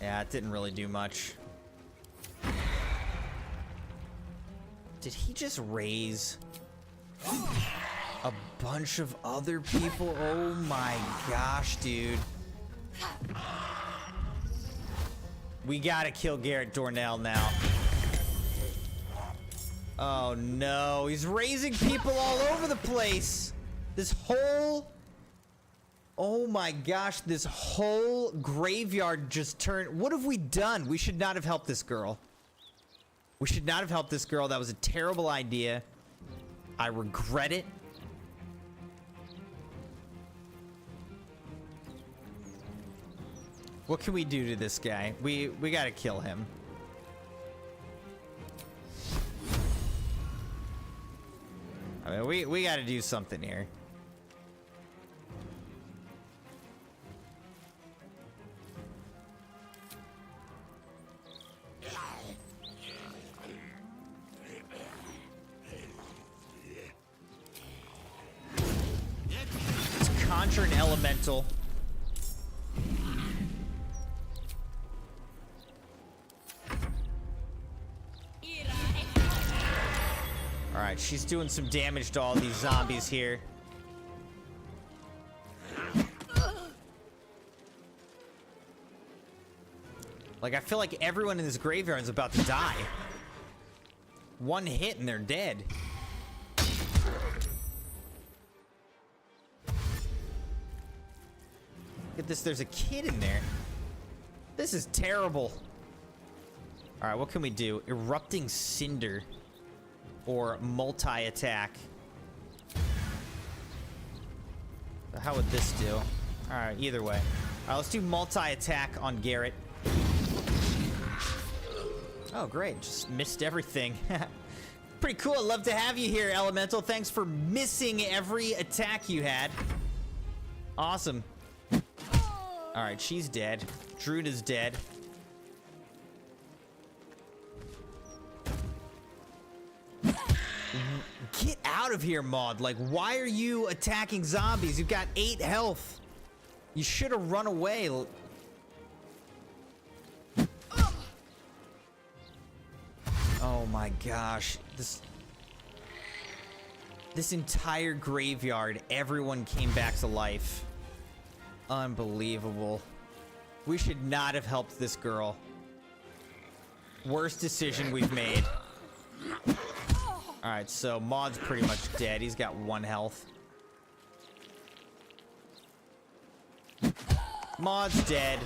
Yeah, it didn't really do much. Did he just raise a bunch of other people? Oh my gosh, dude. We gotta kill Garrett Dornell now. Oh no, he's raising people all over the place. This whole... Oh my gosh, this whole graveyard just turned... What have we done? We should not have helped this girl. We should not have helped this girl. That was a terrible idea. I regret it. What can we do to this guy? We gotta kill him. I mean, we gotta do something here. Let's conjure an elemental. Alright, she's doing some damage to all these zombies here. Like, I feel like everyone in this graveyard is about to die. One hit and they're dead. Look at this, there's a kid in there. This is terrible. Alright, what can we do? Erupting Cinder. Or multi-attack. How would this do? Alright, either way. Alright, let's do multi-attack on Garrett. Oh, great. Just missed everything. Pretty cool. I'd love to have you here, Elemental. Thanks for missing every attack you had. Awesome. Alright, she's dead. Druid is dead. Get out of here, Maud. Like, why are you attacking zombies? You've got 8 health. You should have run away. Oh my gosh. This entire graveyard, everyone came back to life. Unbelievable. We should not have helped this girl. Worst decision we've made. Alright, so Maud's pretty much dead. He's got 1 health. Maud's dead.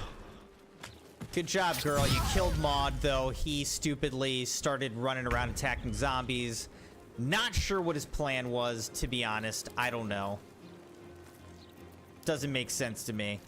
Good job, girl. You killed Maud, though. He stupidly started running around attacking zombies. Not sure what his plan was, to be honest. I don't know. Doesn't make sense to me.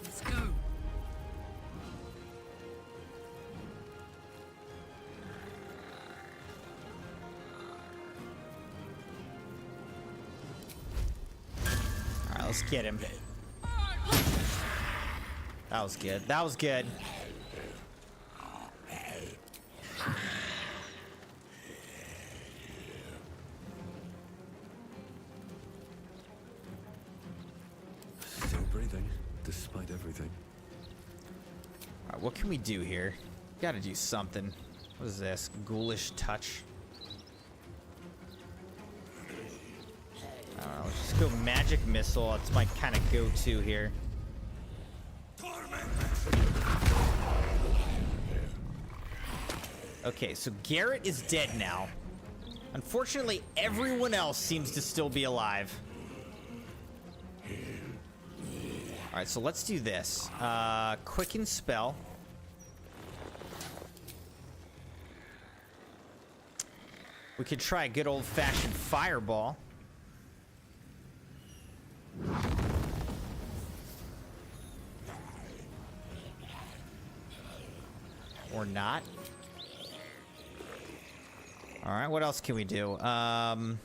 Let's go. All right, let's get him. That was good. That was good. Still breathing, despite everything. All right, what can we do here? Gotta do something. What is this? Ghoulish touch. I don't know. Let's just go magic missile. That's my kind of go-to here. Okay, so Garrett is dead now. Unfortunately, everyone else seems to still be alive. All right, so let's do this. Quicken spell. We could try a good old-fashioned fireball. Or not. All right, what else can we do? Can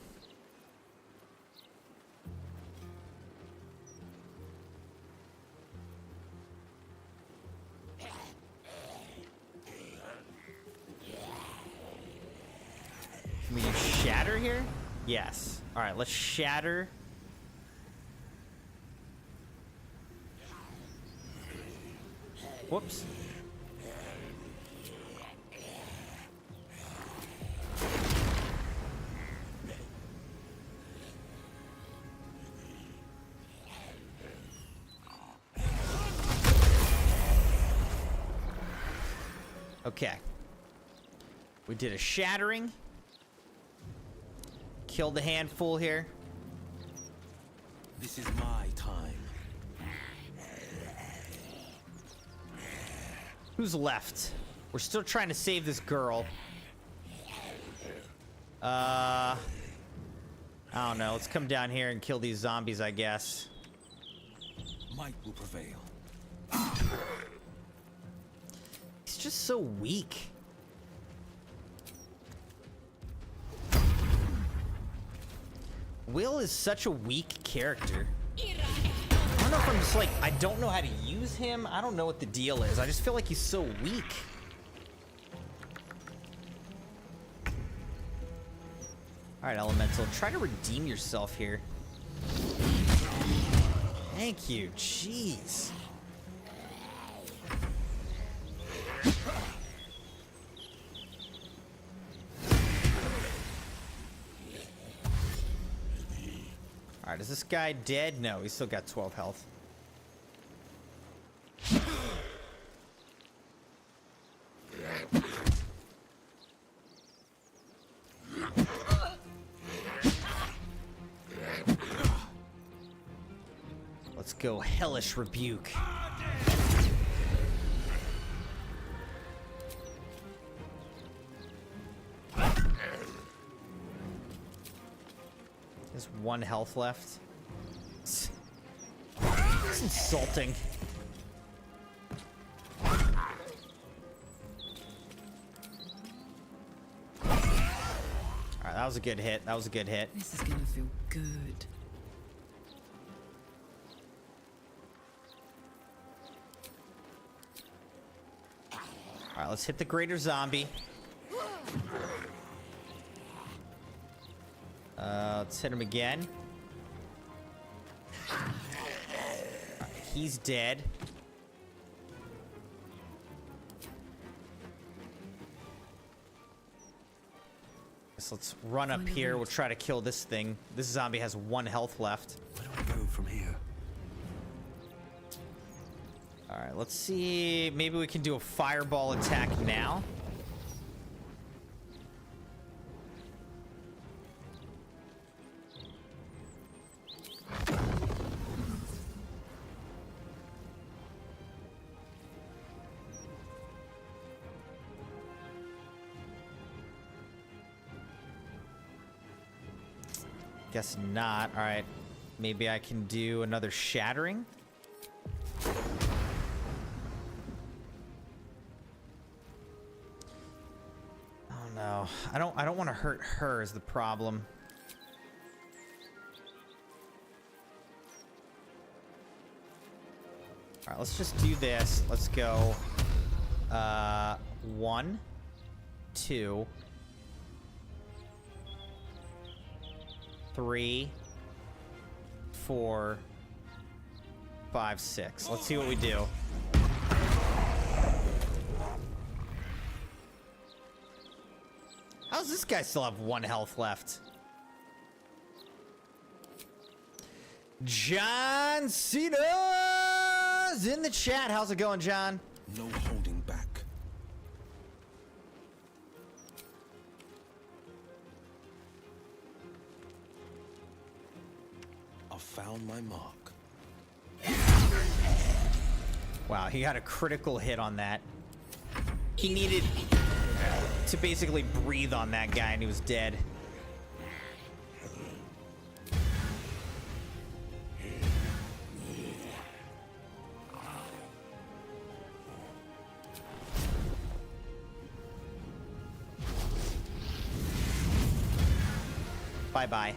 we do shatter here? Yes. All right, let's shatter. Whoops. Okay. We did a shattering. Killed a handful here. This is my time. Who's left? We're still trying to save this girl. I don't know. Let's come down here and kill these zombies, I guess. Might will prevail. He's just so weak. Will is such a weak character. I don't know if I'm just like, I don't know how to use him. I don't know what the deal is. I just feel like he's so weak. All right, Elemental, try to redeem yourself here. Thank you. Jeez. All right, is this guy dead? No, he's still got 12 health. Let's go Hellish Rebuke. There's 1 health left. That's insulting. Alright, that was a good hit. That was a good hit. This is gonna feel good. Alright, let's hit the greater zombie. Let's hit him again. Alright, he's dead. So let's run up here. We'll try to kill this thing. This zombie has 1 health left. Where do I go from here? Alright, let's see. Maybe we can do a fireball attack now. Guess not. Alright. Maybe I can do another shattering. Oh no. I don't want to hurt her is the problem. Alright, let's just do this. Let's go 1, 2, 3, 4, 5, 6. Let's see what we do. How does this guy still have 1 health left? John Cena's in the chat. How's it going, John? No holding back. I found my mark. Wow, he got a critical hit on that. He needed to basically breathe on that guy and he was dead. Bye-bye.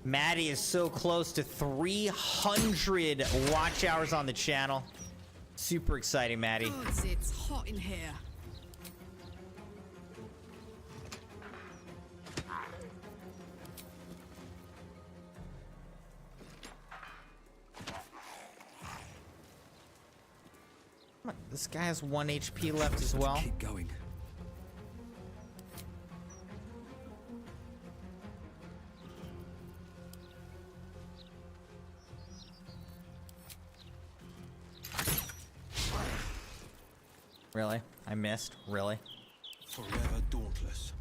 Maddie is so close to 300 watch hours on the channel. Super exciting, Maddie. Gods, it's hot in here. Come on, this guy has 1 HP left as well. Keep going. Really? I missed? Really? Forever dauntless.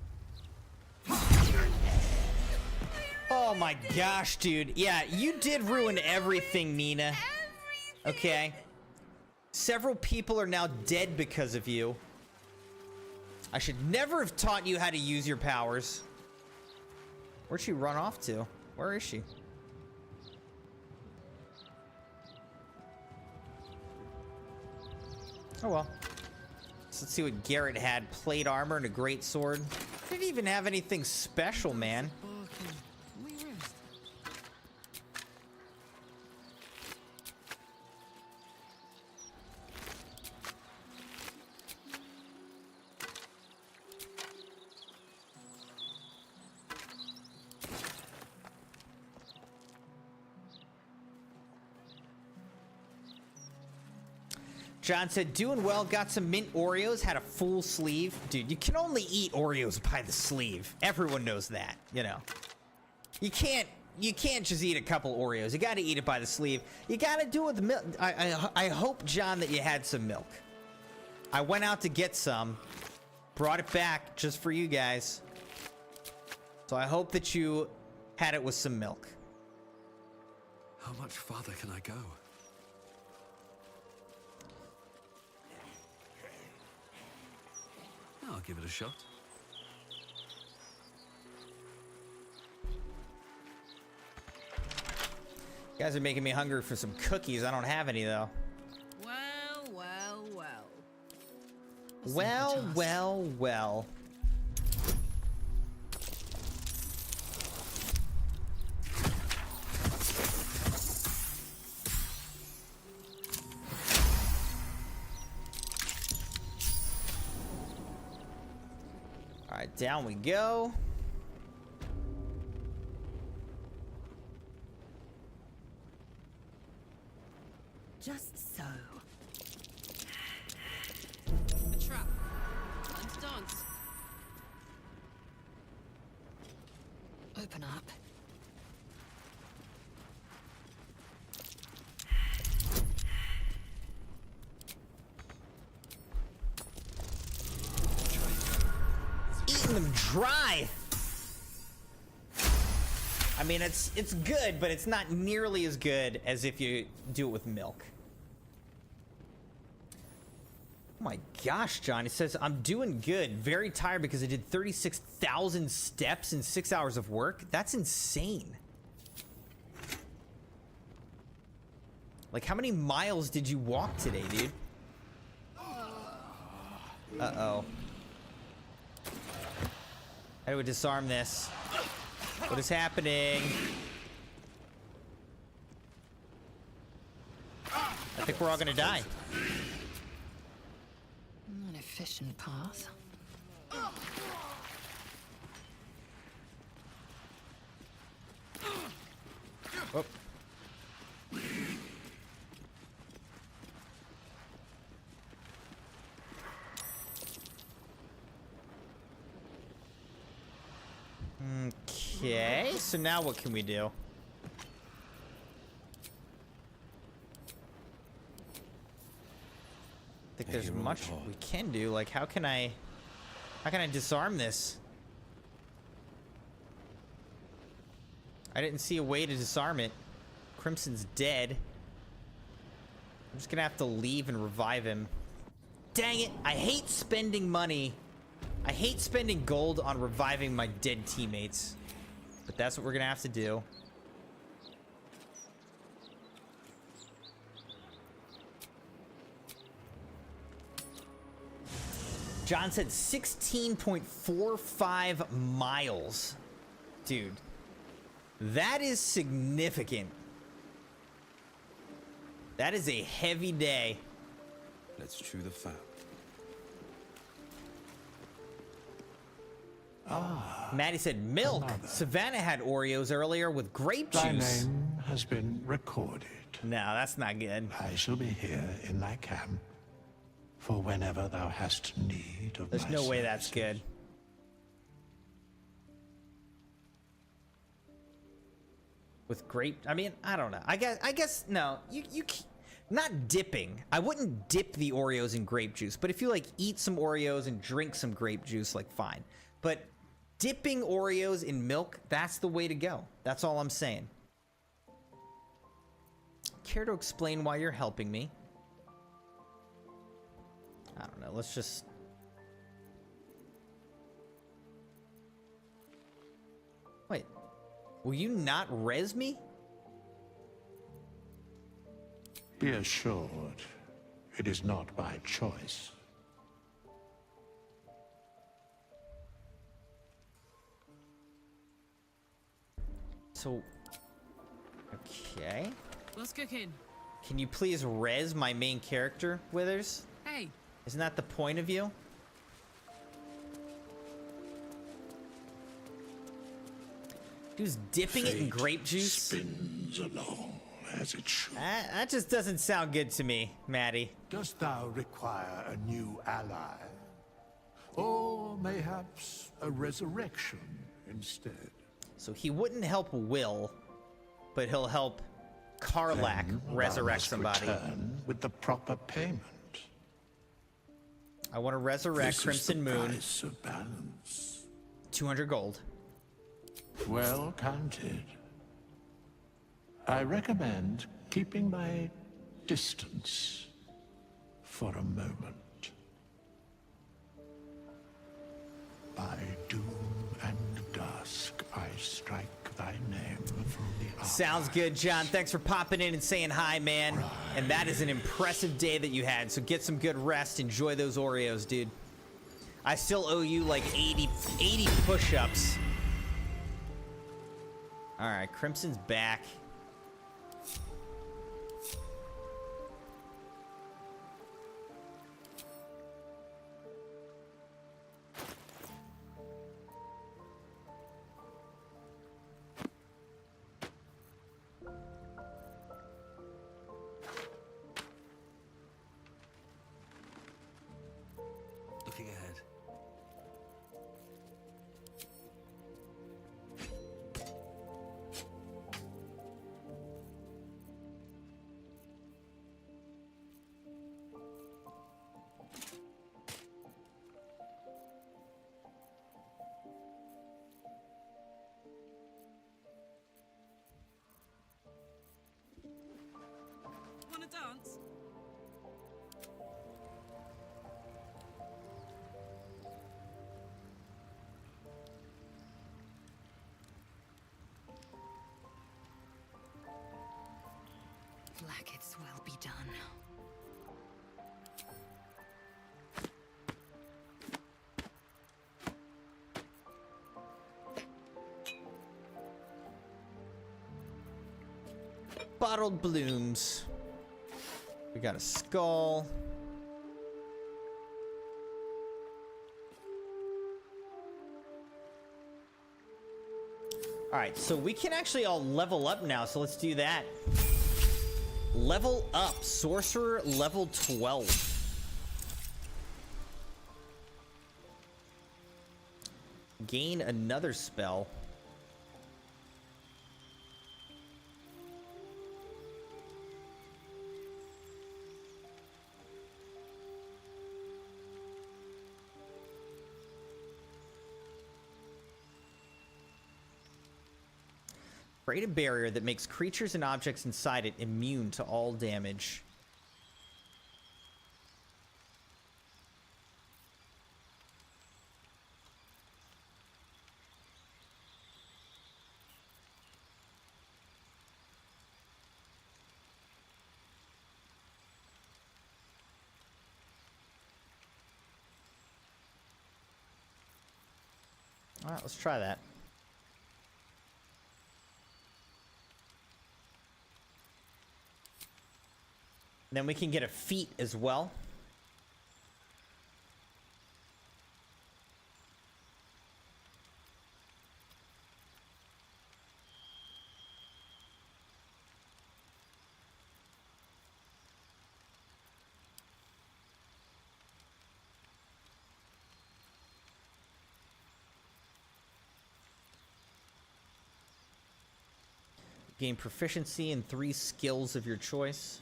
Oh my gosh, dude. Yeah, you did ruin everything, Nina. Okay. Several people are now dead because of you. I should never have taught you how to use your powers. Where'd she run off to? Where is she? Oh well. So let's see what Garrett had. Plate armor and a great sword. Didn't even have anything special, man. John said, doing well, got some mint Oreos, had a full sleeve. Dude, you can only eat Oreos by the sleeve. Everyone knows that, you know. You can't just eat a couple Oreos. You gotta eat it by the sleeve. You gotta do it with the milk. I hope, John, that you had some milk. I went out to get some. Brought it back just for you guys. So I hope that you had it with some milk. How much farther can I go? I'll give it a shot. You guys are making me hungry for some cookies. I don't have any, though. Well, well, well. Well, well, well. All right, down we go. Just so. A trap. Time to dance. Open up. Eating them dry. I mean, it's good, but it's not nearly as good as if you do it with milk. Oh my gosh, John. It says, I'm doing good. Very tired because I did 36,000 steps in 6 hours of work. That's insane. Like, how many miles did you walk today, dude? Uh-oh. How do we disarm this? What is happening? I think we're all gonna die. An efficient path. Oh. Okay, so now what can we do? I think there's much we can do. Like, how can I disarm this? I didn't see a way to disarm it. Crimson's dead. I'm just gonna have to leave and revive him. Dang it! I hate spending money. I hate spending gold on reviving my dead teammates. But that's what we're gonna have to do. John said 16.45 miles. Dude. That is significant. That is a heavy day. Let's chew the fat. Maddie said milk. Savannah had Oreos earlier with grape Thy juice. name has been recorded. No, that's not good. I shall be here in thy camp for whenever thou hast need of There's my no way services. that's good. With grape, I mean, I don't know. I guess no. You not dipping. I wouldn't dip the Oreos in grape juice, but if you like eat some Oreos and drink some grape juice, like fine. But dipping Oreos in milk, that's the way to go. That's all I'm saying. Care to explain why you're helping me? I don't know. Let's just... Wait. Will you not res me? Be assured, it is not by choice. So... Okay. What's cooking? Can you please res my main character, Withers? Hey. Isn't that the point of you? Dude's dipping it in grape juice? Spins along as it should. That just doesn't sound good to me, Maddie. Dost thou require a new ally? Or mayhaps a resurrection instead? So he wouldn't help Will, but he'll help Karlach Then resurrect thou must somebody. return with the proper payment. I want to resurrect This is Crimson the Moon. price of balance. 200 gold. Well counted. I recommend keeping my distance for a moment. By doom and dusk, I strike thy name from the Sounds good, John. Thanks for popping in and saying hi, man. And that is an impressive day that you had. So get some good rest. Enjoy those Oreos, dude. I still owe you like 80 push-ups. All right, Crimson's back. Looking ahead. Wanna dance? Blacket's will be done. Bottled blooms. We got a skull. All right, so we can actually all level up now, so let's do that. Level up, sorcerer level 12. Gain another spell. Create a barrier that makes creatures and objects inside it immune to all damage. All right, let's try that. Then we can get a feat as well. Gain proficiency in 3 skills of your choice.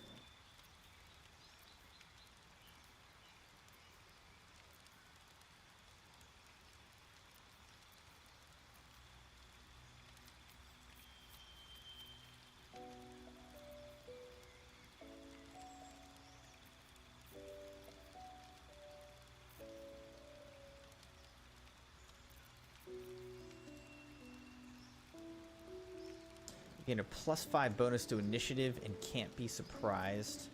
Gain a +5 bonus to initiative and can't be surprised.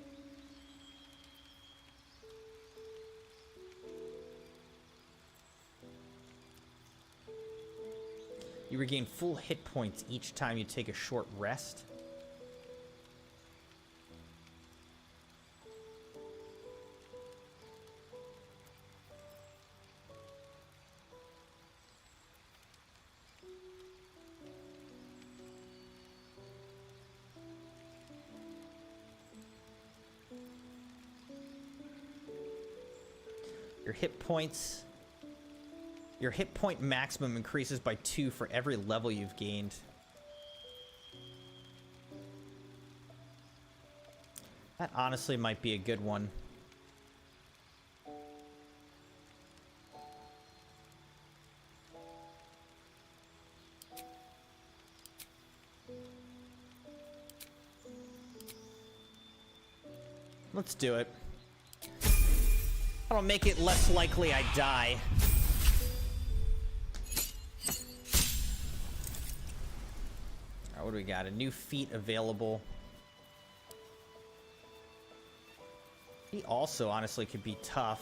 You regain full hit points each time you take a short rest. Your hit point maximum increases by 2 for every level you've gained. That honestly might be a good one. let's do it. That'll make it less likely I die. Alright, what do we got? A new feat available. He also honestly could be tough.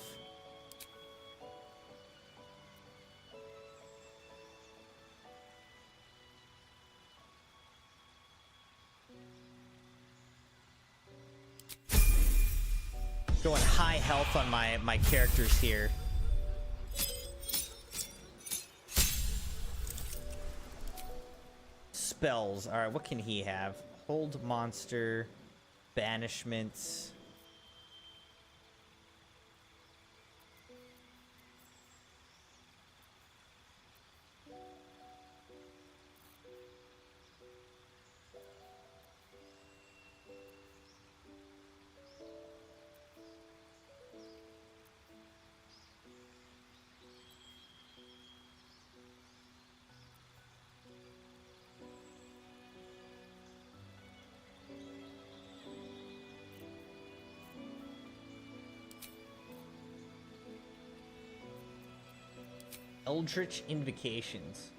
Going high health on my characters here. Spells. All right, what can he have? Hold monster, banishments. Eldritch Invocations.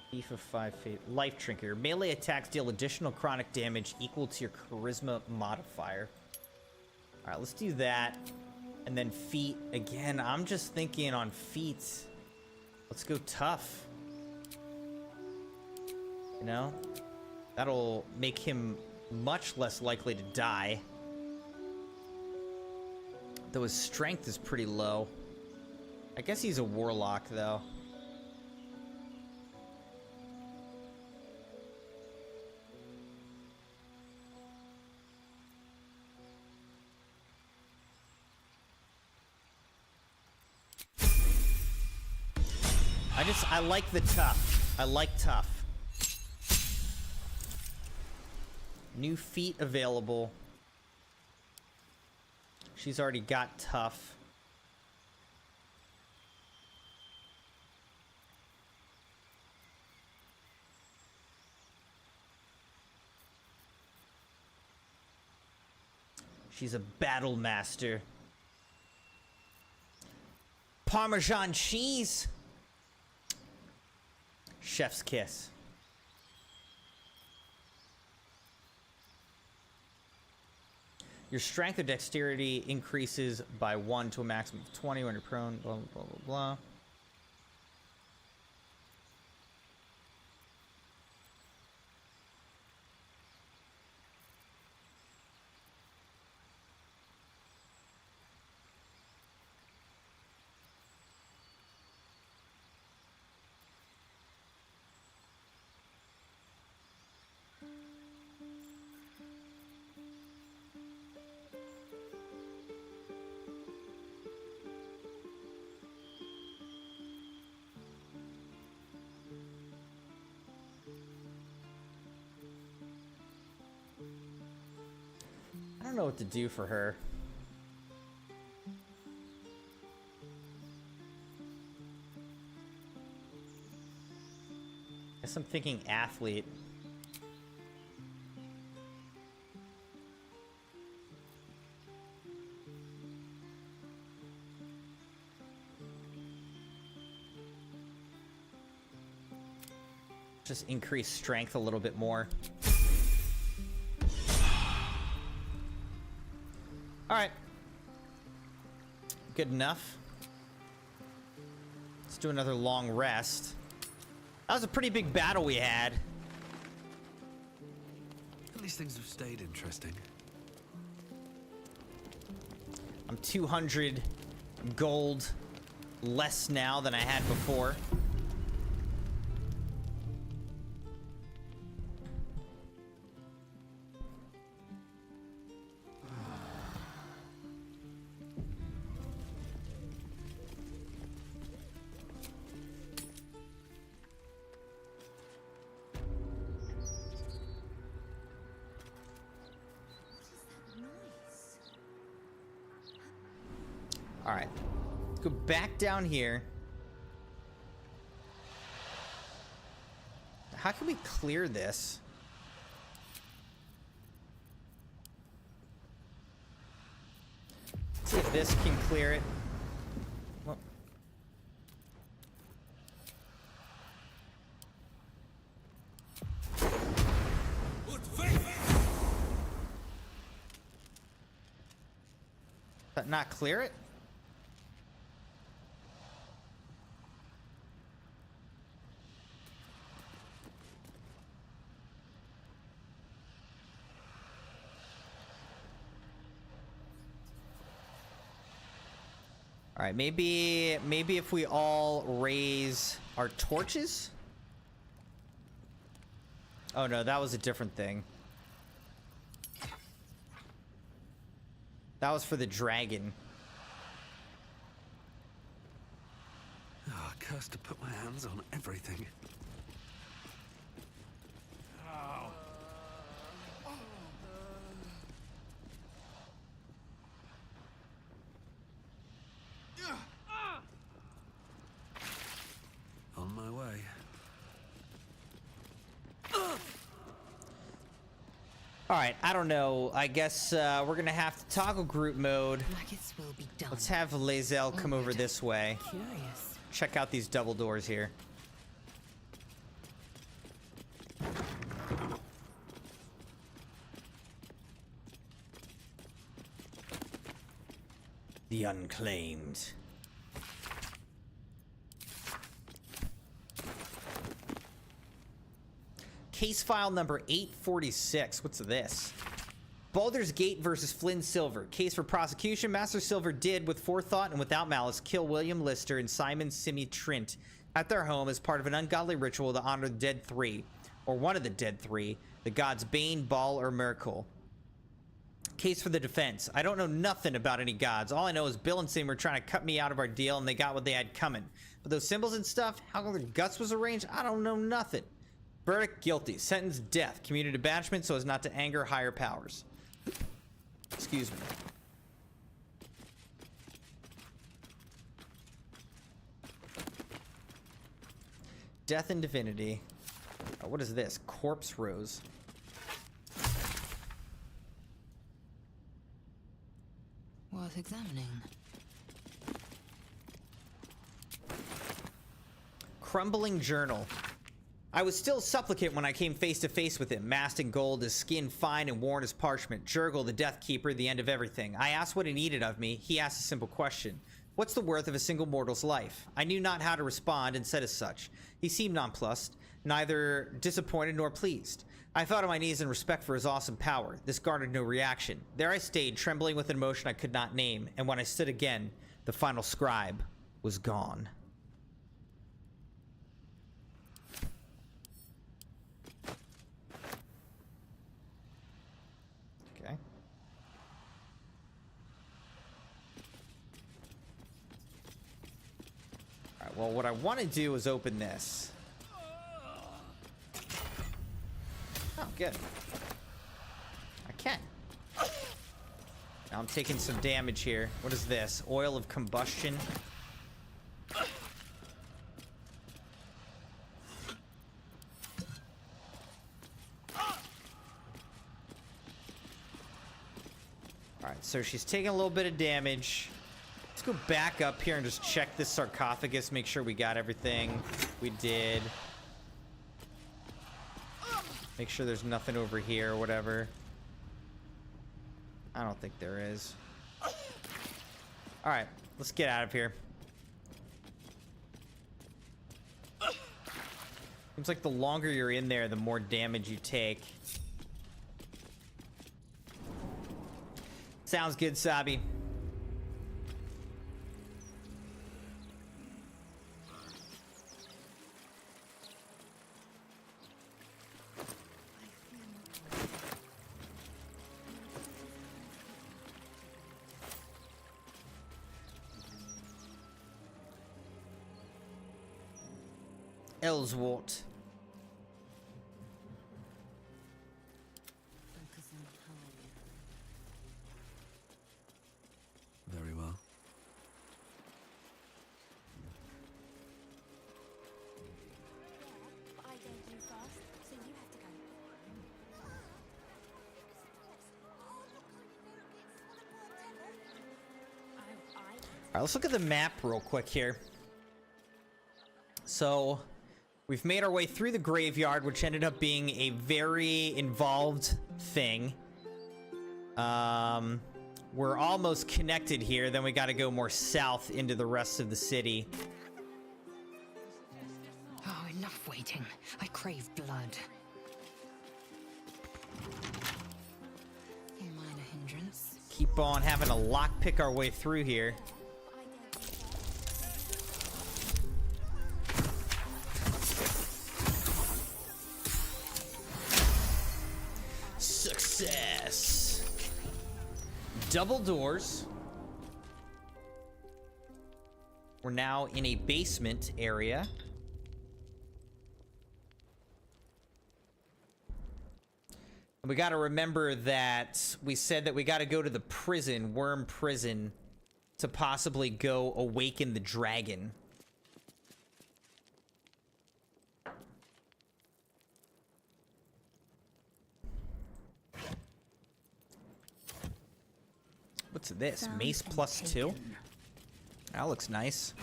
Thief of 5 Fate. Life Trinket. Melee attacks deal additional chronic damage equal to your charisma modifier. Alright, let's do that. And then feat. Again, I'm just thinking on feats. Let's go tough. You know? That'll make him much less likely to die. Though his strength is pretty low. I guess he's a warlock, though. I like the tough. I like tough. New feat available. She's already got tough. She's a battle master. Parmesan cheese. Chef's kiss. Your strength or dexterity increases by 1 to a maximum of 20 when you're prone, blah, blah, blah, blah, blah. I don't know what to do for her. Guess I'm thinking athlete. Just increase strength a little bit more. Alright. Good enough. Let's do another long rest. That was a pretty big battle we had. At least things have stayed interesting. I'm 200 gold less now than I had before. All right, go back down here. How can we clear this? Let's see if this can clear it. Well. That not clear it? All right, maybe if we all raise our torches? Oh no, that was a different thing. That was for the dragon. Oh, cursed to put my hands on everything. On my way. All right, I don't know. I guess we're gonna have to toggle group mode. Will be done. Let's have Lae'zel come over this way. Curious. Check out these double doors here. The Unclaimed. Case file number 846. What's this? Baldur's Gate versus Flynn Silver. Case for prosecution. Master Silver did, with forethought and without malice, kill William Lister and Simon Simi Trent at their home as part of an ungodly ritual to honor the dead three, or one of the dead three, the gods Bane, Baal, or Miracle. Case for the defense. I don't know nothing about any gods. All I know is Bill and Sim were trying to cut me out of our deal and they got what they had coming. But those symbols and stuff, how their guts was arranged, I don't know nothing. Verdict, guilty. Sentence, death. Community banishment so as not to anger higher powers. Excuse me. Death and divinity. Oh, what is this? Corpse rose. Worth examining. Crumbling journal. I was still supplicant when I came face to face with him, masked in gold, his skin fine and worn as parchment. Jurgle, the Death Keeper, the end of everything. I asked what he needed of me. He asked a simple question. What's the worth of a single mortal's life? I knew not how to respond and said as such. He seemed nonplussed, neither disappointed nor pleased. I fell on my knees in respect for his awesome power. This garnered no reaction. There I stayed, trembling with an emotion I could not name, and when I stood again, the final scribe was gone. Okay. Alright, well, what I want to do is open this. Oh, good. I can. Now I'm taking some damage here. What is this? Oil of combustion. Alright, so she's taking a little bit of damage. Let's go back up here and just check this sarcophagus, make sure we got everything. We did. Make sure there's nothing over here or whatever. I don't think there is. Alright, let's get out of here. Seems like the longer you're in there, the more damage you take. Sounds good, Sabi. Ellsworth. Very well. I gave you first, so you have to go. Alright, let's look at the map real quick here. So, we've made our way through the graveyard, which ended up being a very involved thing. We're almost connected here, then we gotta go more south into the rest of the city. Oh, enough waiting. I crave blood. Minor hindrance. Keep on having to lockpick our way through here. Success. Double doors. We're now in a basement area. We got to remember that we said that we got to go to the prison, Worm Prison, to possibly go awaken the dragon. What's this? Mace +2? That looks nice.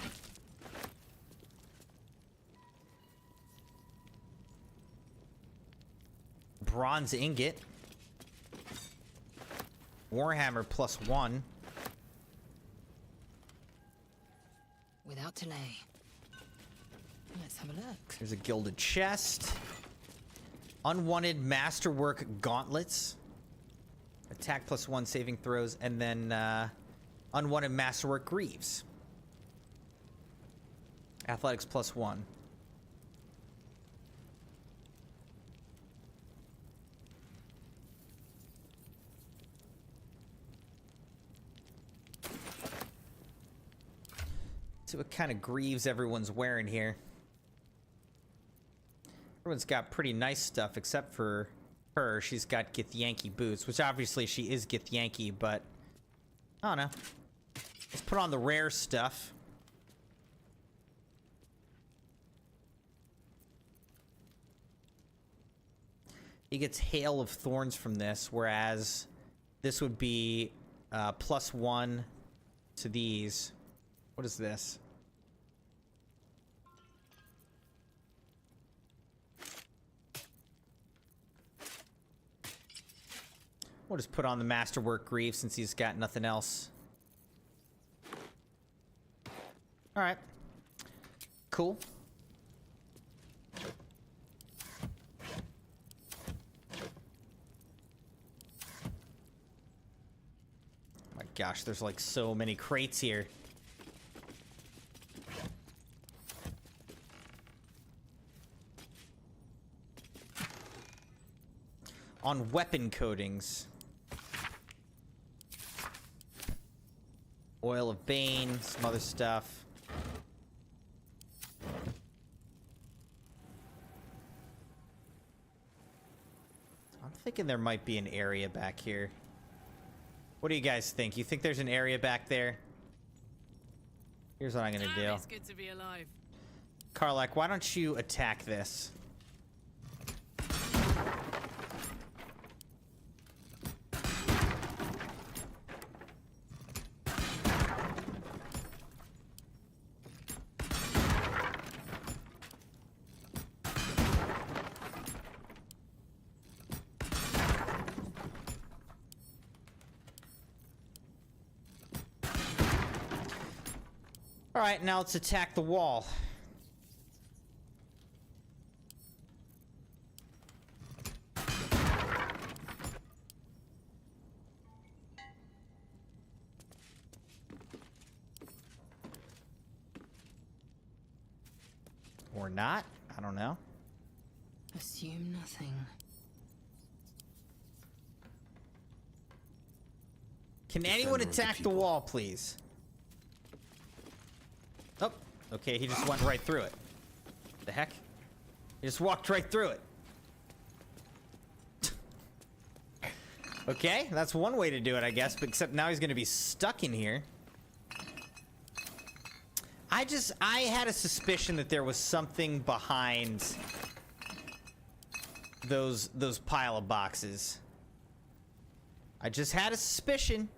Bronze ingot. Warhammer +1. Without delay. Let's have a look. There's a gilded chest. Unwanted masterwork gauntlets. Attack +1 saving throws, and then unwanted masterwork greaves. Athletics +1. See what kind of greaves everyone's wearing here. Everyone's got pretty nice stuff except for her. She's got Githyanki boots, which obviously she is Githyanki, but I don't know. Let's put on the rare stuff. He gets Hail of Thorns from this, whereas this would be +1 to these. What is this? We'll just put on the Masterwork Greave since he's got nothing else. Alright. Cool. Oh my gosh, there's like so many crates here. On weapon coatings. Oil of Bane, some other stuff. I'm thinking there might be an area back here. What do you guys think? You think there's an area back there? Here's what I'm gonna do. It's good to be alive. Karlak, why don't you attack this? Alright, now let's attack the wall. Or not. I don't know. Assume nothing. Can anyone attack the wall, please? Oh, okay, he just went right through it. The heck? He just walked right through it. Okay, that's one way to do it, I guess, but except now he's gonna be stuck in here. I had a suspicion that there was something behind those pile of boxes. I just had a suspicion.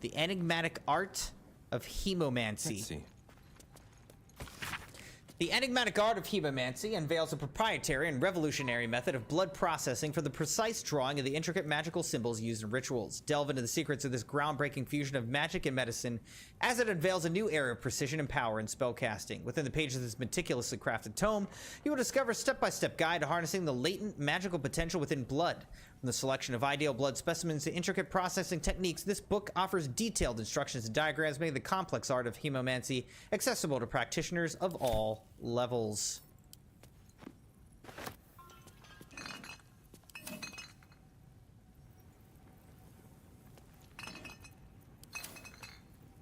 The enigmatic art of hemomancy. Let's see. The enigmatic art of hemomancy unveils a proprietary and revolutionary method of blood processing for the precise drawing of the intricate magical symbols used in rituals. Delve into the secrets of this groundbreaking fusion of magic and medicine as it unveils a new era of precision and power in spellcasting. Within the pages of this meticulously crafted tome, you will discover a step-by-step guide to harnessing the latent magical potential within blood. From the selection of ideal blood specimens to intricate processing techniques, this book offers detailed instructions and diagrams, making the complex art of hemomancy accessible to practitioners of all levels.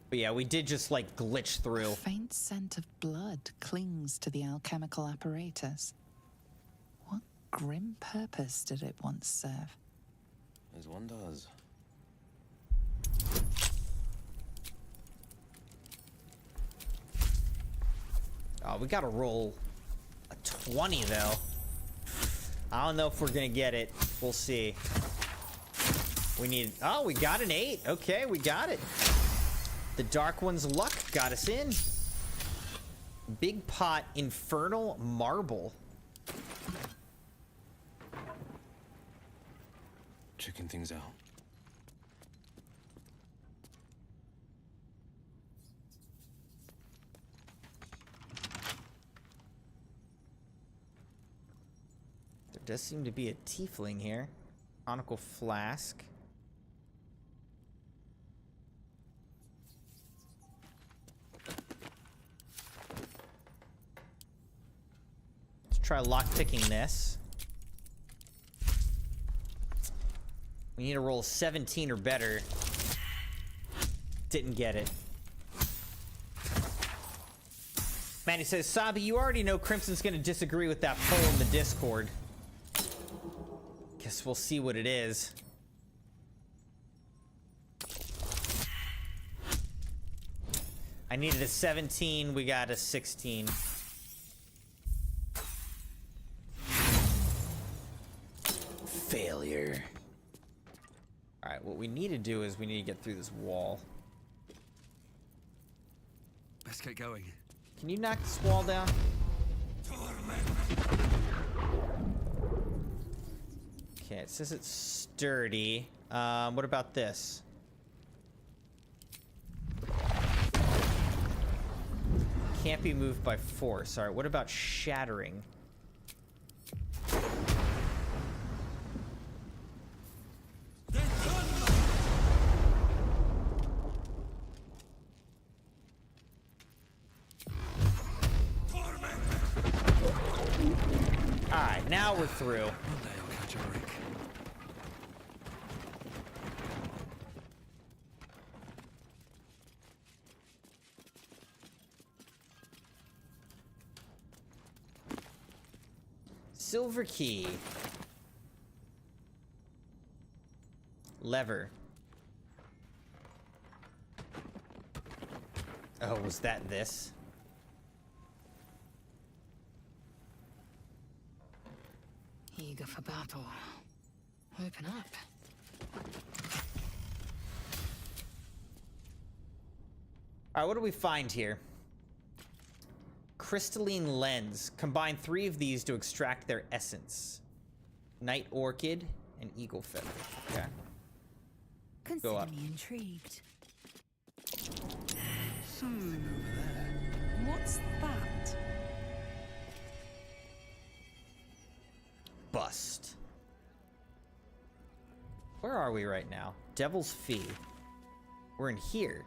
But yeah, we did just like glitch through. A faint scent of blood clings to the alchemical apparatus. What grim purpose did it once serve? As one does. Oh, we gotta roll a 20 though. I don't know if we're gonna get it. We'll see. We need, oh, we got an 8. Okay, we got it. The Dark One's luck got us in. Big pot infernal marble. Checking things out. There does seem to be a tiefling here. Conical flask. Let's try lockpicking this. We need to roll 17 or better. Didn't get it. Manny says, Sabi, you already know Crimson's gonna disagree with that poll in the Discord. Guess we'll see what it is. I needed a 17, we got a 16. Failure. Alright, what we need to do is we need to get through this wall. Let's get going. Can you knock this wall down? Okay, it says it's sturdy. What about this? Can't be moved by force. Alright, what about shattering? Alright, now we're through. One day I'll catch a break. Silver key. Lever. Oh, was that this? Eager for battle. Open up. Alright, what do we find here? Crystalline lens. Combine 3 of these to extract their essence. Night orchid and eagle feather. Okay. Go up. Consider me intrigued. What's that? Bust. Where are we right now? Devil's Fee. We're in here.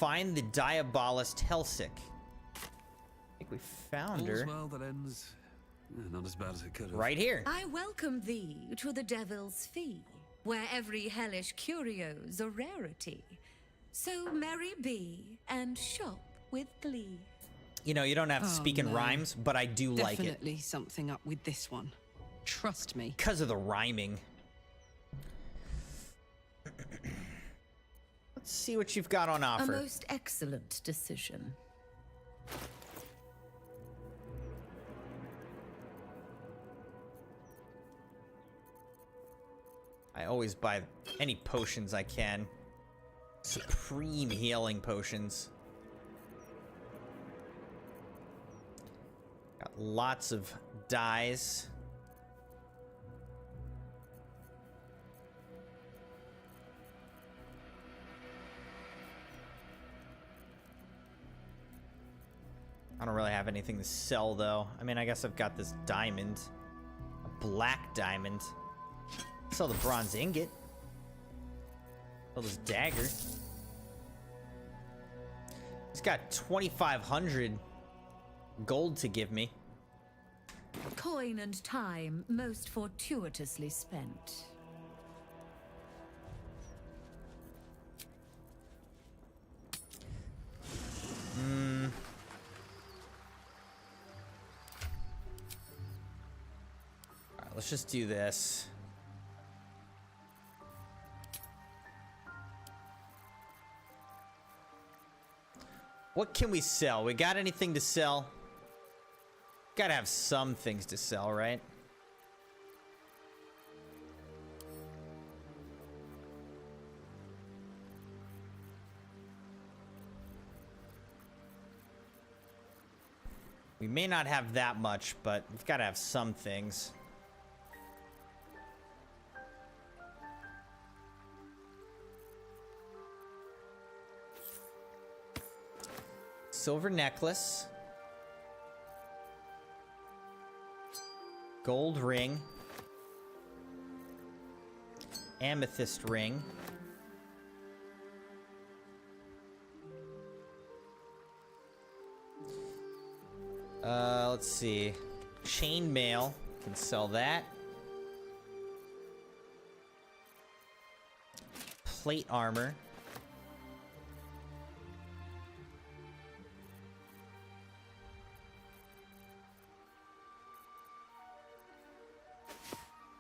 Find the Diabolist Helsik. I think we found her. All's well that ends not as bad as it could have. Right here. I welcome thee to the Devil's Fee, where every hellish curio's a rarity. So merry be and shop with glee. You know, you don't have to speak in rhymes, but I do like it. Definitely something up with this one. Trust me. Because of the rhyming. Let's see what you've got on offer. A most excellent decision. I always buy any potions I can. Supreme healing potions. Got lots of dyes. I don't really have anything to sell, though. I mean, I guess I've got this diamond. A black diamond. Sell the bronze ingot. Sell this dagger. He's got 2,500 gold to give me. Coin and time most fortuitously spent. Alright, let's just do this. What can we sell? We got anything to sell? Gotta have some things to sell, right? We may not have that much, but we've got to have some things. Silver necklace. Gold ring. Amethyst ring. Let's see. Chain mail. Can sell that. Plate armor.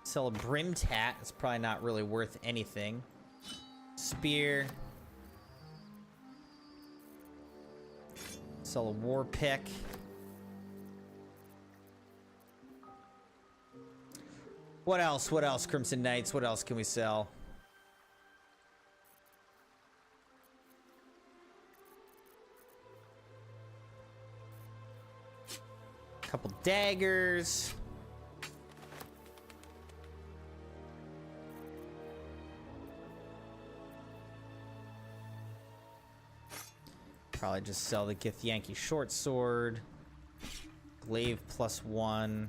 Sell a brimmed hat. It's probably not really worth anything. Spear. Sell a war pick. What else? What else, Crimson Knights? What else can we sell? Couple daggers. Probably just sell the Githyanki short sword. Glaive +1.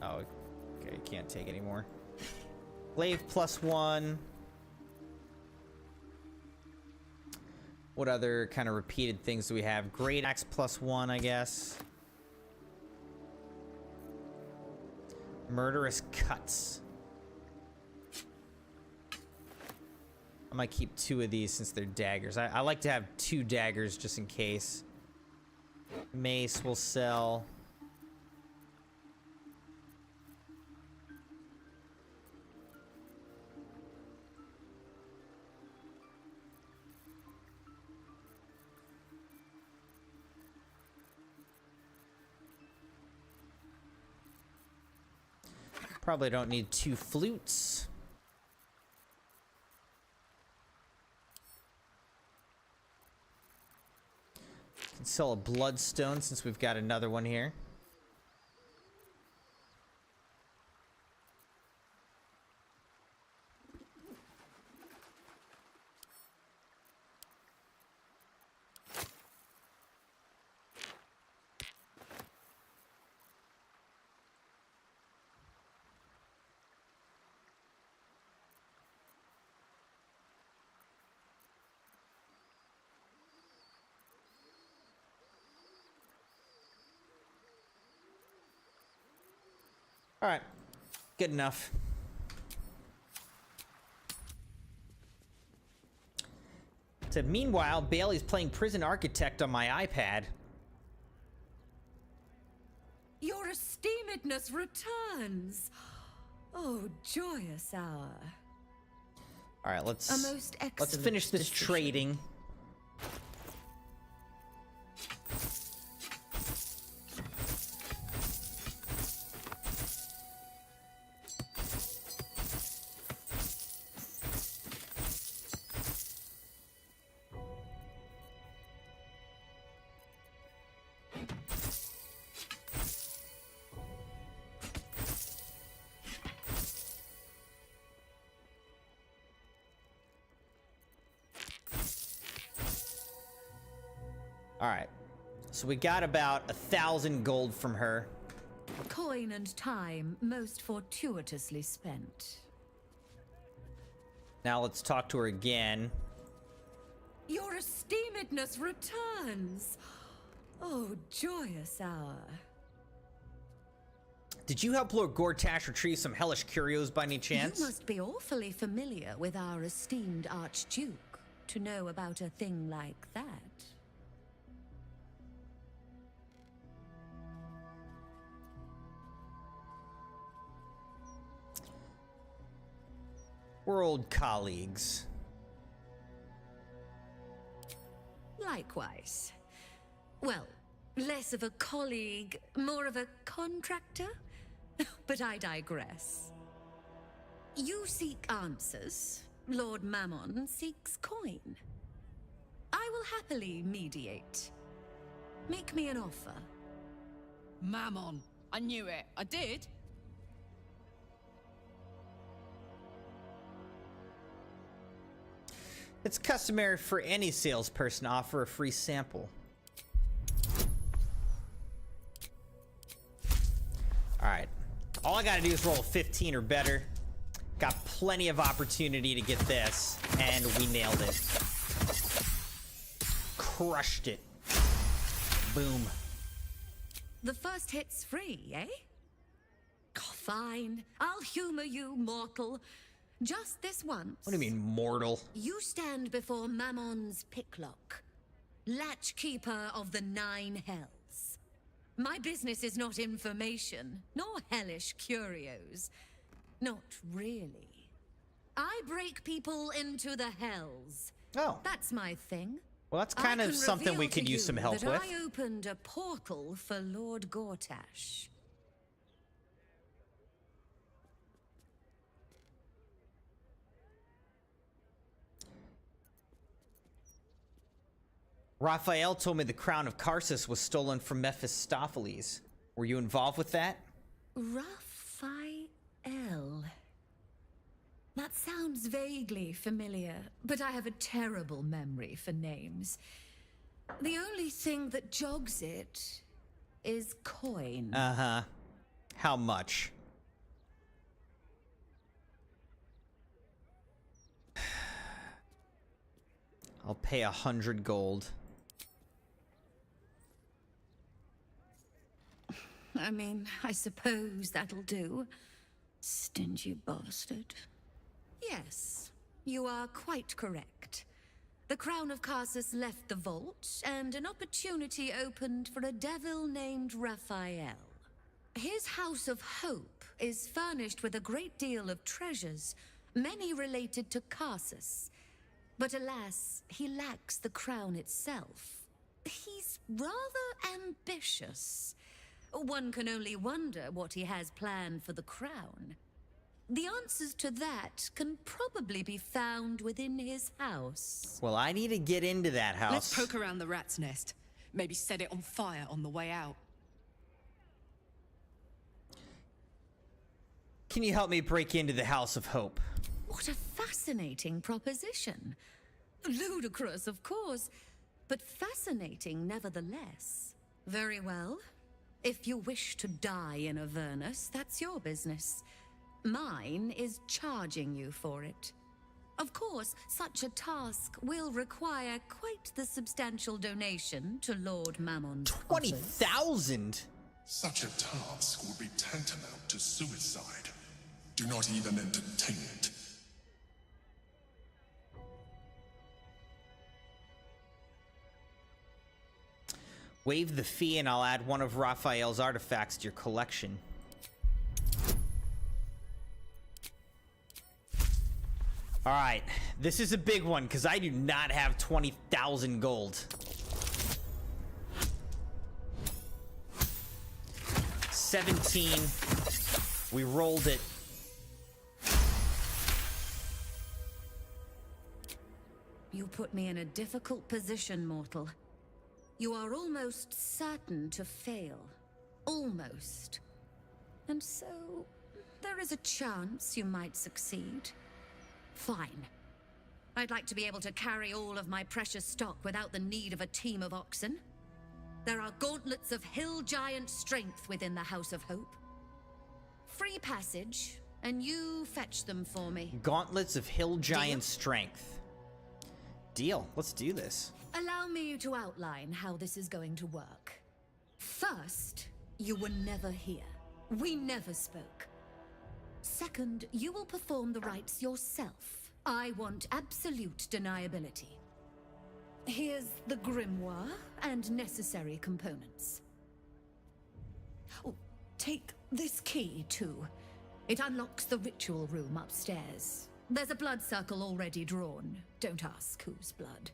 Oh, okay, you can't take anymore. Glaive +1. What other kind of repeated things do we have? Great axe +1, I guess. Murderous cuts. I might keep 2 of these since they're daggers. I like to have 2 daggers just in case. Mace will sell. Probably don't need 2 flutes. Can sell a bloodstone since we've got another one here. All right, good enough. So meanwhile, Bailey's playing Prison Architect on my iPad. Your esteemedness returns. Oh, joyous hour. All right, let's A most excellent finish this decision. trading. All right, so we got about 1,000 gold from her. Coin and time most fortuitously spent. Now let's talk to her again. Your esteemedness returns. Oh, joyous hour. Did you help Lord Gortash retrieve some hellish curios by any chance? You must be awfully familiar with our esteemed Archduke to know about a thing like that. We're old colleagues. Likewise. Well, less of a colleague, more of a contractor? But I digress. You seek answers. Lord Mammon seeks coin. I will happily mediate. Make me an offer. Mammon. I knew it. I did. It's customary for any salesperson to offer a free sample. All right. All I gotta do is roll a 15 or better. Got plenty of opportunity to get this, and we nailed it. Crushed it. Boom. The first hit's free, eh? Fine. I'll humor you, mortal. Just this once. What do you mean, mortal? You stand before Mammon's picklock, latchkeeper of the 9 hells. My business is not information, nor hellish curios. Not really. I break people into the hells. Oh. That's my thing. Well, that's kind of something we could use some help with. I opened a portal for Lord Gortash. Raphael told me the crown of Karsus was stolen from Mephistopheles. Were you involved with that? Raphael. That sounds vaguely familiar, but I have a terrible memory for names. The only thing that jogs it is coin. Uh-huh. How much? I'll pay 100 gold. I mean, I suppose that'll do. Stingy bastard. Yes, you are quite correct. The Crown of Karsus left the vault, and an opportunity opened for a devil named Raphael. His House of Hope is furnished with a great deal of treasures, many related to Karsus. But alas, he lacks the crown itself. He's rather ambitious. One can only wonder what he has planned for the crown. The answers to that can probably be found within his house. Well, I need to get into that house. Let's poke around the rat's nest. Maybe set it on fire on the way out. Can you help me break into the House of Hope? What a fascinating proposition. Ludicrous, of course, but fascinating nevertheless. Very well. If you wish to die in Avernus, that's your business. Mine is charging you for it. Of course, such a task will require quite the substantial donation to Lord Mammon's 20,000? Such a task would be tantamount to suicide. Do not even entertain it. Waive the fee and I'll add one of Raphael's artifacts to your collection. All right, this is a big one because I do not have 20,000 gold. 17. We rolled it. You put me in a difficult position, mortal. You are almost certain to fail. Almost. And so, there is a chance you might succeed. Fine. I'd like to be able to carry all of my precious stock without the need of a team of oxen. There are gauntlets of hill giant strength within the House of Hope. Free passage, and you fetch them for me. Gauntlets of hill giant strength. Deal. Let's do this. Allow me to outline how this is going to work. First, you were never here. We never spoke. Second, you will perform the rites yourself. I want absolute deniability. Here's the grimoire and necessary components. Oh, take this key, too. It unlocks the ritual room upstairs. There's a blood circle already drawn. Don't ask whose blood.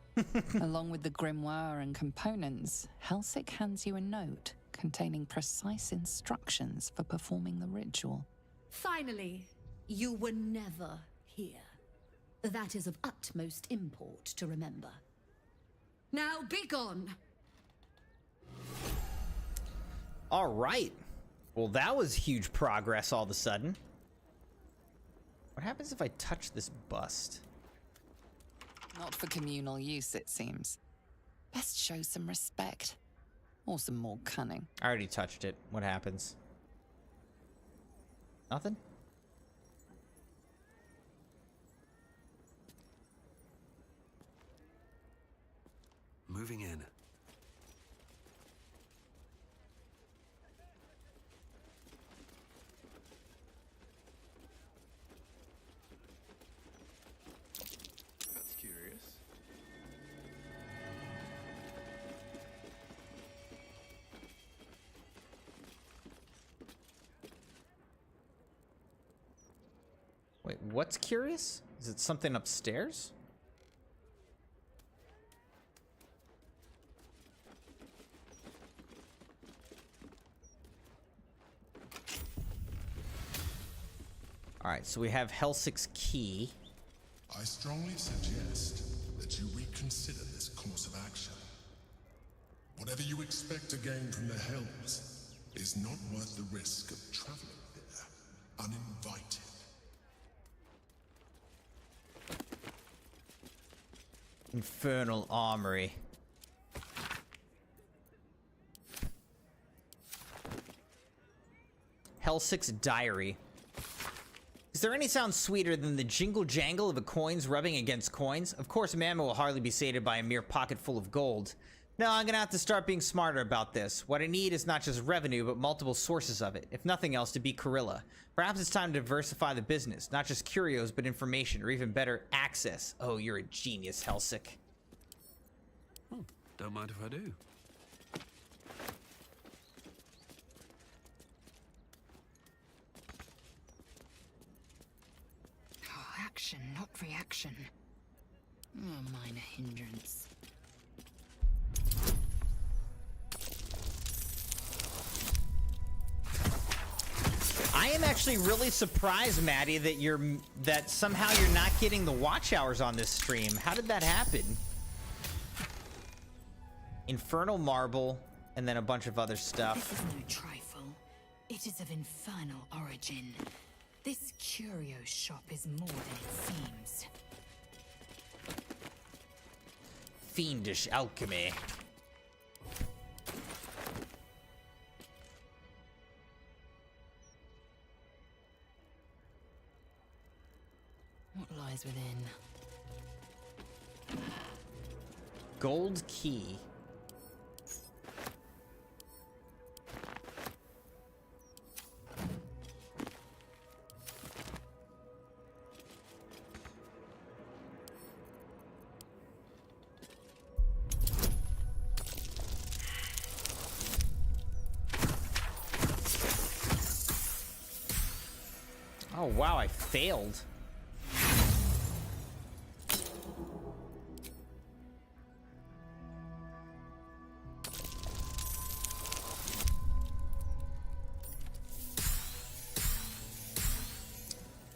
Along with the grimoire and components, Helsik hands you a note containing precise instructions for performing the ritual. Finally, you were never here. That is of utmost import to remember. Now be gone! All right. Well, that was huge progress all of a sudden. What happens if I touch this bust? Not for communal use, it seems. Best show some respect. Or some more cunning. I already touched it. What happens? Nothing? Moving in. That's curious. Wait, what's curious? Is it something upstairs? All right, so we have Helsik's key. I strongly suggest that you reconsider this course of action. Whatever you expect to gain from the Hells is not worth the risk of traveling there uninvited. Infernal Armory. Helsik's diary. Is there any sound sweeter than the jingle jangle of a coins rubbing against coins? Of course, Mamma will hardly be sated by a mere pocket full of gold. No, I'm gonna have to start being smarter about this. What I need is not just revenue, but multiple sources of it. If nothing else, to be Corilla. Perhaps it's time to diversify the business. Not just curios, but information, or even better, access. Oh, you're a genius, Helsik. Oh, don't mind if I do. Action, not reaction. A minor hindrance. I am actually really surprised, Maddie, that somehow you're not getting the watch hours on this stream. How did that happen? Infernal Marble, and then a bunch of other stuff. This is no trifle. It is of infernal origin. This curio shop is more than it seems. Fiendish alchemy. What lies within? Gold key. Oh, wow, I failed.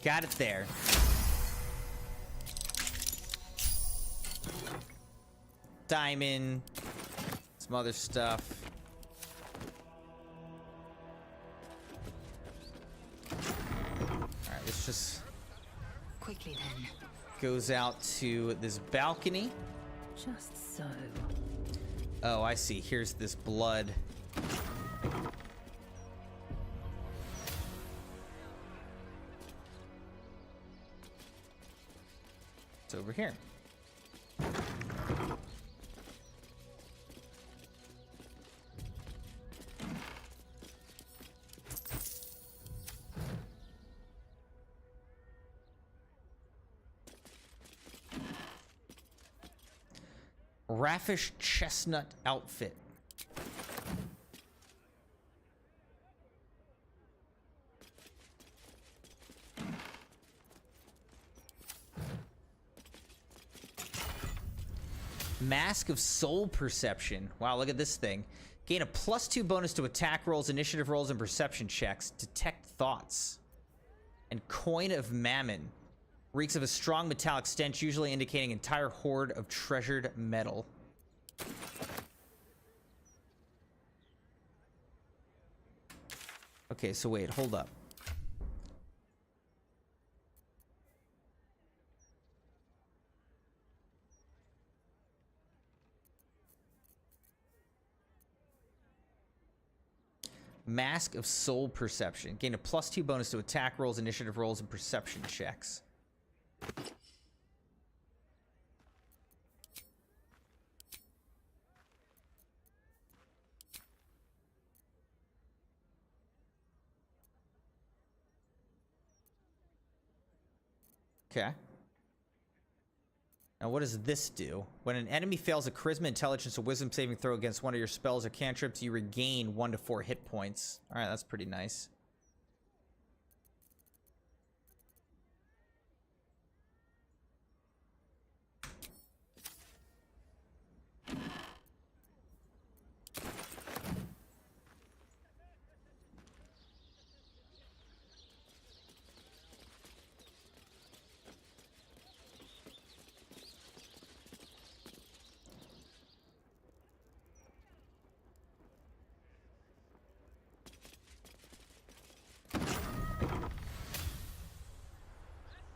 Got it there. Diamond. Some other stuff. Alright, let's just... Quickly then. Goes out to this balcony. Just so. Oh, I see. Here's this blood. It's over here. Raffish chestnut outfit. Mask of Soul Perception. Wow, look at this thing. Gain a +2 bonus to attack rolls, initiative rolls, and perception checks. Detect thoughts. And Coin of Mammon. Reeks of a strong metallic stench, usually indicating an entire hoard of treasured metal. Okay, so wait, hold up. Mask of Soul Perception. Gain a +2 bonus to attack rolls, initiative rolls, and perception checks. Okay. Now what does this do? When an enemy fails a charisma, intelligence, or wisdom saving throw against one of your spells or cantrips, you regain 1 to 4 hit points. Alright, that's pretty nice.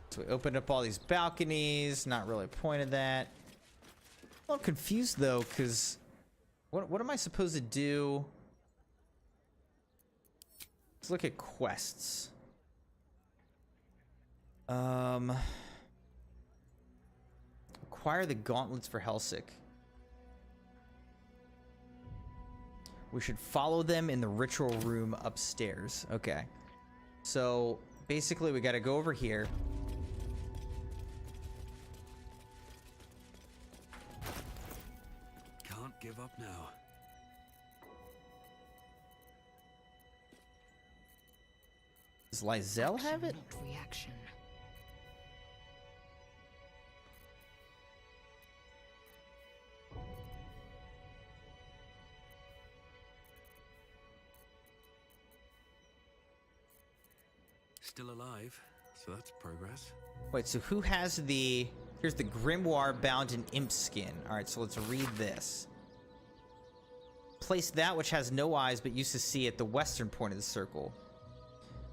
So we opened up all these balconies. Not really a point of that. I'm a little confused though, because what am I supposed to do? Let's look at quests. Acquire the gauntlets for Helsik. We should follow them in the ritual room upstairs. Okay. So basically we got to go over here. Give up now. Does Lysel have it? Reaction. Still alive, so that's progress. Wait, so who has the... Here's the grimoire bound in imp skin. Alright, so let's read this. Place that which has no eyes but used to see at the western point of the circle.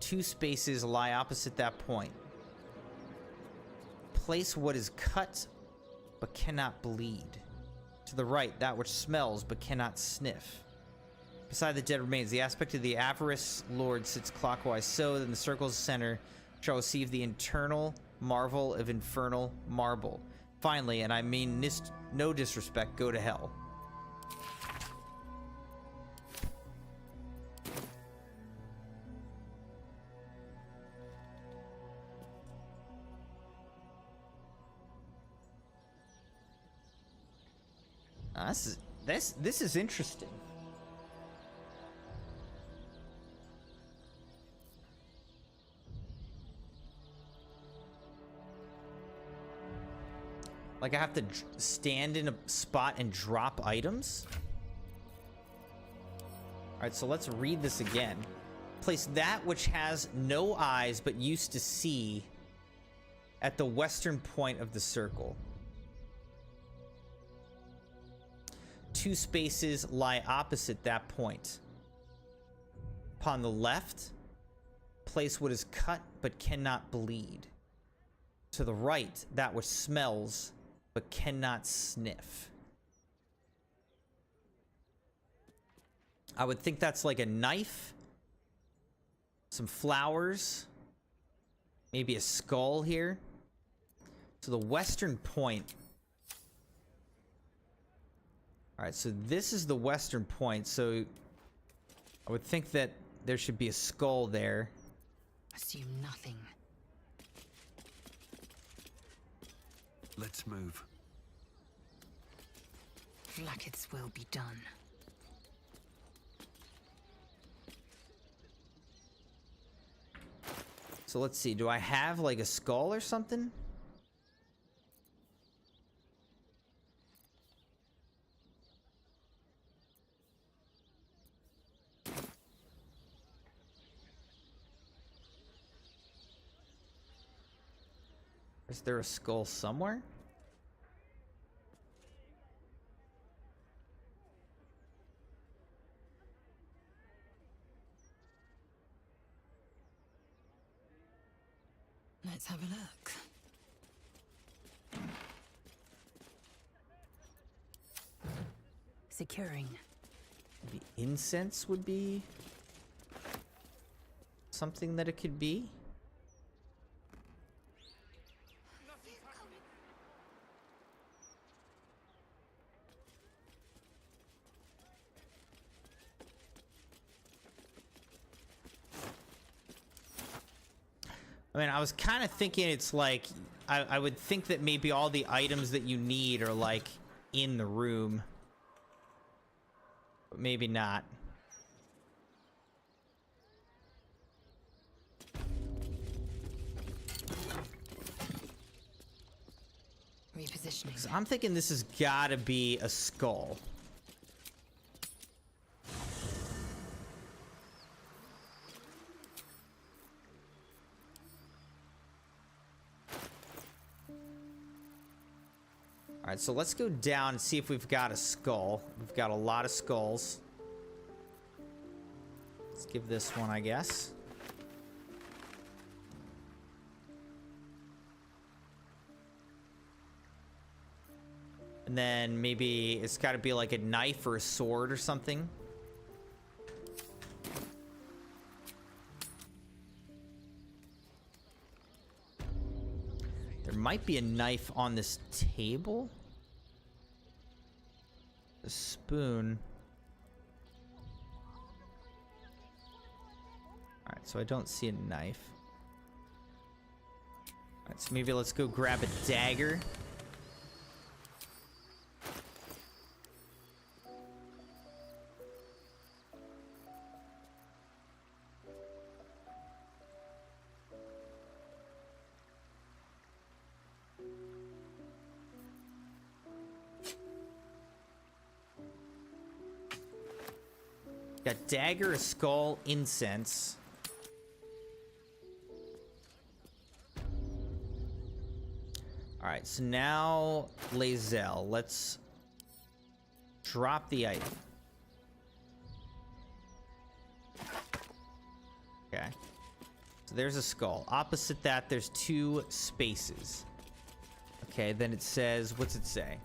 2 spaces lie opposite that point. Place what is cut but cannot bleed. To the right, that which smells but cannot sniff. Beside the dead remains, the aspect of the Avarice Lord sits clockwise, so that in the circle's center shall receive the internal marvel of infernal marble. Finally, and I mean no disrespect, go to hell. This is interesting. Like I have to stand in a spot and drop items? Alright, so let's read this again. Place that which has no eyes but used to see at the western point of the circle. 2 spaces lie opposite that point. Upon the left, place what is cut but cannot bleed. To the right, that which smells but cannot sniff. I would think that's like a knife, some flowers, maybe a skull here. So the western point. All right, so this is the western point. So I would think that there should be a skull there. Assume nothing. Let's move. Flacket's will be done. So let's see, do I have like a skull or something? Is there a skull somewhere? Let's have a look. Securing. Maybe incense would be something that it could be. I mean, I was kind of thinking it's like, I would think that maybe all the items that you need are like in the room. But maybe not. Repositioning. 'Cause I'm thinking this has got to be a skull. All right, so let's go down and see if we've got a skull. We've got a lot of skulls. Let's give this one, I guess. And then maybe it's got to be like a knife or a sword or something. There might be a knife on this table. A spoon. Alright, so I don't see a knife. Alright, so maybe let's go grab a dagger. Got dagger, a skull, incense. Alright, so now Lae'zel. Let's drop the item. Okay. So there's a skull. Opposite that, there's 2 spaces. Okay, then it says, what's it say?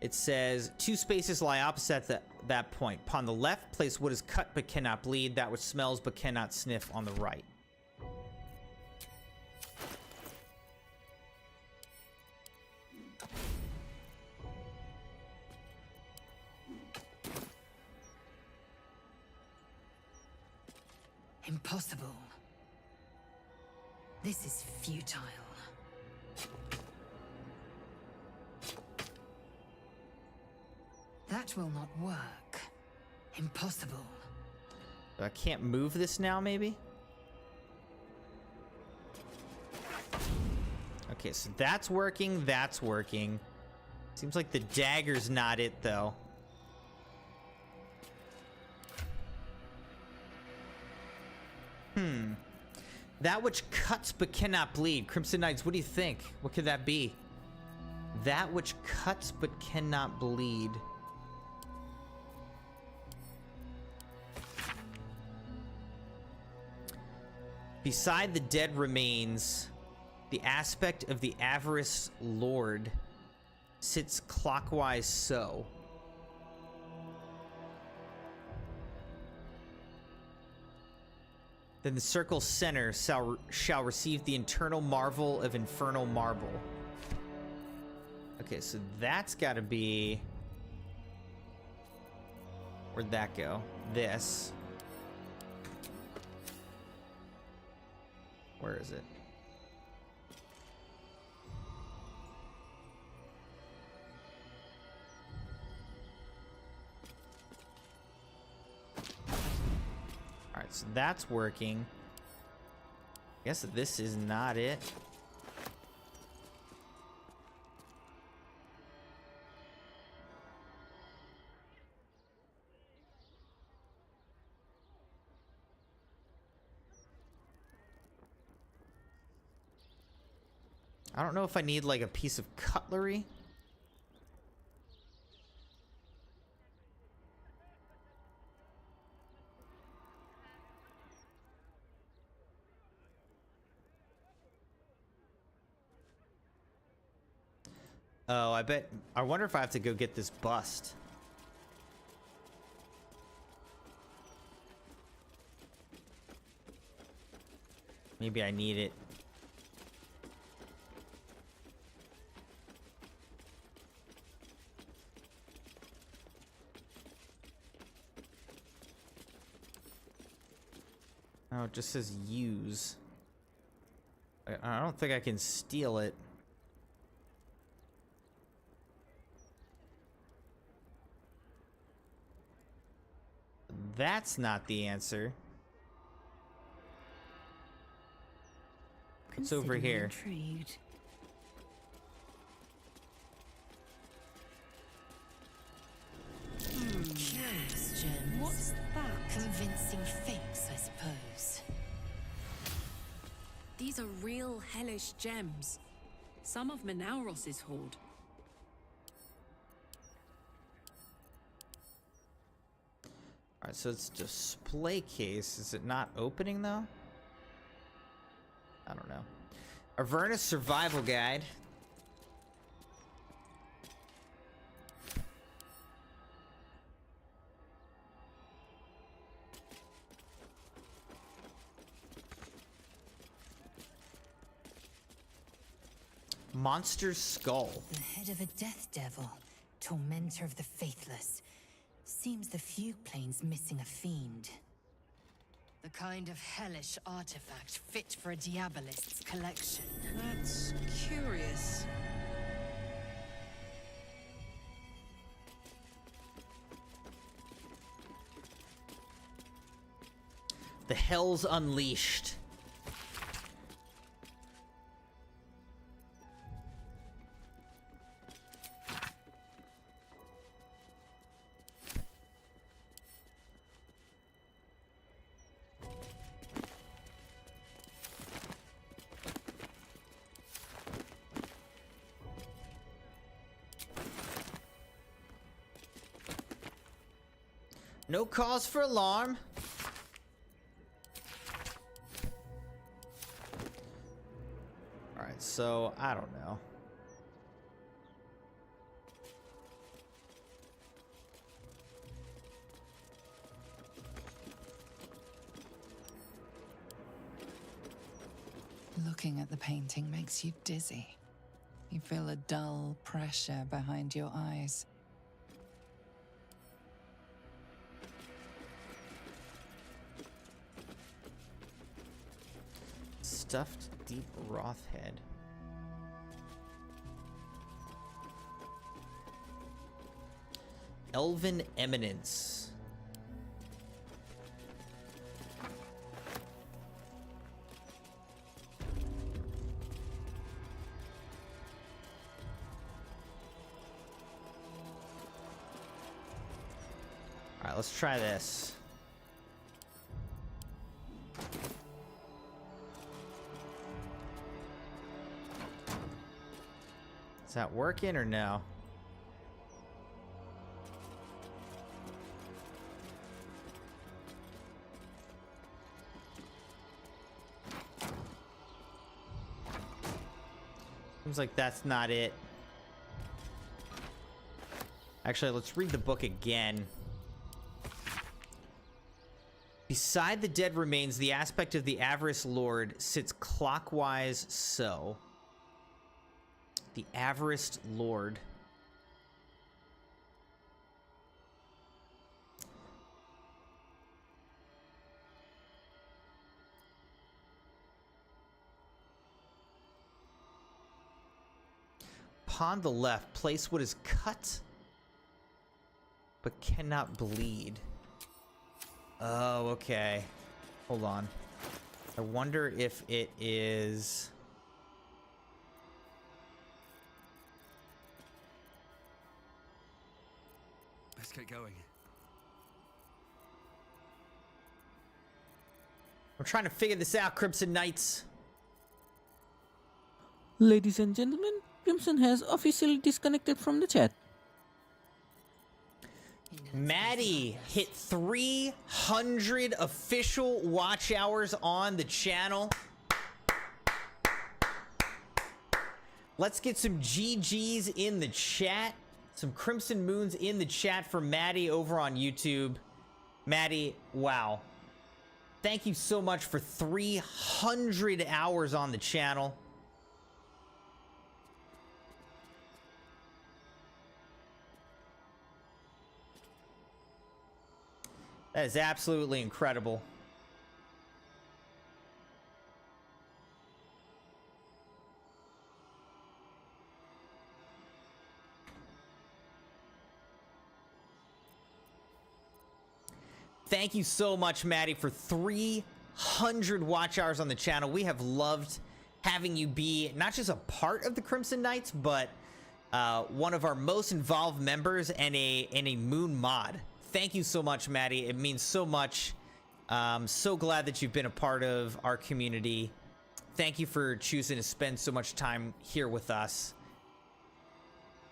It says, 2 spaces lie opposite that point. Upon the left, place what is cut but cannot bleed, that which smells but cannot sniff on the right. Impossible. This is futile. That will not work. Impossible. I can't move this now, maybe? Okay, so that's working, that's working. Seems like the dagger's not it, though. That which cuts but cannot bleed. Crimson Knights, what do you think? What could that be? That which cuts but cannot bleed. Beside the dead remains, the aspect of the Avarice Lord sits clockwise so. Then the circle's center shall receive the internal marvel of infernal marble. Okay, so that's gotta be... Where'd that go? This. Where is it? Alright, so that's working. I guess this is not it. I don't know if I need like a piece of cutlery. Oh, I wonder if I have to go get this bust. Maybe I need it. Oh, it just says use. I don't think I can steal it. That's not the answer. It's over here. Intrigued. Curious gems. What's that? Convincing fakes, I suppose. These are real hellish gems. Some of Menauros's hoard. Alright, so it's a display case. Is it not opening, though? I don't know. Avernus Survival Guide. Monster's Skull. The head of a death devil, tormentor of the faithless. Seems the fugue plane's missing a fiend. The kind of hellish artifact fit for a diabolist's collection. That's curious. The Hells Unleashed. No cause for alarm. Alright, so I don't know. Looking at the painting makes you dizzy. You feel a dull pressure behind your eyes. Stuffed deep Roth head. Elven Eminence. let's try this. Is that working or no? Seems like that's not it. Actually, let's read the book again. Beside the dead remains, the aspect of the Avarice Lord sits clockwise so. The Avarice Lord. Upon the left, place what is cut but cannot bleed. Oh, okay. Hold on. I wonder if it is... Let's get going. I'm trying to figure this out, Crimson Knights. Ladies and gentlemen, Crimson has officially disconnected from the chat. Maddie hit 300 official watch hours on the channel. Let's get some GGs in the chat. Some Crimson Moons in the chat for Maddie over on YouTube. Maddie, wow. Thank you so much for 300 hours on the channel. That is absolutely incredible. Thank you so much, Maddie, for 300 watch hours on the channel. We have loved having you be not just a part of the Crimson Knights, but one of our most involved members and a Moon mod. Thank you so much, Maddie. It means so much. So glad that you've been a part of our community. Thank you for choosing to spend so much time here with us.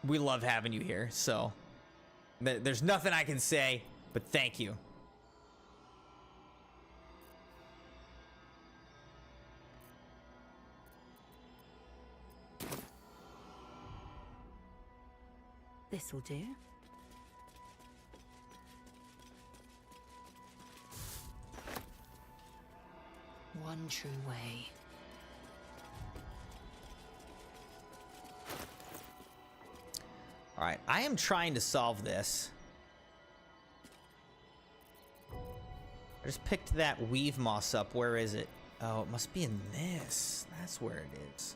We love having you here. So there's nothing I can say, but thank you. This'll do. One true way. All right, I am trying to solve this. I just picked that weave moss up. Where is it? Oh, it must be in this. That's where it is.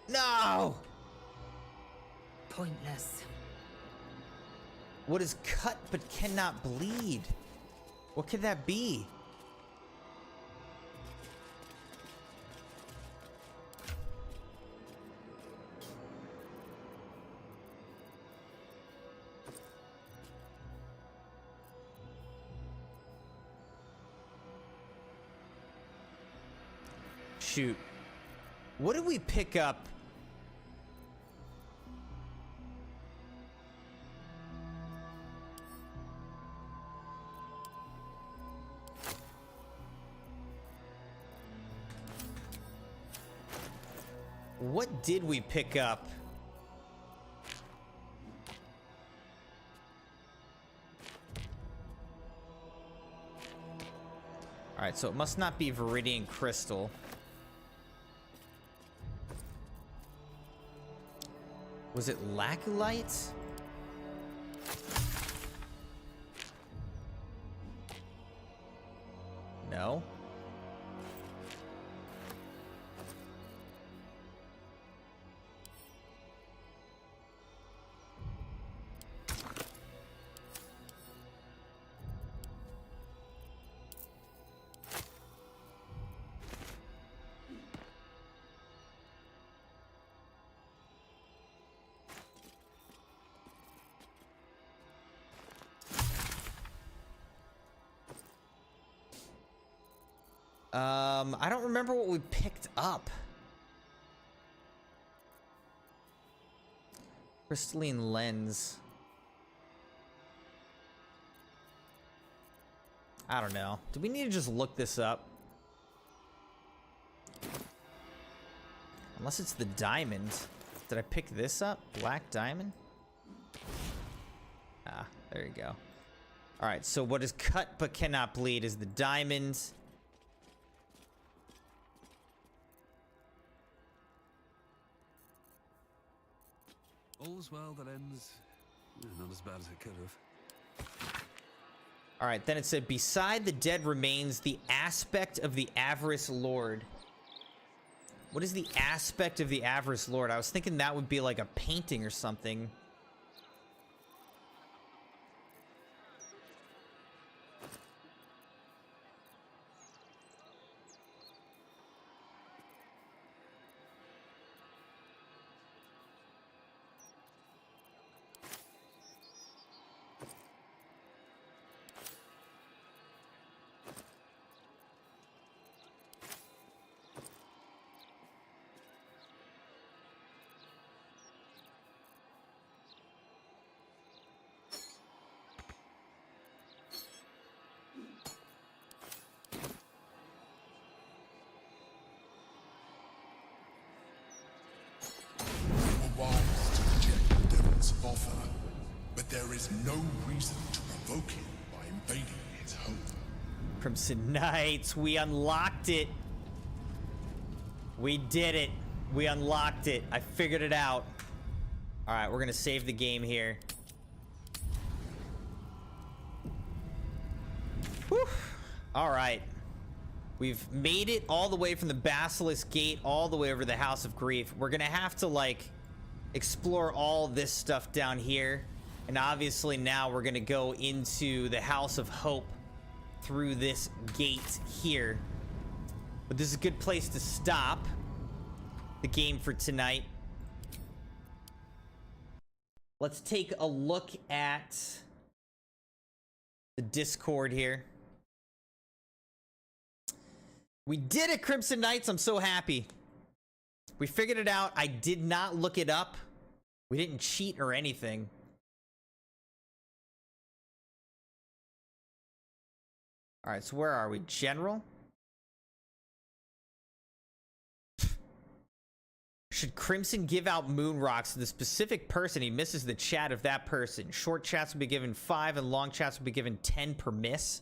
No! Pointless. What is cut but cannot bleed? What could that be? Shoot. What did we pick up? What did we pick up? All right, so it must not be Viridian Crystal. Was it Laculite? No. I don't remember what we picked up. Crystalline lens. I don't know. Do we need to just look this up? Unless it's the diamond. Did I pick this up? Black diamond? Ah, there you go. Alright, so what is cut but cannot bleed is the diamond. All's well that ends not as bad as it could have. Alright, then it said, beside the dead remains the aspect of the Avarice Lord. What is the aspect of the Avarice Lord? I was thinking that would be like a painting or something. Offer, but there is no reason to provoke him by invading his home. Crimson Knights, we unlocked it. We did it. We unlocked it. I figured it out. All right, we're gonna save the game here. Whew. All right. We've made it all the way from the Basilisk Gate all the way over to the House of Grief. We're gonna have to, like, explore all this stuff down here, and obviously now we're gonna go into the House of Hope through this gate here. But this is a good place to stop the game for tonight. Let's take a look at the Discord here. We did it, Crimson Knights. I'm so happy. We figured it out. I did not look it up. We didn't cheat or anything. All right, so where are we? General? Should Crimson give out moon rocks to the specific person he misses the chat of that person? Short chats will be given 5 and long chats will be given 10 per miss.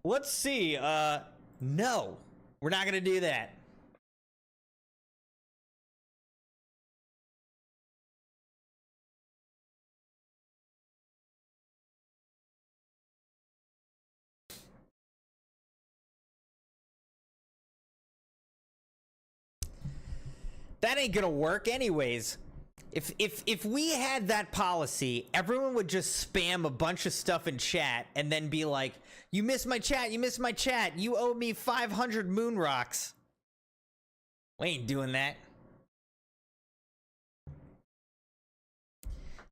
Let's see. No. We're not gonna do that. That ain't gonna work anyways. If we had that policy, everyone would just spam a bunch of stuff in chat and then be like, you missed my chat, you missed my chat, you owe me 500 moon rocks. We ain't doing that.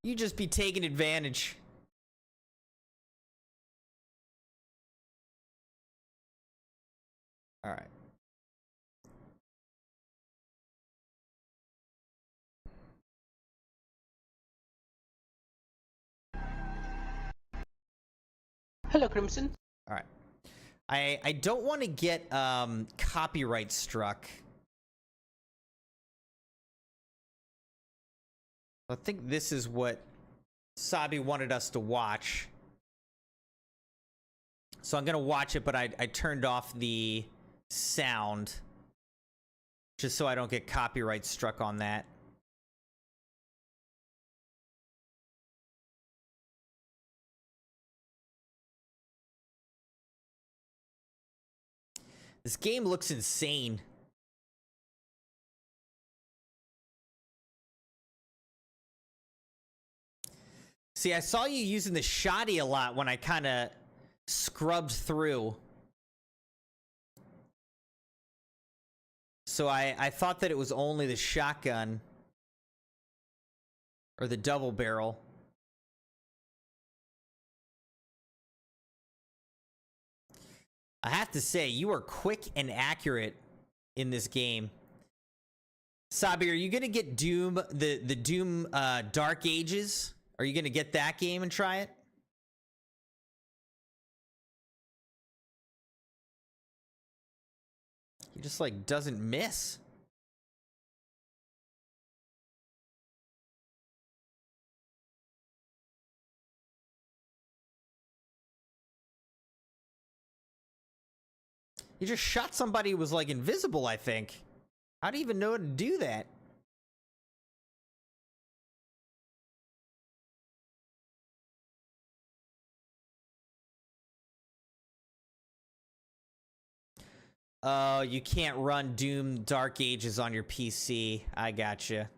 You just be taking advantage. All right. Hello, Crimson. All right. I don't want to get copyright struck. I think this is what Sabi wanted us to watch. So I'm gonna watch it, but I turned off the sound just so I don't get copyright struck on that. This game looks insane. See, I saw you using the shoddy a lot when I kind of scrubbed through. So I thought that it was only the shotgun or the double barrel. I have to say, you are quick and accurate in this game. Sabi, are you gonna get Doom, the Doom Dark Ages? Are you gonna get that game and try it? He just like doesn't miss. He just shot somebody who was like invisible, I think. How do you even know how to do that? Oh, you can't run Doom Dark Ages on your PC. I gotcha.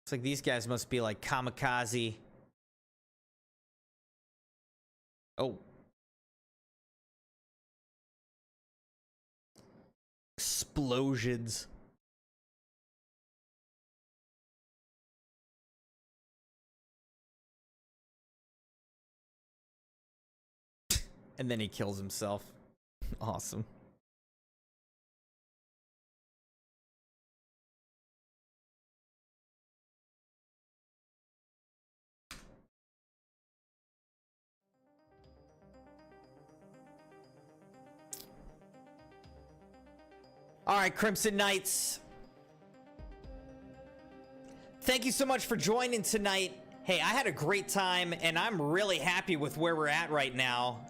It's like these guys must be like kamikaze. Oh. Explosions. And then he kills himself. Awesome. All right, Crimson Knights. Thank you so much for joining tonight. Hey, I had a great time, and I'm really happy with where we're at right now.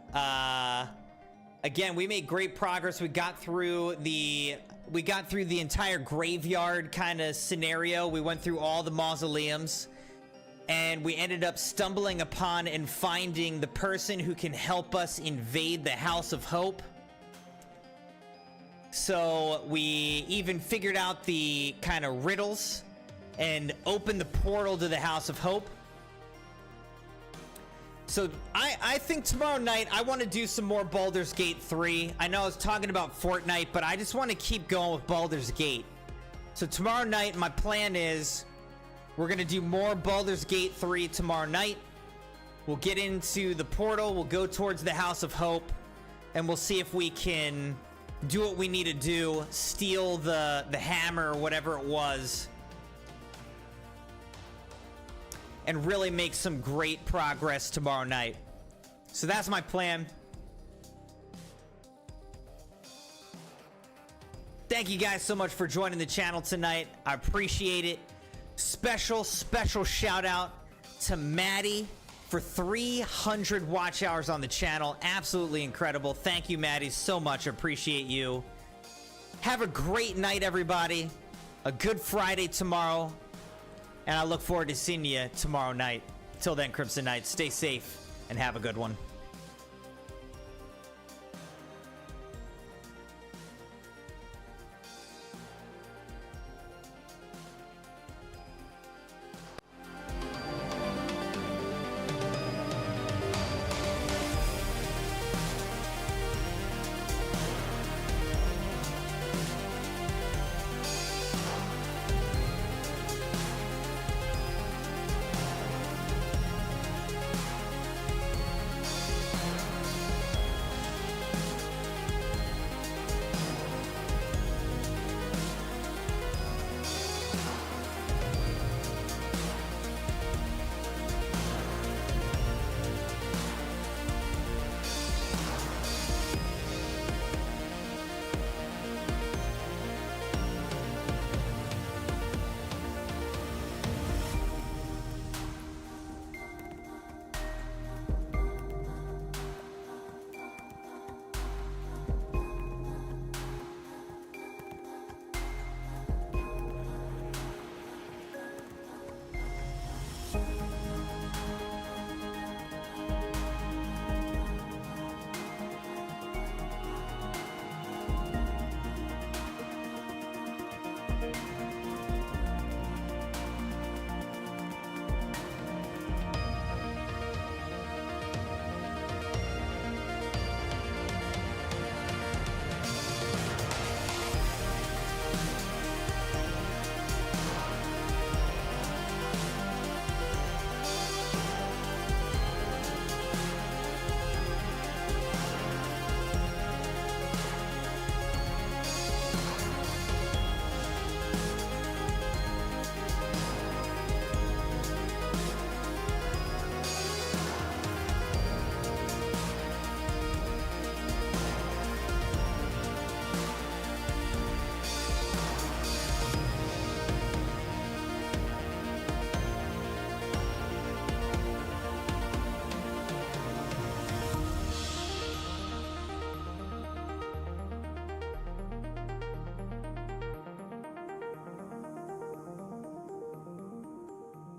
Again, we made great progress. We got through the entire graveyard kind of scenario. We went through all the mausoleums, and we ended up stumbling upon and finding the person who can help us invade the House of Hope. So we even figured out the kind of riddles and opened the portal to the House of Hope. So I think tomorrow night I want to do some more Baldur's Gate 3. I know I was talking about Fortnite, but I just want to keep going with Baldur's Gate. So tomorrow night my plan is we're going to do more Baldur's Gate 3 tomorrow night. We'll get into the portal, we'll go towards the House of Hope, and we'll see if we can do what we need to do, steal the hammer or whatever it was, and really make some great progress tomorrow night. So that's my plan. Thank you guys so much for joining the channel tonight. I appreciate it. Special shout out to Maddie for 300 watch hours on the channel. Absolutely incredible. Thank you, Maddie, so much. Appreciate you. Have a great night, everybody. A good Friday tomorrow. And I look forward to seeing you tomorrow night. Till then, Crimson Knights, stay safe and have a good one.